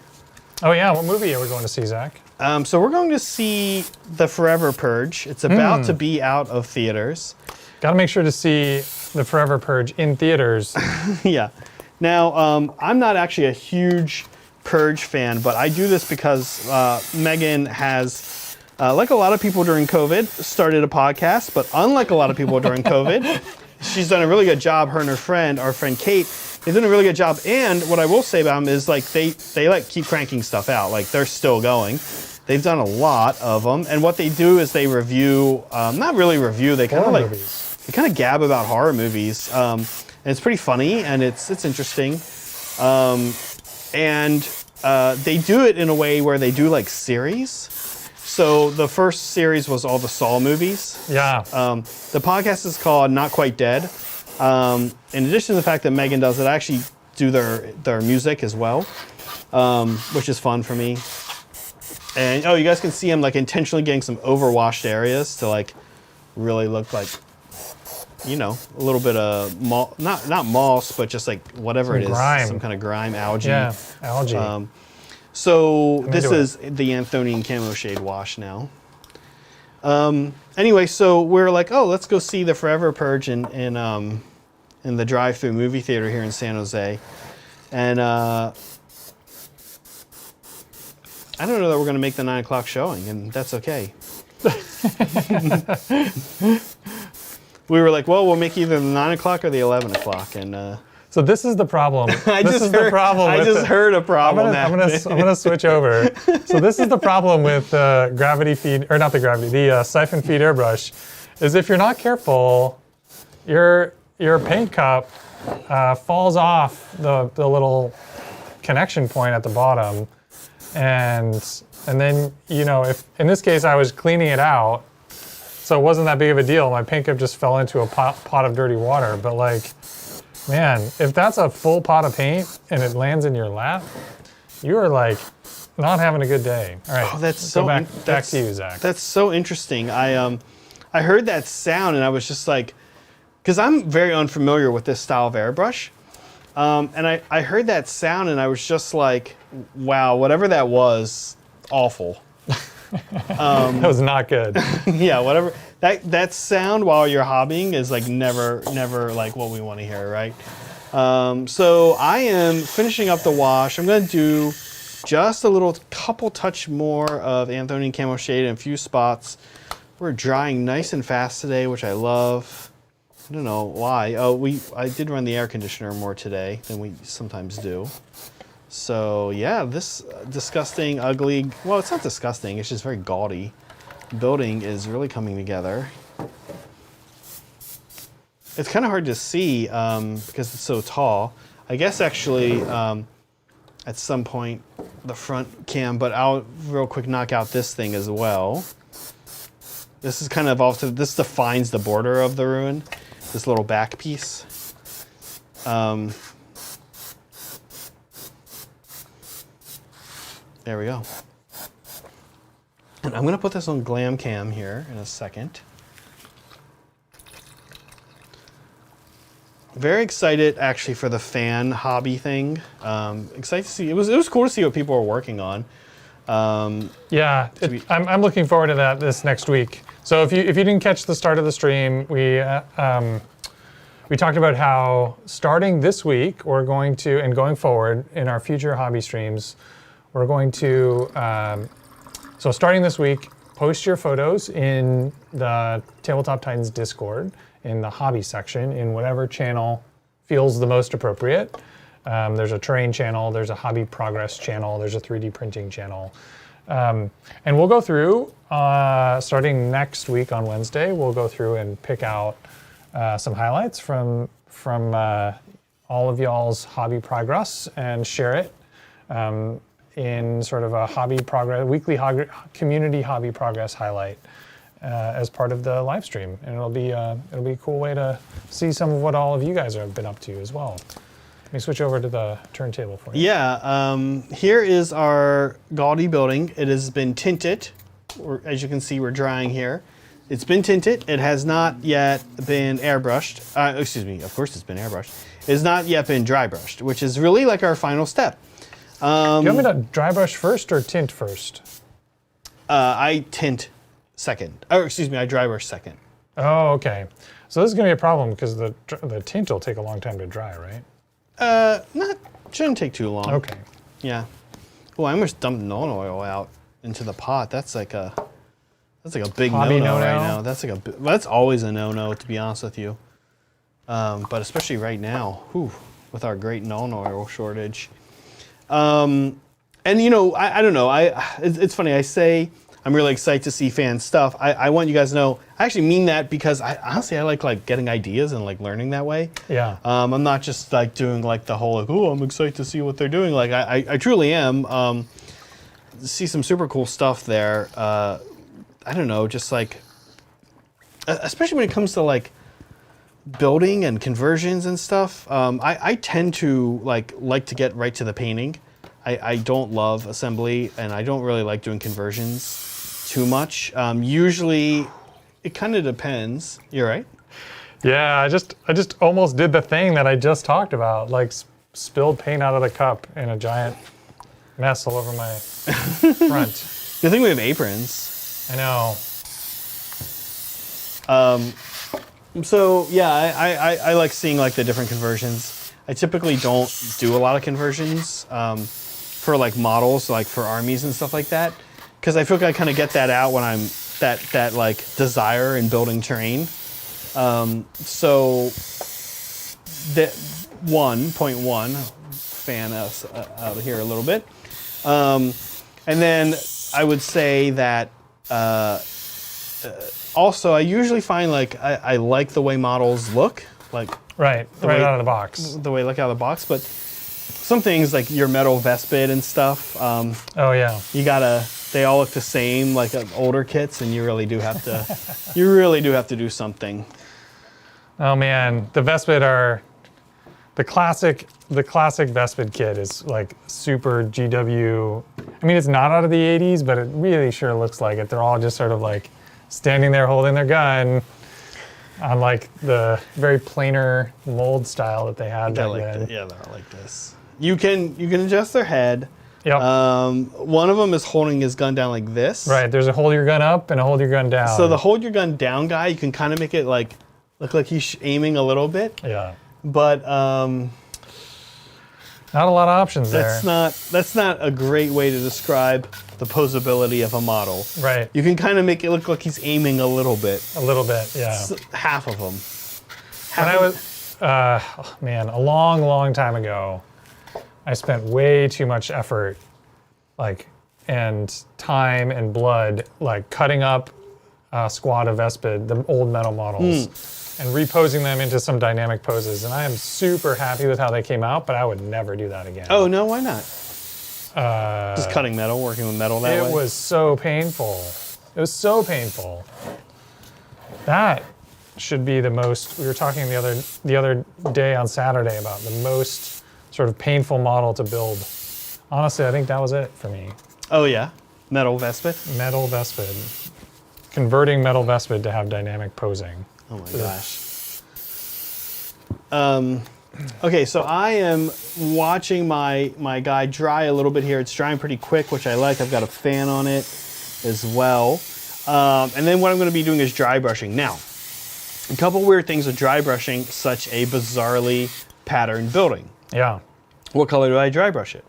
Oh yeah, what movie are we going to see, Zach? So we're going to see The Forever Purge. It's about to be out of theaters. Got to make sure to see The Forever Purge in theaters. Yeah. Now, I'm not actually a huge Purge fan, but I do this because Megan has, like a lot of people during COVID, started a podcast, but unlike a lot of people during COVID, she's done a really good job, her and her friend, our friend Kate, they've done a really good job. And what I will say about them is like they like keep cranking stuff out. Like they're still going. They've done a lot of them. And what they do is they review, not really review, they kind of like, they kind of gab about horror movies. And it's pretty funny and it's interesting. And they do it in a way where they do like series. So the first series was all the Saw movies. Yeah. The podcast is called Not Quite Dead. In addition to the fact that Megan does it, I actually do their music as well, which is fun for me. And oh, you guys can see I'm like intentionally getting some overwashed areas to like really look like you know, a little bit of not moss, but just like whatever it is, grime. some kind of grime, algae. Yeah, algae. So this into is the Anthonian Camo Shade wash now. Anyway, so we're like, oh, let's go see the Forever Purge in the drive-through movie theater here in San Jose, and I don't know that we're going to make the 9 o'clock showing, and that's okay. We were like, well, we'll make either the 9 o'clock or the 11 o'clock, and so this is the problem. I just heard a problem. I'm gonna switch over. So this is the problem with gravity feed, or not the gravity, the siphon feed airbrush, is if you're not careful, your paint cup falls off the little connection point at the bottom, and then, you know, if in this case I was cleaning it out, so it wasn't that big of a deal. My paint cup just fell into a pot of dirty water, but like, man, if that's a full pot of paint and it lands in your lap, you are like not having a good day. All right, that's so back to you, Zach. That's so interesting. I heard that sound and I was just like, because I'm very unfamiliar with this style of airbrush, and I heard that sound and I was just like, wow, whatever that was, awful. That was not good. Yeah, whatever. That sound while you're hobbying is like never like what we want to hear, right? So I am finishing up the wash. I'm going to do just a little couple touch more of Anthonian Camo Shade in a few spots. We're drying nice and fast today, which I love. I don't know why. Oh, I did run the air conditioner more today than we sometimes do. So yeah, this disgusting, ugly, well, it's not disgusting, it's just very gaudy building is really coming together. It's kind of hard to see because it's so tall. I guess actually at some point the front cam, but I'll real quick knock out this thing as well. This is kind of also, this defines the border of the ruin, this little back piece. There we go. And I'm going to put this on Glam Cam here in a second. Very excited actually for the fan hobby thing. Excited to see, it was cool to see what people were working on. Yeah, I'm looking forward to that this next week. So if you didn't catch the start of the stream, we talked about how starting this week we're going to, and going forward in our future hobby streams, we're going to, so starting this week, post your photos in the Tabletop Titans Discord in the hobby section in whatever channel feels the most appropriate. There's a terrain channel, there's a hobby progress channel, there's a 3D printing channel. And we'll go through, starting next week on Wednesday, we'll go through and pick out some highlights from all of y'all's hobby progress and share it in sort of a hobby progress, weekly community hobby progress highlight as part of the live stream. And it'll be a cool way to see some of what all of you guys have been up to as well. Let me switch over to the turntable for you. Yeah, here is our gaudy building. It has been tinted. As you can see, we're drying here. It's been tinted. It has not yet been airbrushed. Excuse me, of course it's been airbrushed. It has not yet been dry brushed, which is really like our final step. Do you want me to dry brush first or tint first? I tint second. Oh, excuse me, I dry brush second. Oh, okay. So this is going to be a problem because the tint will take a long time to dry, right? Shouldn't take too long. Okay. Yeah. Oh, I almost dumped non oil out into the pot. That's like a big no-no right now. That's always a no-no, to be honest with you. But especially right now, with our great non oil shortage. And you know, I don't know. It's funny. I say I'm really excited to see fan stuff. I want you guys to know. I actually mean that because honestly I like getting ideas and like learning that way. Yeah. I'm not just like doing like the whole like, oh, I'm excited to see what they're doing. Like I truly am. See some super cool stuff there. I don't know, just like, especially when it comes to like building and conversions and stuff. I tend to like to get right to the painting. I don't love assembly, and I don't really like doing conversions too much. Usually, it kind of depends. You're right. Yeah, I just almost did the thing that I just talked about, like spilled paint out of the cup in a giant mess all over my front. Good thing we have aprons. I know. So yeah, I like seeing like the different conversions. I typically don't do a lot of conversions for like models, like for armies and stuff like that, because I feel like I kind of get that out when I'm that like desire in building terrain. So that 1.1 fan us out here a little bit, and then I would say that. Also, I usually find like I like the way models look, like Right out of the box. the way they look out of the box. But some things like your metal Vespid and stuff, Oh yeah. they all look the same, like older kits, and you really do have to do something. Oh man, the Vespid are the classic Vespid kit is like super GW. I mean, it's not out of the 80s, but it really sure looks like it. They're all just sort of like standing there holding their gun on like the very plainer mold style that they had back then. Yeah, they're like this. You can adjust their head. Yep. One of them is holding his gun down like this. Right. There's a hold your gun up and a hold your gun down. So the hold your gun down guy, you can kind of make it like look like he's aiming a little bit. Yeah. But not a lot of options there. that's not a great way to describe the posability of a model. Right. You can kind of make it look like he's aiming a little bit. A little bit. Yeah. Half of them. When I was, a long time ago, I spent way too much effort, like, and time and blood, like cutting up a squad of Vespid, the old metal models, and reposing them into some dynamic poses. And I am super happy with how they came out, but I would never do that again. Oh no, why not? Just cutting metal, working with metal that way. It was so painful. It was so painful. That should be the most. We were talking the other day on Saturday about the most sort of painful model to build. Honestly, I think that was it for me. Oh yeah, metal Vespid. Metal Vespid. Converting metal Vespid to have dynamic posing. Oh my gosh. Okay, so I am watching my guy dry a little bit here. It's drying pretty quick, which I like. I've got a fan on it as well. And then what I'm going to be doing is dry brushing. Now, a couple weird things with dry brushing such a bizarrely patterned building. Yeah. What color do I dry brush it?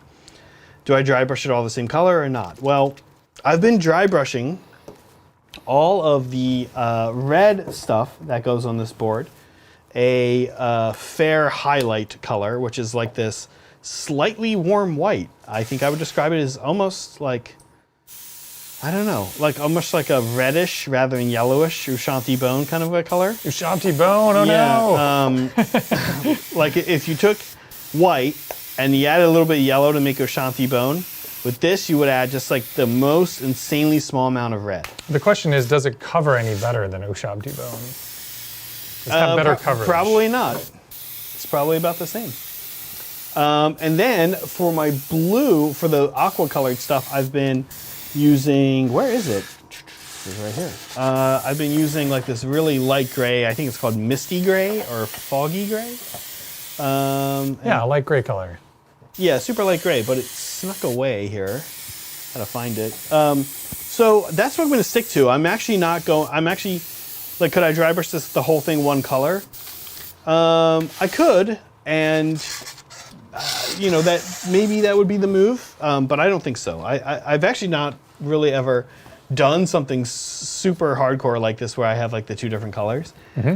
Do I dry brush it all the same color or not? Well, I've been dry brushing all of the red stuff that goes on this board, a fair highlight color, which is like this slightly warm white. I think I would describe it as almost like, I don't know, like almost like a reddish rather than yellowish Ushanti bone kind of a color. Ushanti bone, oh no! Like if you took white and you added a little bit of yellow to make Ushanti bone, with this you would add just like the most insanely small amount of red. The question is, does it cover any better than Ushabti bone? It's got better coverage. Probably not. It's probably about the same. And then for my blue, for the aqua colored stuff, I've been using, where is it? It's right here. I've been using like this really light gray, I think it's called misty gray or foggy gray. Yeah, a light gray color. Yeah, super light gray, but it snuck away here. Gotta find it. So that's what I'm gonna stick to. I'm actually, like, could I dry brush this, the whole thing one color? I could, and you know, that maybe that would be the move, but I don't think so. I've actually not really ever done something super hardcore like this where I have like the two different colors.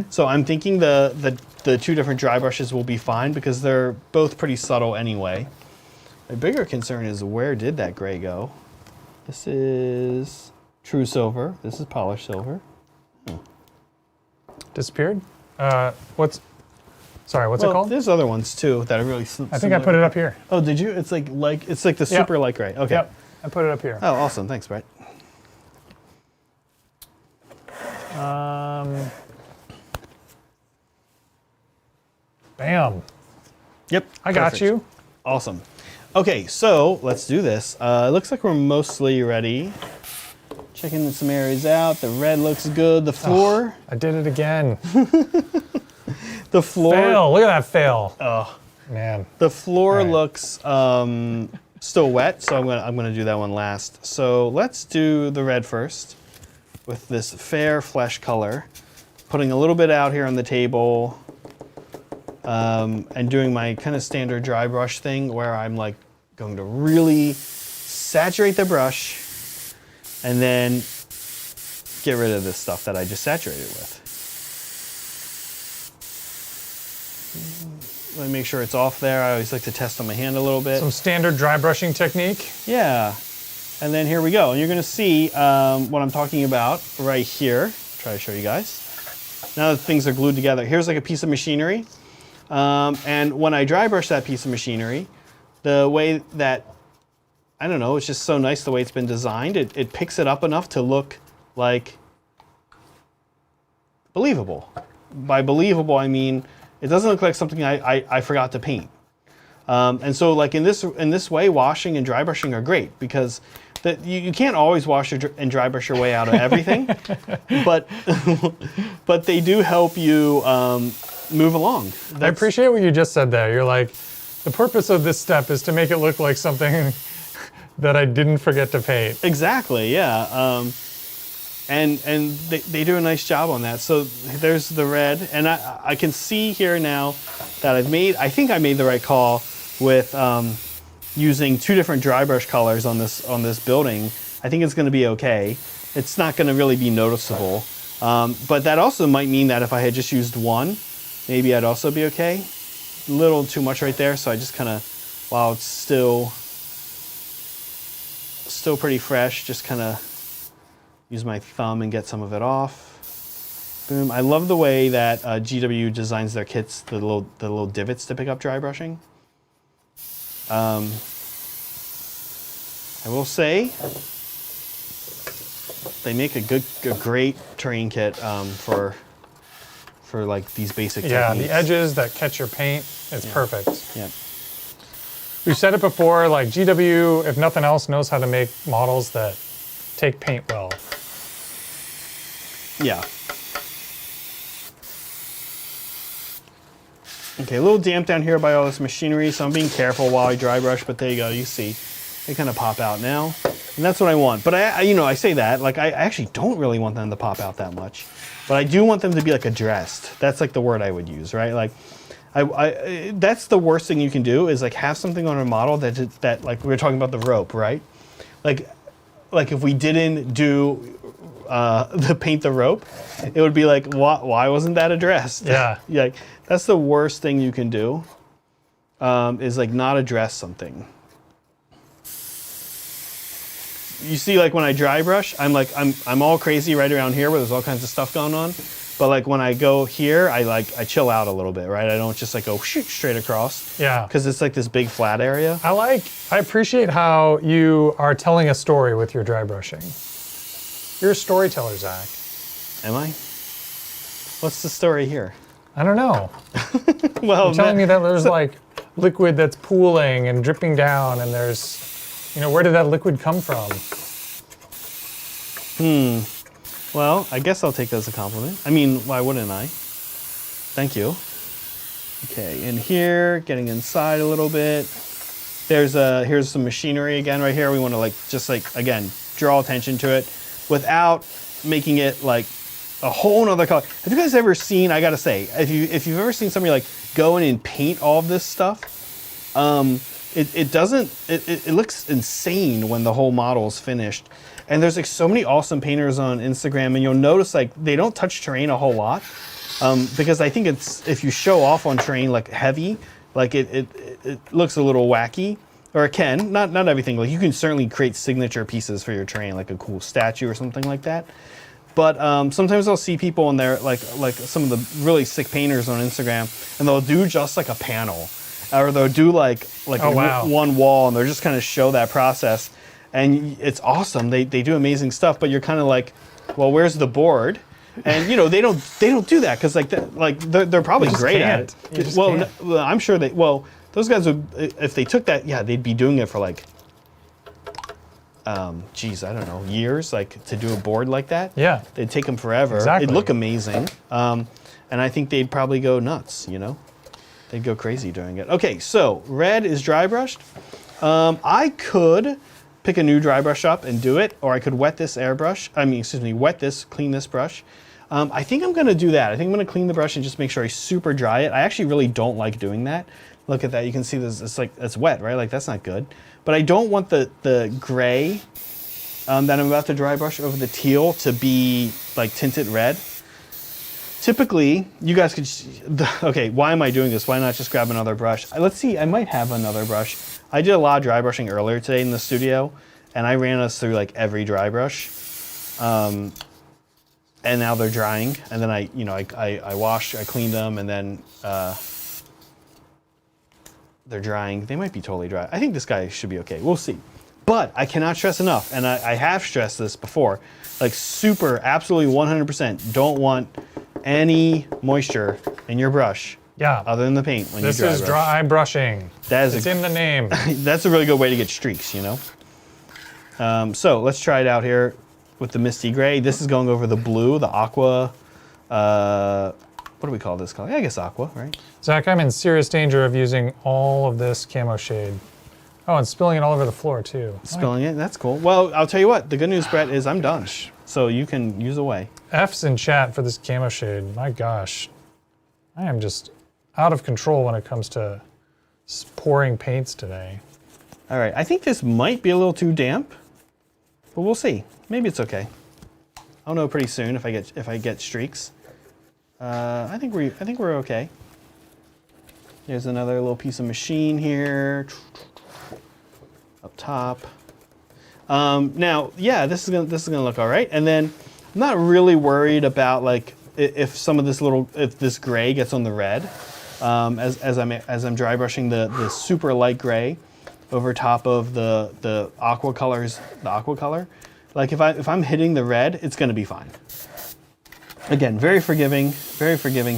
So I'm thinking the two different dry brushes will be fine because they're both pretty subtle anyway. My bigger concern is, where did that gray go? This is true silver. This is polished silver. Disappeared? What's it called? There's other ones too that are really I think I put it up here. Oh, did you? It's like the super light gray. Okay. Yep, I put it up here. Oh, awesome. Thanks, Brett. Bam. Yep. I got perfect. you. Awesome. Okay, so let's do this. It looks like we're mostly ready. Checking some areas out. The red looks good. The floor. I did it again. The floor. Fail. Look at that fail. Oh, Man. the floor All right. looks still wet, so I'm gonna do that one last. So let's do the red first with this fair flesh color. Putting a little bit out here on the table, and doing my kind of standard dry brush thing where I'm like going to really saturate the brush and then get rid of this stuff that I just saturated with. Let me make sure it's off there. I always like to test on my hand a little bit. Some standard dry brushing technique. Yeah. And then here we go. And you're going to see what I'm talking about right here. Try to show you guys. Now that things are glued together, here's like a piece of machinery. And when I dry brush that piece of machinery, the way that, I don't know, it's just so nice the way it's been designed. It picks it up enough to look like believable. By believable, I mean, it doesn't look like something I forgot to paint. And so like in this way, washing and dry brushing are great because you can't always wash and dry brush your way out of everything, but but they do help you move along. I appreciate what you just said there. You're like, the purpose of this step is to make it look like something that I didn't forget to paint. Exactly, yeah. And they do a nice job on that. So there's the red, and I can see here now that I think I made the right call with using 2 different dry brush colors on this building. I think it's going to be okay. It's not going to really be noticeable, but that also might mean that if I had just used one, maybe I'd also be okay. A little too much right there, so I just kind of, while it's still pretty fresh, just kind of use my thumb and get some of it off. Boom. I love the way that GW designs their kits, the little divots to pick up dry brushing. I will say they make a great terrain kit for like these basic techniques. The edges that catch your paint, it's perfect. Yeah. We've said it before, like GW, if nothing else, knows how to make models that take paint well. Yeah. Okay, a little damp down here by all this machinery, so I'm being careful while I dry brush, but there you go, you see. They kind of pop out now, and that's what I want. But I say that, like I actually don't really want them to pop out that much, but I do want them to be like addressed. That's like the word I would use, right? Like, that's the worst thing you can do is like have something on a model that like we were talking about the rope, right? Like if we didn't do the paint the rope, it would be like, why wasn't that addressed? Yeah. Like that's the worst thing you can do, is like not address something. You see, like when I dry brush, I'm all crazy right around here where there's all kinds of stuff going on. But like when I go here, I chill out a little bit, right? I don't just like go shoot straight across. Yeah. Because it's like this big flat area. I appreciate how you are telling a story with your dry brushing. You're a storyteller, Zach. Am I? What's the story here? I don't know. Well, you're telling me that there's like liquid that's pooling and dripping down, and there's, where did that liquid come from? Well, I guess I'll take that as a compliment. I mean, why wouldn't I? Thank you. Okay, in here, getting inside a little bit. Here's some machinery again right here. We want to again, draw attention to it without making it like a whole nother color. Have you guys ever seen, I gotta say, if you've ever seen somebody like go in and paint all of this stuff, it looks insane when the whole model's finished. And there's like so many awesome painters on Instagram, and you'll notice like they don't touch terrain a whole lot, because I think if you show off on terrain like heavy, like it looks a little wacky, or it can, not everything. Like you can certainly create signature pieces for your terrain, like a cool statue or something like that. But sometimes I'll see people in there, like some of the really sick painters on Instagram, and they'll do just like a panel, or they'll do like one wall, and they'll just kind of show that process. And it's awesome. They do amazing stuff, but you're kind of like, well, where's the board? And they don't do that because they're probably great at it. Well, I'm sure those guys would, if they took that, they'd be doing it for like, I don't know, years, like to do a board like that. Yeah, they'd take them forever. Exactly. It'd look amazing. And And I think they'd probably go nuts, you know? They'd go crazy doing it. Okay, so red is dry brushed. I could pick a new dry brush up and do it, or I could wet this airbrush. Wet this, clean this brush. I think I'm gonna do that. I think I'm gonna clean the brush and just make sure I super dry it. I actually really don't like doing that. Look at that, you can see this, it's wet, right? Like that's not good. But I don't want the gray that I'm about to dry brush over the teal to be like tinted red. Typically, you guys could, okay, why am I doing this? Why not just grab another brush? Let's see, I might have another brush. I did a lot of dry brushing earlier today in the studio, and I ran us through like every dry brush. And now they're drying, and then I washed, I cleaned them, and then they're drying. They might be totally dry. I think this guy should be okay. We'll see. But I cannot stress enough, and I have stressed this before, like super, absolutely 100% don't want any moisture in your brush. Yeah. Other than the paint when you dry brush. This is dry brushing. It's in the name. That's a really good way to get streaks, you know? So let's try it out here with the misty gray. This is going over the blue, the aqua, what do we call this color? I guess aqua, right? Zach, I'm in serious danger of using all of this camo shade. Oh, and spilling it all over the floor too. Spilling it, that's cool. Well, I'll tell you what, the good news, Brett, is I'm done. So you can use away. F's in chat for this camo shade. My gosh. I am just out of control when it comes to pouring paints today. All right, I think this might be a little too damp, but we'll see. Maybe it's okay. I'll know pretty soon if I get streaks. I think we're okay. There's another little piece of machine here up top. Now, yeah, this is gonna look all right. And then I'm not really worried about like if this gray gets on the red as I'm dry brushing the super light gray over top of the aqua color. Like if I'm hitting the red, it's gonna be fine. Again, very forgiving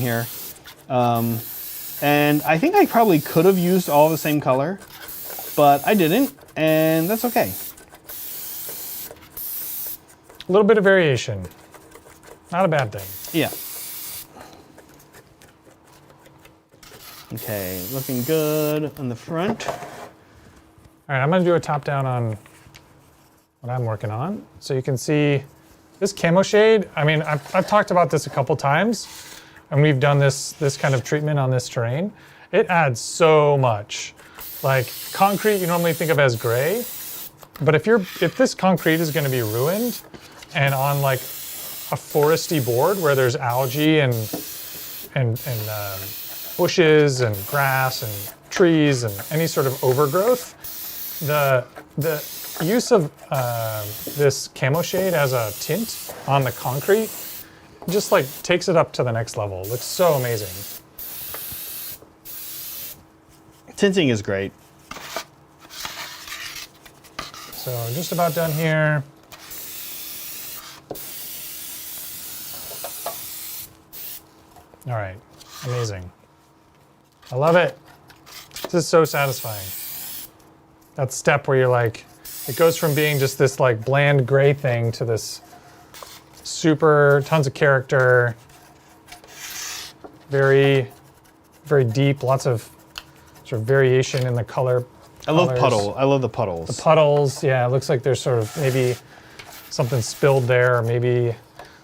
here. And I think I probably could have used all the same color, but I didn't, and that's okay. A little bit of variation. Not a bad thing. Yeah. Okay, looking good on the front. All right, I'm gonna do a top down on what I'm working on. So you can see this camo shade. I mean, I've talked about this a couple times, and we've done this kind of treatment on this terrain. It adds so much. Like concrete, you normally think of as gray, but if this concrete is going to be ruined, and on like a foresty board where there's algae and bushes and grass and trees and any sort of overgrowth, the use of this camo shade as a tint on the concrete just like takes it up to the next level. It looks so amazing. Tinting is great. So just about done here. All right, amazing. I love it. This is so satisfying. That step where you're like, it goes from being just this like bland gray thing to this super, tons of character, very, very deep, lots of sort of variation in the color. I love the puddles. The puddles, yeah, it looks like there's sort of maybe something spilled there, or maybe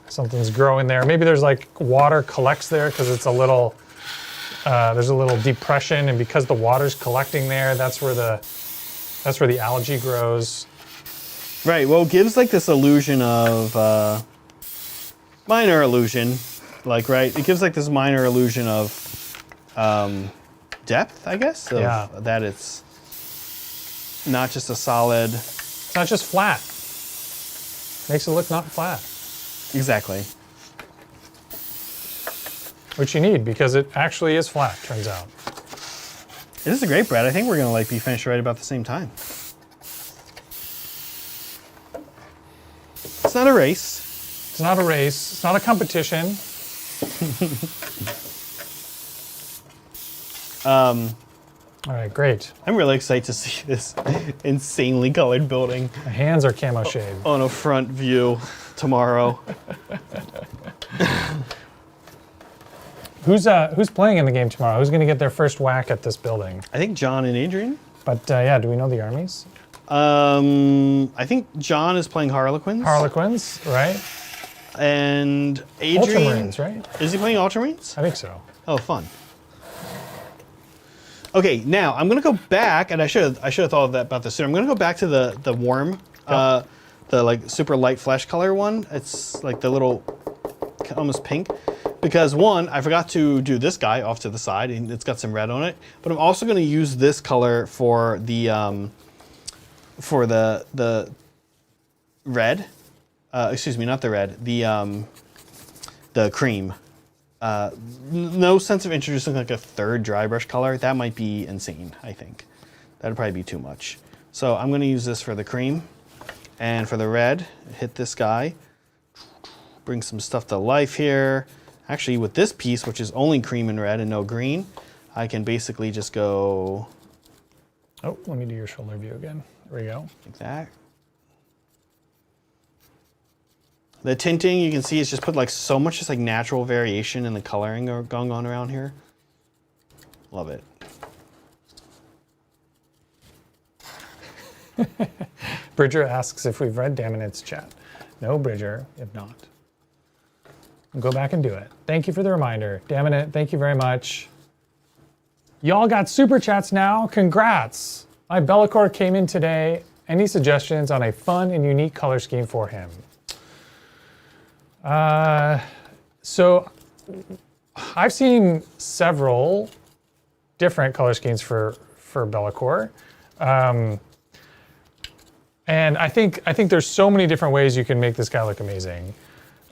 something's growing there. Maybe there's like water collects there because it's a little, there's a little depression, and because the water's collecting there, that's where the algae grows. Right, well, it gives like this illusion of, minor illusion, like, right? It gives like this minor illusion of depth, I guess? Yeah. That it's not just a solid... It's not just flat. Makes it look not flat. Exactly. Which you need, because it actually is flat, turns out. This is a great bread. I think we're gonna like be finished right about the same time. It's not a race. It's not a race. It's not a competition. All right, great. I'm really excited to see this insanely colored building My hands are camo shade. on a front view tomorrow. Who's playing in the game tomorrow? Who's going to get their first whack at this building? I think John and Adrian. But yeah, do we know the armies? I think John is playing Harlequins. Harlequins, right? And Adrian. Ultramarines, right? Is he playing Ultramarines? I think so. Oh, fun. Okay, now I'm gonna go back, and I should have thought of that about this sooner. I'm gonna go back to the warm, the like super light flesh color one. It's like the little almost pink, because one, I forgot to do this guy off to the side, and it's got some red on it. But I'm also gonna use this color for the red. Excuse me, not the red. The cream. No sense of introducing like a third dry brush color. That might be insane, I think. That'd probably be too much. So I'm gonna use this for the cream. And for the red, hit this guy. Bring some stuff to life here. Actually, with this piece, which is only cream and red and no green, I can basically just go... Oh, let me do your shoulder view again. There we go. Like that. The tinting, you can see, it's just put like so much just like natural variation in the coloring going on around here. Love it. Bridger asks if we've read Daminet's chat. No, Bridger, if not. Go back and do it. Thank you for the reminder. Daminet, thank you very much. Y'all got super chats now. Congrats. My Bellicor came in today. Any suggestions on a fun and unique color scheme for him? So I've seen several different color schemes for Bellicor. And I think there's so many different ways you can make this guy look amazing.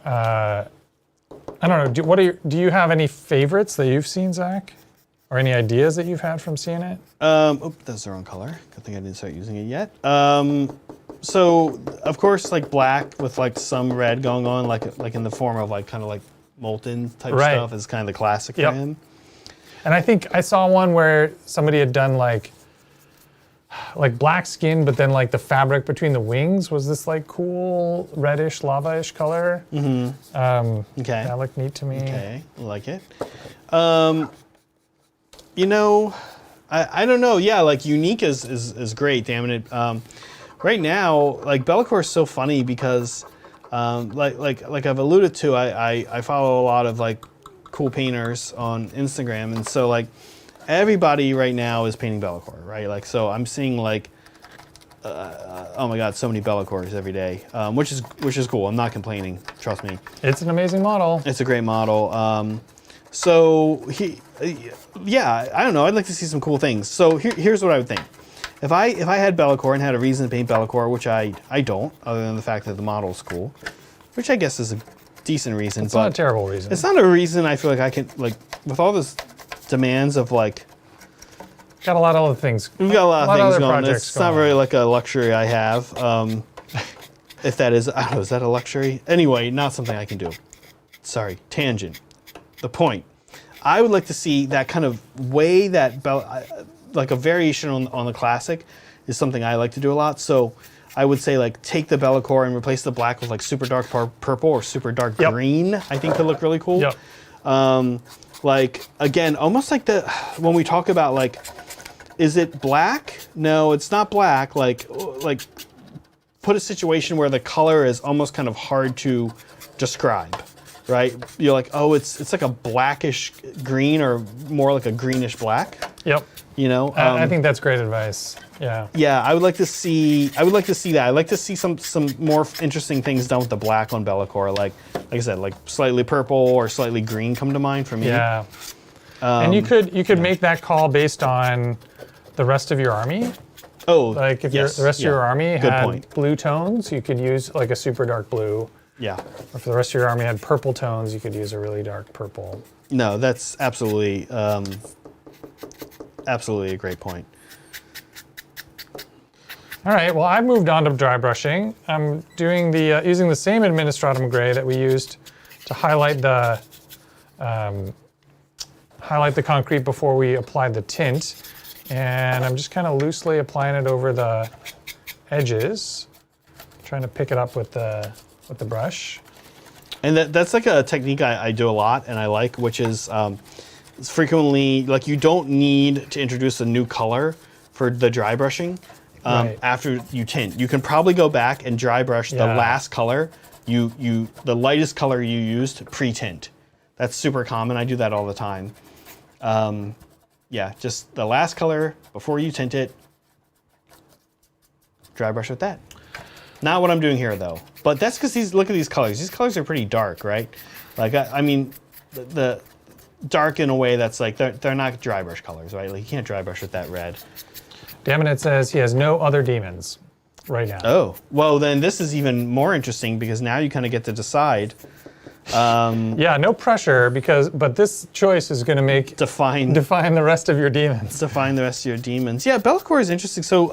I don't know. Do you have any favorites that you've seen, Zach, or any ideas that you've had from seeing it? Oh, that's the wrong color. Good thing I didn't start using it yet. So of course, like black with like some red going on, like in the form of like kind of like molten type stuff is kind of the classic for him. And I think I saw one where somebody had done like black skin, but then like the fabric between the wings was this like cool reddish lava-ish color. Mm-hmm. Okay. That looked neat to me. Okay, I like it. You know, I don't know. Yeah, like unique is great. Damn it. Right now, like Bellicor is so funny because, like I've alluded to, I follow a lot of like cool painters on Instagram, and so like everybody right now is painting Bellicor, right? Like so, I'm seeing like, oh my God, so many Bellicors every day, which is cool. I'm not complaining. Trust me. It's an amazing model. It's a great model. So yeah, I don't know. I'd like to see some cool things. So here's what I would think. If I had Bellicor and had a reason to paint Bellicor, which I don't, other than the fact that the model's cool, which I guess is a decent reason. It's not a terrible reason. It's not a reason I feel like I can, like, with all this demands of like... Got a lot of other things. We've got a lot of things going. It's not really like a luxury I have. If that is, I don't know, is that a luxury? Anyway, not something I can do. Sorry, tangent. The point. I would like to see that kind of way that, like a variation on the classic is something I like to do a lot. So I would say like take the Bellicor and replace the black with like super dark purple or super dark green. I think could look really cool. Yep. Like again, almost like when we talk about like, is it black? No, it's not black. Like put a situation where the color is almost kind of hard to describe. Right? You're like, oh, it's like a blackish green or more like a greenish black. Yep. You know? I think that's great advice. Yeah. Yeah, I would like to see that. I'd like to see some more interesting things done with the black on Bellicor. Like I said, like slightly purple or slightly green come to mind for me. Yeah. And you could make that call based on the rest of your army. Oh, like if the rest of your army had blue tones, you could use like a super dark blue. Yeah. Or if the rest of your army had purple tones, you could use a really dark purple. No, that's absolutely, absolutely a great point. All right. Well, I've moved on to dry brushing. I'm doing the using the same administratum gray that we used to highlight the concrete before we applied the tint, and I'm just kind of loosely applying it over the edges, trying to pick it up with the brush. And that's like a technique I do a lot and I like, which is frequently, like you don't need to introduce a new color for the dry brushing Right. after you tint. You can probably go back and dry brush the last color, the lightest color you used pre-tint. That's super common. I do that all the time. Yeah, just the last color before you tint it, dry brush with that. Not what I'm doing here though, but that's because look at these colors. These colors are pretty dark, right? Like, I mean, the dark in a way that's like, they're not dry brush colors, right? Like you can't dry brush with that red. Daminate says he has no other demons right now. Oh, well then this is even more interesting because now you kind of get to decide. Yeah, no pressure but this choice is going to Define the rest of your demons. Define the rest of your demons. Yeah, Bellicor is interesting. So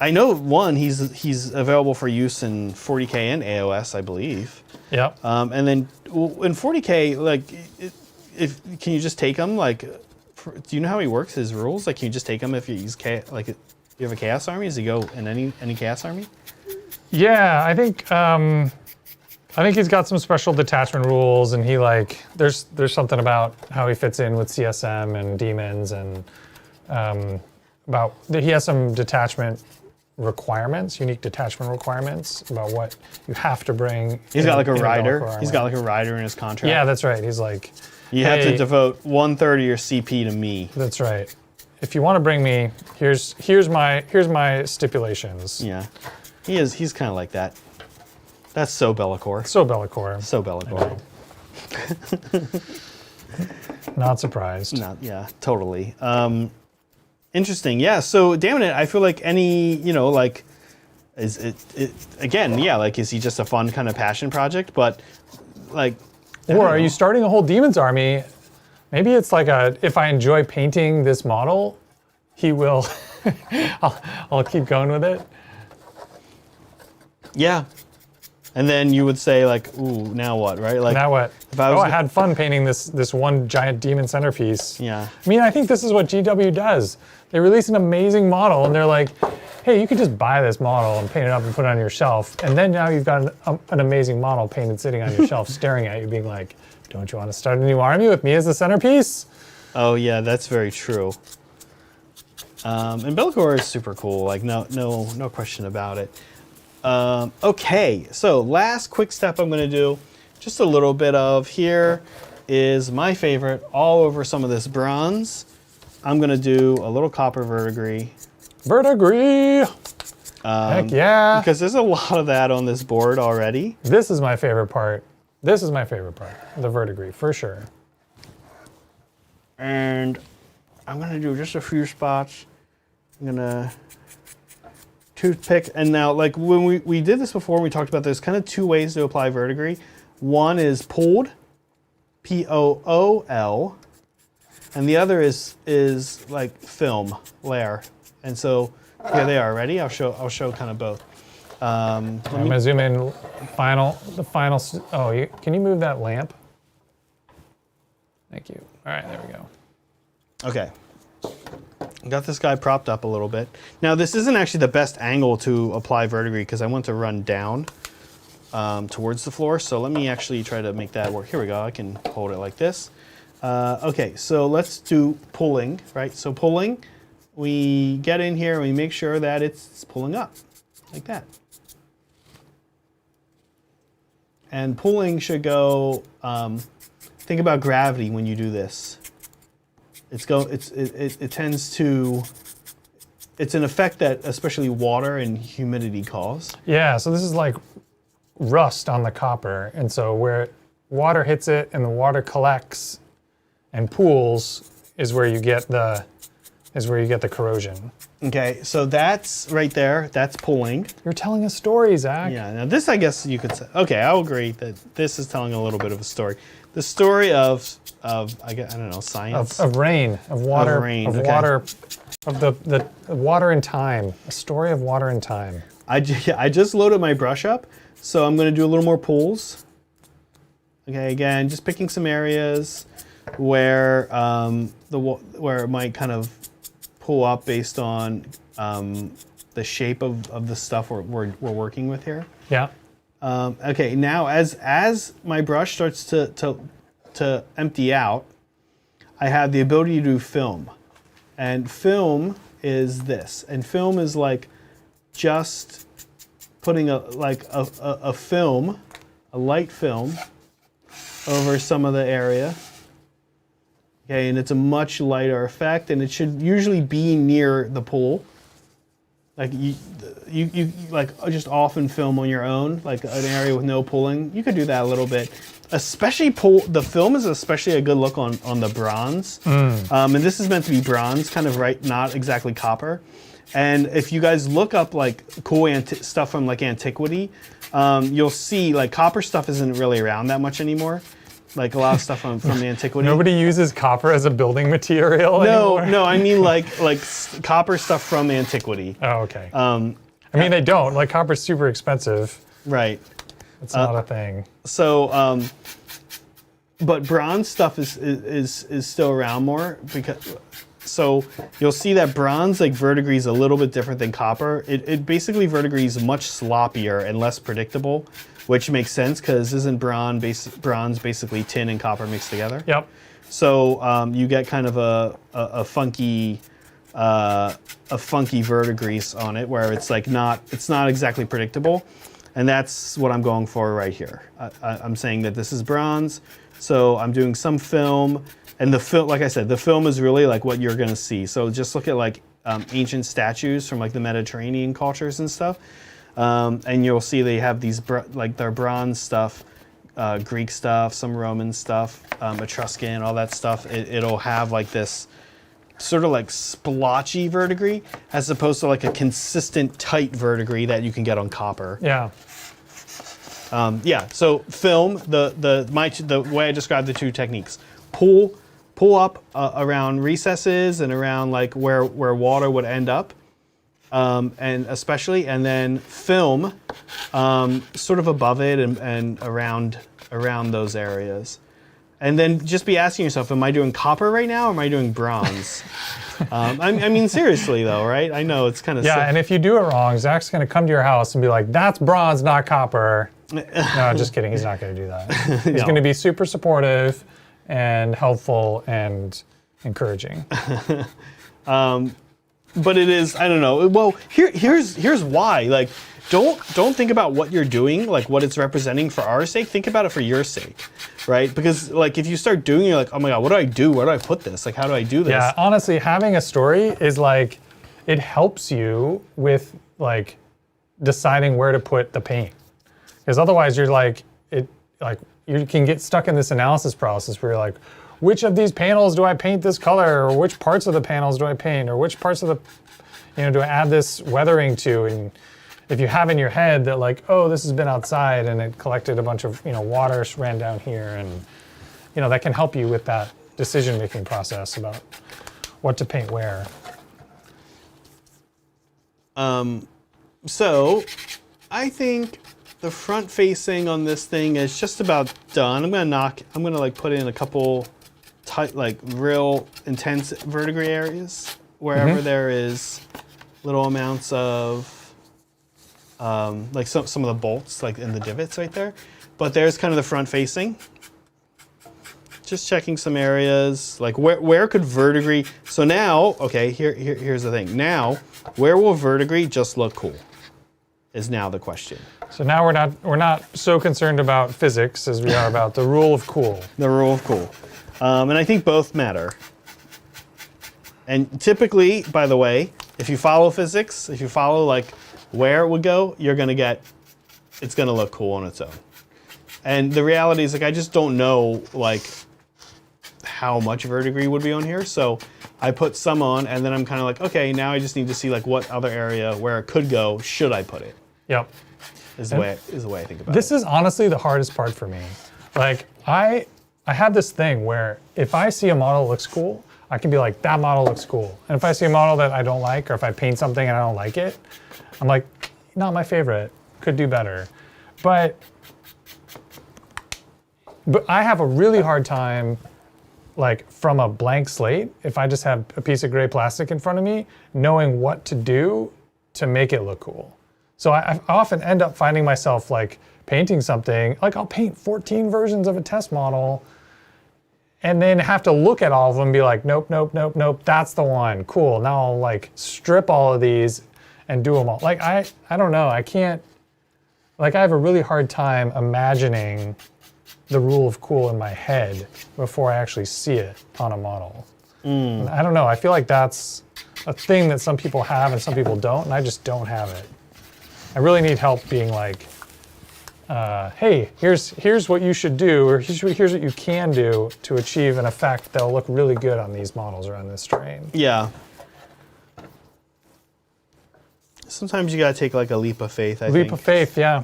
I know he's available for use in 40K and AOS, I believe. Yep. And then in 40K, like, can you just take him? Like, do you know how he works? His rules? Like, can you just take him if you use you have a Chaos Army? Does he go in any Chaos Army? Yeah, I think he's got some special detachment rules, and there's something about how he fits in with CSM and demons, and he has some detachment requirements, unique detachment requirements about what you have to bring. He's got like a rider. He's got like a rider in his contract. Yeah, that's right. He's like, you have to devote 1/3 of your CP to me. That's right. If you want to bring me, here's my stipulations. Yeah, he's kind of like that. That's so Bellicor. So Bellicor. So Bellicor. Not surprised. Yeah, totally. Interesting. Yeah. So, Daminate, I feel like is it again? Yeah. Like, is he just a fun kind of passion project? But like, or are you starting a whole demons army? Maybe it's like if I enjoy painting this model, he will. I'll keep going with it. Yeah. And then you would say like, ooh, now what, right? Like, now what? If I had fun painting this one giant demon centerpiece. Yeah. I mean, I think this is what GW does. They release an amazing model, and they're like, hey, you could just buy this model and paint it up and put it on your shelf, and then now you've got an amazing model painted sitting on your shelf, staring at you, being like, don't you want to start a new army with me as the centerpiece? Oh yeah, that's very true. And Bellicor is super cool. Like, no question about it. Okay, so last quick step I'm going to do, just a little bit of, here is my favorite, all over some of this bronze. I'm going to do a little copper verdigris. Verdigris! Heck yeah! Because there's a lot of that on this board already. This is my favorite part. The verdigris, for sure. And I'm going to do just a few spots. I'm going to toothpick, and now, like, when we did this before, we talked about there's kind of two ways to apply verdigris. One is pulled, Pool, and the other is like film layer. And so here they are. Ready? I'll show kind of both. I'm gonna zoom in. The final. Oh, can you move that lamp? Thank you. All right, there we go. Okay. Got this guy propped up a little bit. Now, this isn't actually the best angle to apply verdigris because I want to run down towards the floor. So let me actually try to make that work. Here we go. I can hold it like this. Okay, so let's do pulling, right? So pulling, we get in here and we make sure that it's pulling up like that. And pulling should go, think about gravity when you do this. It tends to, it's an effect that especially water and humidity cause. Yeah, so this is like rust on the copper, and so where water hits it and the water collects and pools is where you get the corrosion. Okay, so that's right there. That's pulling. You're telling a story, Zach. Yeah. Now this, I guess you could say. Okay, I'll agree that this is telling a little bit of a story. The story of I don't know, science. Of rain, of water, of rain, of okay. water, of the water in time. A story of water in time. I just loaded my brush up, so I'm going to do a little more pulls. Okay, again, just picking some areas where where it might kind of pull up based on the shape of the stuff we're working with here. Yeah. Okay, now as my brush starts to empty out, I have the ability to do film. And film is this. And film is like just putting a film, a light film, over some of the area. Okay, and it's a much lighter effect, and it should usually be near the pool. Like you like just often film on your own, like an area with no pooling. You could do that a little bit. Especially the film is especially a good look on the bronze. And this is meant to be bronze, kind of right, not exactly copper. And if you guys look up like cool stuff from like antiquity, you'll see like copper stuff isn't really around that much anymore. Like a lot of stuff from the antiquity. Nobody uses copper as a building material anymore? No, I mean like copper stuff from antiquity. Oh, okay. I mean, they don't. Like, copper's super expensive. Right. It's not a thing. So, but bronze stuff is still around more because. So you'll see that bronze, like verdigris, is a little bit different than copper. It basically verdigris is much sloppier and less predictable, which makes sense because isn't bronze basically tin and copper mixed together? Yep. So you get kind of a funky verdigris on it, where it's like it's not exactly predictable, and that's what I'm going for right here. I'm saying that this is bronze, so I'm doing some film. And the film, like I said, the film is really like what you're gonna see. So just look at like ancient statues from like the Mediterranean cultures and stuff, and you'll see they have these like their bronze stuff, Greek stuff, some Roman stuff, Etruscan, all that stuff. It'll have like this sort of like splotchy verdigris, as opposed to like a consistent tight verdigris that you can get on copper. Yeah. Yeah. So film, the way I described the two techniques: pull up around recesses and around like where water would end up, and then film sort of above it and around those areas. And then just be asking yourself, am I doing copper right now or am I doing bronze? I mean, seriously though, right? I know it's kind of Yeah, and if you do it wrong, Zach's going to come to your house and be like, that's bronze, not copper. No, just kidding. He's not going to do that. He's going to be super supportive and helpful and encouraging. But it is, I don't know. Well, here's why. Like, don't think about what you're doing, like what it's representing for our sake. Think about it for your sake, right? Because like if you start doing, you're like, oh my God, what do I do? Where do I put this? Like, how do I do this? Yeah, honestly, having a story is like, it helps you with like deciding where to put the paint. Because otherwise you're like, you can get stuck in this analysis process where you're like, which of these panels do I paint this color? Or which parts of the panels do I paint? Or which parts of the, do I add this weathering to? And if you have in your head that like, oh, this has been outside and it collected a bunch of, water ran down here, and, that can help you with that decision-making process about what to paint where. So I think the front facing on this thing is just about done. I'm gonna like put in a couple tight, like real intense verdigris areas wherever there is little amounts of like some of the bolts like in the divots right there. But there's kind of the front facing. Just checking some areas, like where could verdigris, so now, okay, here's the thing. Now, where will verdigris just look cool? Is now the question. So now we're not so concerned about physics as we are about the rule of cool. The rule of cool. And I think both matter. And typically, by the way, if you follow physics, if you follow like where it would go, it's gonna look cool on its own. And the reality is like, I just don't know like how much verdigris would be on here. So I put some on and then I'm kind of like, okay, now I just need to see like what other area where it could go, should I put it? Yep. Is the way I think about it. This is honestly the hardest part for me. Like I have this thing where if I see a model that looks cool, I can be like, that model looks cool. And if I see a model that I don't like, or if I paint something and I don't like it, I'm like, not my favorite, could do better. But I have a really hard time, like from a blank slate, if I just have a piece of gray plastic in front of me, knowing what to do to make it look cool. So I often end up finding myself like painting something, like I'll paint 14 versions of a test model, and then have to look at all of them and be like, nope, nope, nope, nope, that's the one. Cool. Now I'll like strip all of these and do them all. Like I don't know. I can't. Like I have a really hard time imagining the rule of cool in my head before I actually see it on a model. I don't know. I feel like that's a thing that some people have and some people don't, and I just don't have it. I really need help being like, hey, here's what you should do, or here's what you can do to achieve an effect that'll look really good on these models or on this terrain. Yeah. Sometimes you gotta take like a leap of faith, I think. Leap of faith, yeah.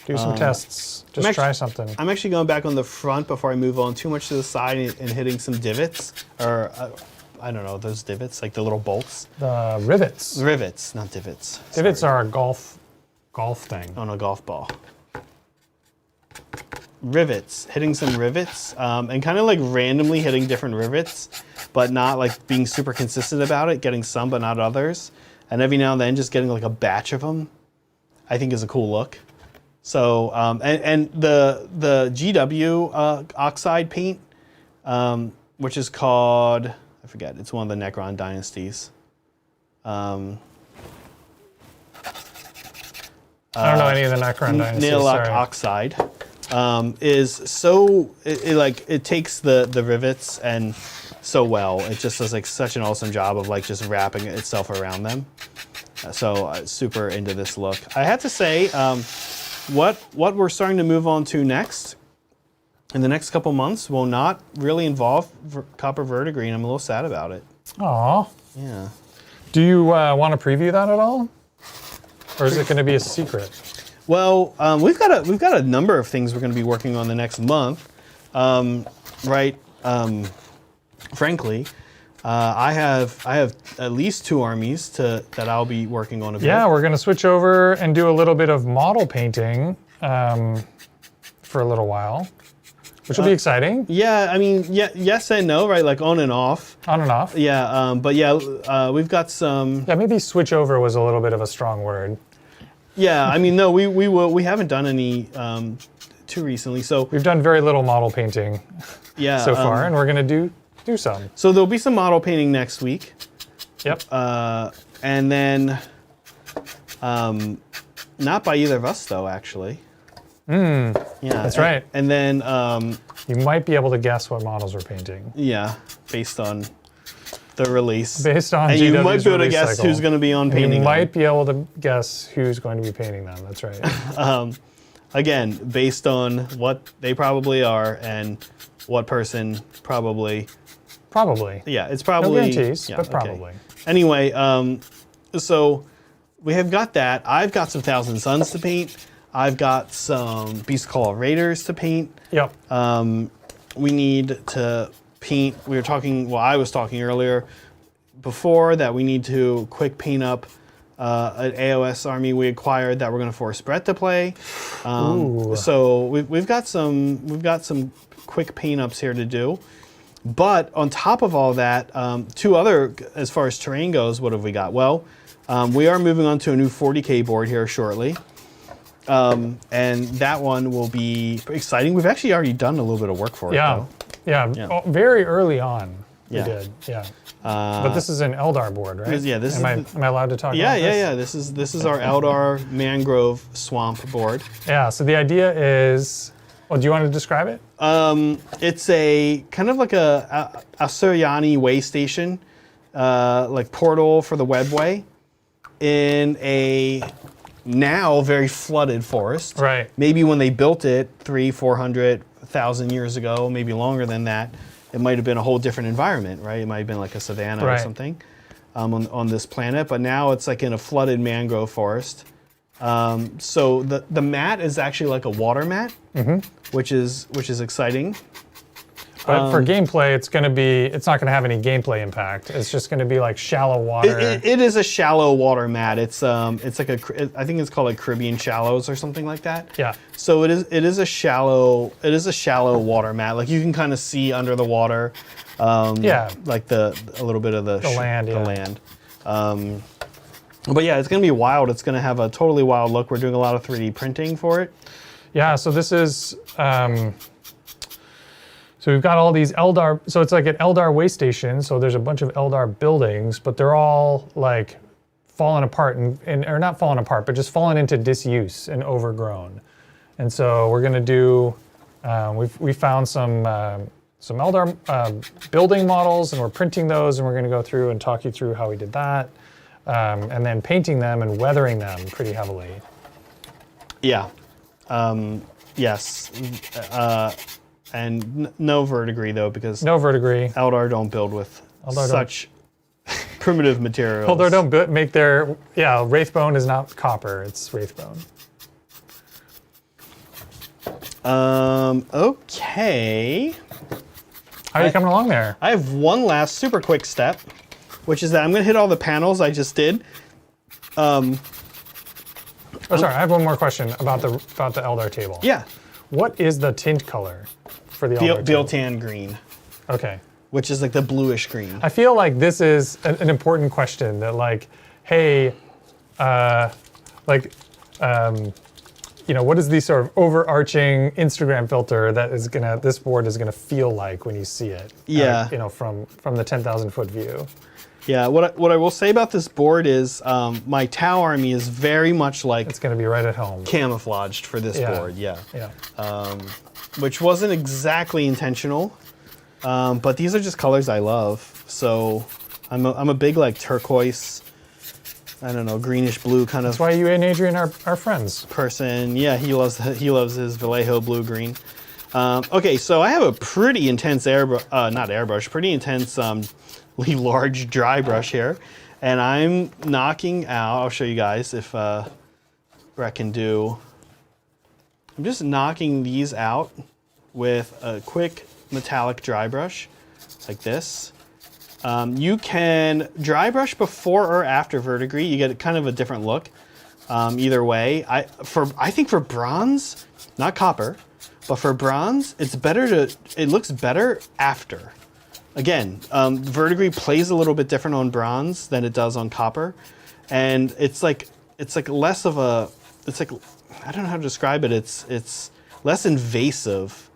Do some tests. Just try something. I'm actually going back on the front before I move on too much to the side and hitting some divots, or I don't know, those divots, like the little bolts. The rivets. Rivets, not divots. Divots are a golf thing. On a golf ball. Rivets, hitting some rivets, and kind of like randomly hitting different rivets, but not like being super consistent about it, getting some but not others. And every now and then just getting like a batch of them, I think is a cool look. So, and the GW oxide paint, which is called, I forget, it's one of the Necron dynasties. I don't know any of the Necron dynasties. Nailock oxide is so, it takes the rivets and so well. It just does like such an awesome job of like just wrapping itself around them. So super into this look. I have to say, what we're starting to move on to next, in the next couple months, will not really involve copper verdigris. I'm a little sad about it. Aw. Yeah. Do you want to preview that at all? Or is it going to be a secret? Well, we've got a number of things we're going to be working on the next month, right? Frankly, I have at least 2 armies that I'll be working on a bit. Yeah, we're going to switch over and do a little bit of model painting for a little while, which will be exciting. Yeah, I mean, yes and no, right? Like on and off. On and off. Yeah, but yeah, we've got some. Yeah, maybe switch over was a little bit of a strong word. Yeah, I mean, no, we haven't done any too recently, so we've done very little model painting so far, and we're going to do some. So there'll be some model painting next week. Yep. And then, not by either of us though, actually. Yeah, that's right. And then, you might be able to guess what models we're painting. yeah, based on the release. Based on and GW's you might be able to release guess cycle. who's going to be on painting. You might them. be able to guess who's going to be painting them. That's right. Again, based on what they probably are and what person probably. Probably. Yeah, it's No probably. guarantees, Yeah, but okay. probably. Anyway, so we have got that. I've got some Thousand Suns to paint. I've got some Beast Call Raiders to paint. Yep. We need to paint. I was talking earlier before that we need to quick paint up an AOS army we acquired that we're going to force Brett to play. So we've got some quick paint ups here to do. But on top of all that, 2 other, as far as terrain goes, what have we got? Well, we are moving on to a new 40K board here shortly. And that one will be exciting. We've actually already done a little bit of work for it, though. Yeah. Oh, very early on we Yeah. did. Yeah. But this is an Eldar board, right? Yeah, this am I allowed to talk Yeah, about yeah, this? yeah. This is our Eldar Mangrove Swamp board. Yeah, so the idea is, well, do you want to describe it? It's a kind of like a Suryani way station, like portal for the webway in a now very flooded forest. Right. Maybe when they built it 300,000-400,000 years ago, maybe longer than that, it might have been a whole different environment, right? It might have been like a savanna or something on this planet, but now it's like in a flooded mangrove forest. So the mat is actually like a water mat, which is exciting. But for gameplay, it's not going to have any gameplay impact. It's just going to be like shallow water. It is a shallow water mat. It's like I think it's called like Caribbean shallows or something like that. Yeah. So it is a shallow water mat. Like you can kind of see under the water. Like a little bit of the land. The land. But yeah, it's going to be wild. It's going to have a totally wild look. We're doing a lot of 3D printing for it. Yeah. So this is. So we've got all these Eldar, so it's like an Eldar waste station, so there's a bunch of Eldar buildings, but they're all like falling apart, or not falling apart, but just falling into disuse and overgrown. And so we're gonna do, we found some Eldar building models, and we're printing those, and we're gonna go through and talk you through how we did that, and then painting them and weathering them pretty heavily. Yeah. Yes. And no verdigris though, because No verdigris. Eldar don't build with such primitive materials. Eldar don't make their, Wraithbone is not copper, it's Wraithbone. Okay. How are you coming along there? I have one last super quick step, which is that I'm gonna hit all the panels I just did. Oh, sorry, I have one more question about the Eldar table. Yeah. What is the tint color for the Eldar table? Biltan green, Okay. which is like the bluish green. I feel like this is an important question that like, hey, what is the sort of overarching Instagram filter that is this board is gonna feel like when you see it? Yeah. From the 10,000 foot view. Yeah, what I will say about this board is my Tau army is very much like It's gonna be right at home. camouflaged for this board, yeah. Which wasn't exactly intentional, but these are just colors I love. So I'm a big like turquoise, I don't know, greenish blue kind of That's why you and Adrian are friends. person. Yeah, he loves his Vallejo blue green. Okay, so I have a pretty intense pretty intense large dry brush here, and I'm knocking out, I'll show you guys if what I can do. I'm just knocking these out with a quick metallic dry brush like this. You can dry brush before or after verdigris. You get kind of a different look either way. I think for bronze, not copper, but for bronze, it looks better after. Again, verdigris plays a little bit different on bronze than it does on copper, and it's like less of a, it's like, I don't know how to describe it. It's less invasive.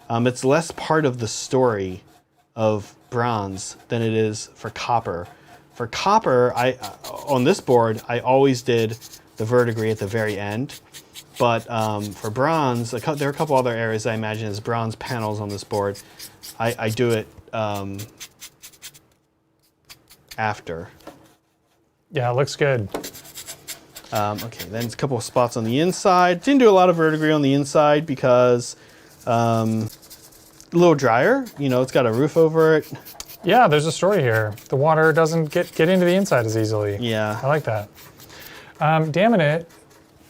It's less part of the story of bronze than it is for copper. For copper, on this board, I always did the verdigris at the very end. But for bronze, there are a couple other areas I imagine as bronze panels on this board. I do it after. Yeah, it looks good. Okay, then a couple of spots on the inside. Didn't do a lot of verdigris on the inside because a little drier. It's got a roof over it. Yeah, there's a story here. The water doesn't get into the inside as easily. Yeah. I like that. Damn it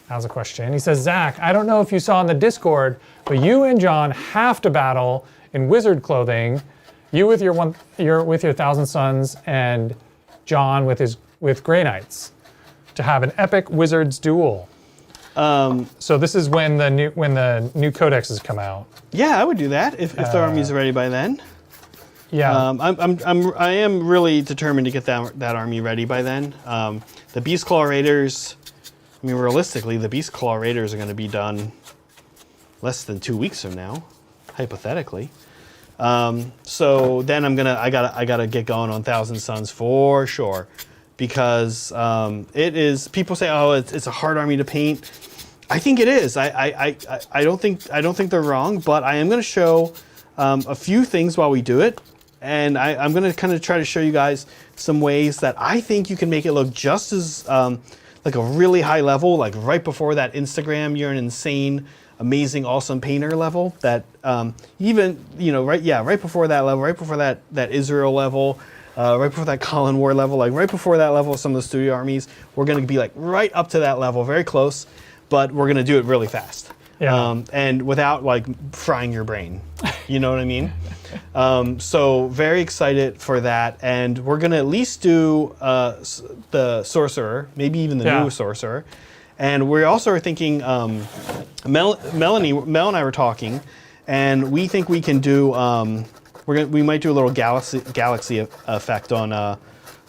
has a question. He says, Zach, I don't know if you saw in the Discord, but you and John have to battle in wizard clothing. You with your 1,000 Suns, and John with Grey Knights, to have an epic wizards duel. So this is when the new codexes come out. Yeah, I would do that if the army's ready by then. Yeah. I am really determined to get that army ready by then. The Beastclaw Raiders, I mean, realistically, the Beastclaw Raiders are going to be done less than 2 weeks from now, hypothetically. So then I gotta get going on 1,000 Suns for sure, because it is. People say, oh, it's a hard army to paint. I think it is. I don't think they're wrong, but I am going to show a few things while we do it, and I'm going to kind of try to show you guys some ways that I think you can make it look just as like a really high level, like right before that Instagram, you're an insane, amazing, awesome painter level. That even right before that level, right before that Israel level. Right before that Colin War level, like right before that level of some of the studio armies, we're going to be like right up to that level, very close, but we're going to do it really fast. Yeah. And without like frying your brain. You know what I mean? So very excited for that. And we're going to at least do the Sorcerer, maybe even the new Sorcerer. And we also are thinking, Mel and I were talking, and we think we can do, we might do a little galaxy effect on a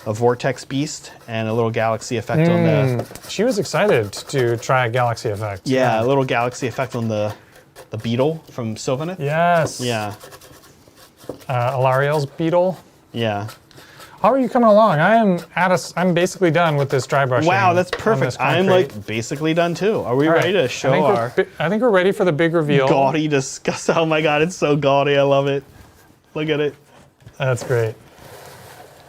Vortex Beast and a little galaxy effect on the... She was excited to try a galaxy effect. Yeah, a little galaxy effect on the Beetle from Sylvaneth. Yes. Yeah. Alariel's beetle. Yeah. How are you coming along? I'm basically done with this dry brushing. Wow, that's perfect. I'm like basically done too. Are we ready to show I think we're ready for the big reveal. gaudy disgust? Oh my God, it's so gaudy. I love it. Look at it. That's great.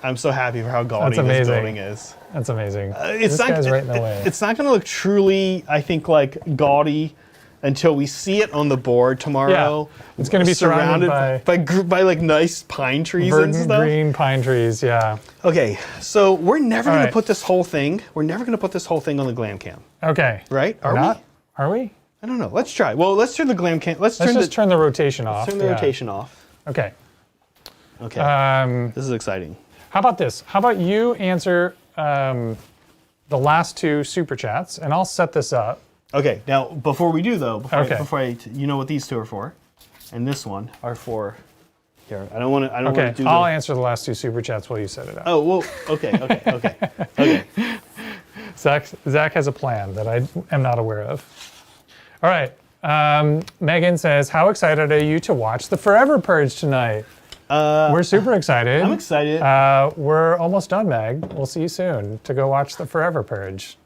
I'm so happy for how gaudy this building is. That's amazing. It's this not, guy's right in the way. It's not going to look truly, I think, like gaudy until we see it on the board tomorrow. Yeah. It's going to be surrounded by like nice pine trees and stuff. Green pine trees, yeah. Okay, so we're never going to put this whole thing. We're never going to put this whole thing on the glam cam. Okay. Right? Are we? Are we? I don't know. Let's try. Well, let's turn the glam cam. Let's just turn the rotation off. Turn the rotation off. Okay. Okay. This is exciting. How about this? How about you answer the last two super chats, and I'll set this up. Okay. Now, before we do though, you know what these two are for, and this one are for. Here, I don't want to. I don't want to do. I'll answer the last two super chats while you set it up. Oh well. Okay. Zach has a plan that I am not aware of. All right. Megan says, "How excited are you to watch the Forever Purge tonight?" We're super excited. I'm excited. We're almost done, Meg. We'll see you soon to go watch the Forever Purge.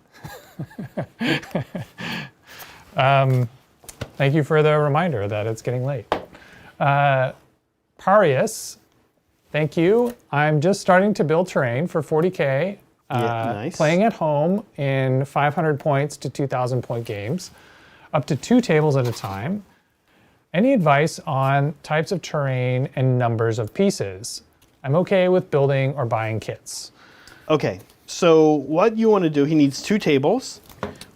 Thank you for the reminder that it's getting late. Parius, thank you. I'm just starting to build terrain for 40K. Nice. Playing at home in 500 points to 2,000 point games, up to 2 tables at a time. Any advice on types of terrain and numbers of pieces? I'm okay with building or buying kits. Okay, so what you want to do, he needs 2 tables.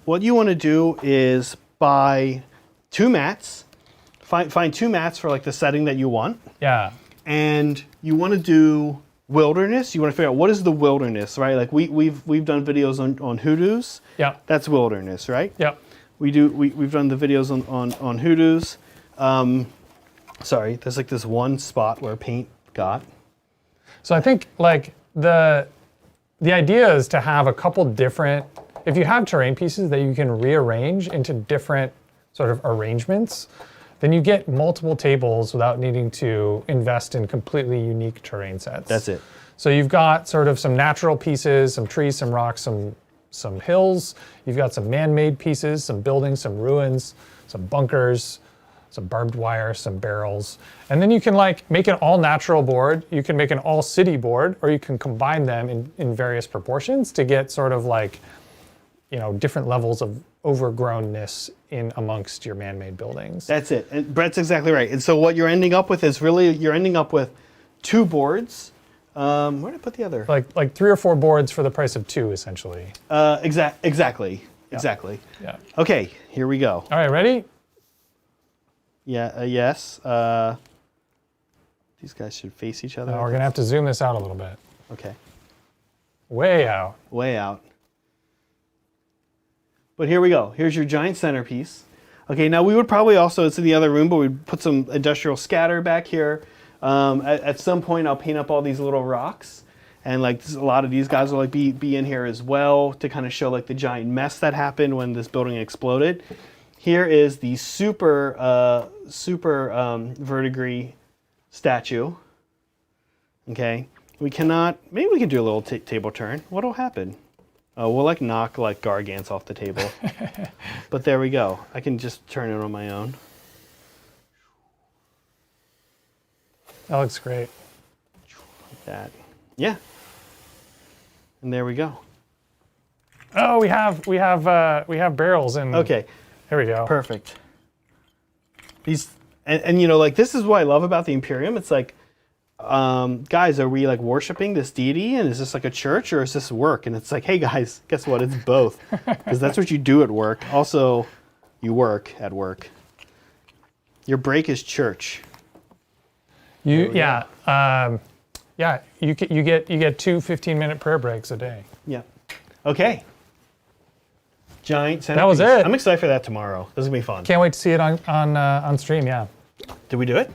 What you want to do is buy 2 mats. Find 2 mats for like the setting that you want. Yeah. And you want to do wilderness. You want to figure out what is the wilderness, right? Like we've done videos on hoodoos. Yeah. That's wilderness, right? Yeah. We've done the videos on hoodoos. Sorry, there's like this one spot where paint got. So I think like the idea is to have a couple different, if you have terrain pieces that you can rearrange into different sort of arrangements, then you get multiple tables without needing to invest in completely unique terrain sets. That's it. So you've got sort of some natural pieces, some trees, some rocks, some hills. You've got some man-made pieces, some buildings, some ruins, some bunkers, some barbed wire, some barrels. And then you can like make an all natural board, you can make an all city board, or you can combine them in various proportions to get sort of like, you know, different levels of overgrownness in amongst your man-made buildings. That's it. And Brett's exactly right. And so what you're ending up with is really, you're ending up with 2 boards. Where did I put the other? Like 3 or 4 boards for the price of 2, essentially. Exactly. Yeah. Exactly. Yeah. Okay, here we go. All right, ready? Yeah, yes. These guys should face each other. Now we're gonna have to zoom this out a little bit. Okay. Way out. Way out. But here we go. Here's your giant centerpiece. Okay, now we would probably also, it's in the other room, but we'd put some industrial scatter back here. At some point, I'll paint up all these little rocks. And like a lot of these guys will like be in here as well to kind of show like the giant mess that happened when this building exploded. Here is the super Verdigris statue. Okay, we cannot, maybe we can do a little table turn. What'll happen? Oh, we'll like knock like Gargants off the table. But there we go. I can just turn it on my own. That looks great. Like that. Yeah. And there we go. Oh, we have barrels and. Okay. Here we go. Perfect. These and you know, like this is what I love about the Imperium. It's like, guys, are we like worshiping this deity, and is this like a church, or is this work? And it's like, hey guys, guess what? It's both, because that's what you do at work. Also, you work at work. Your break is church. You You get 2 15-minute prayer breaks a day. Yeah. Okay. Giant centerpiece. That was it. I'm excited for that tomorrow. This is gonna be fun. Can't wait to see it on stream. Yeah. Did we do it?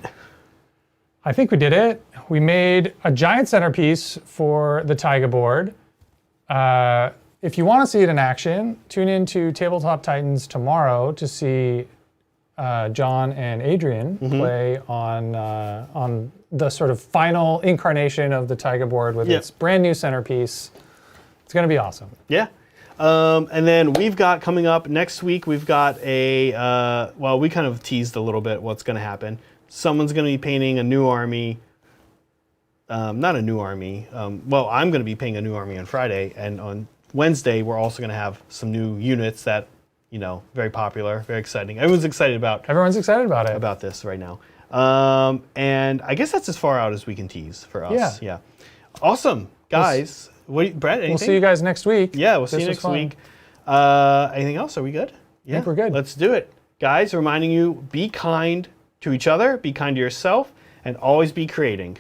I think we did it. We made a giant centerpiece for the Taiga board. If you want to see it in action, tune in to Tabletop Titans tomorrow to see John and Adrian play on the sort of final incarnation of the Taiga board with its brand new centerpiece. It's going to be awesome. Yeah. And then we've got coming up next week, we've got a, well, we kind of teased a little bit what's going to happen. Someone's going to be painting a new army. Not a new army. Well, I'm going to be painting a new army on Friday. And on Wednesday, we're also going to have some new units that, you know, very popular, very exciting. Everyone's excited about this right now. And I guess that's as far out as we can tease for us. Yeah. Awesome. Guys. Brett, anything? We'll see you guys next week. Yeah, we'll see you next week. Anything else? Are we good? Yeah, I think we're good. Let's do it. Guys, reminding you, be kind to each other, be kind to yourself, and always be creating.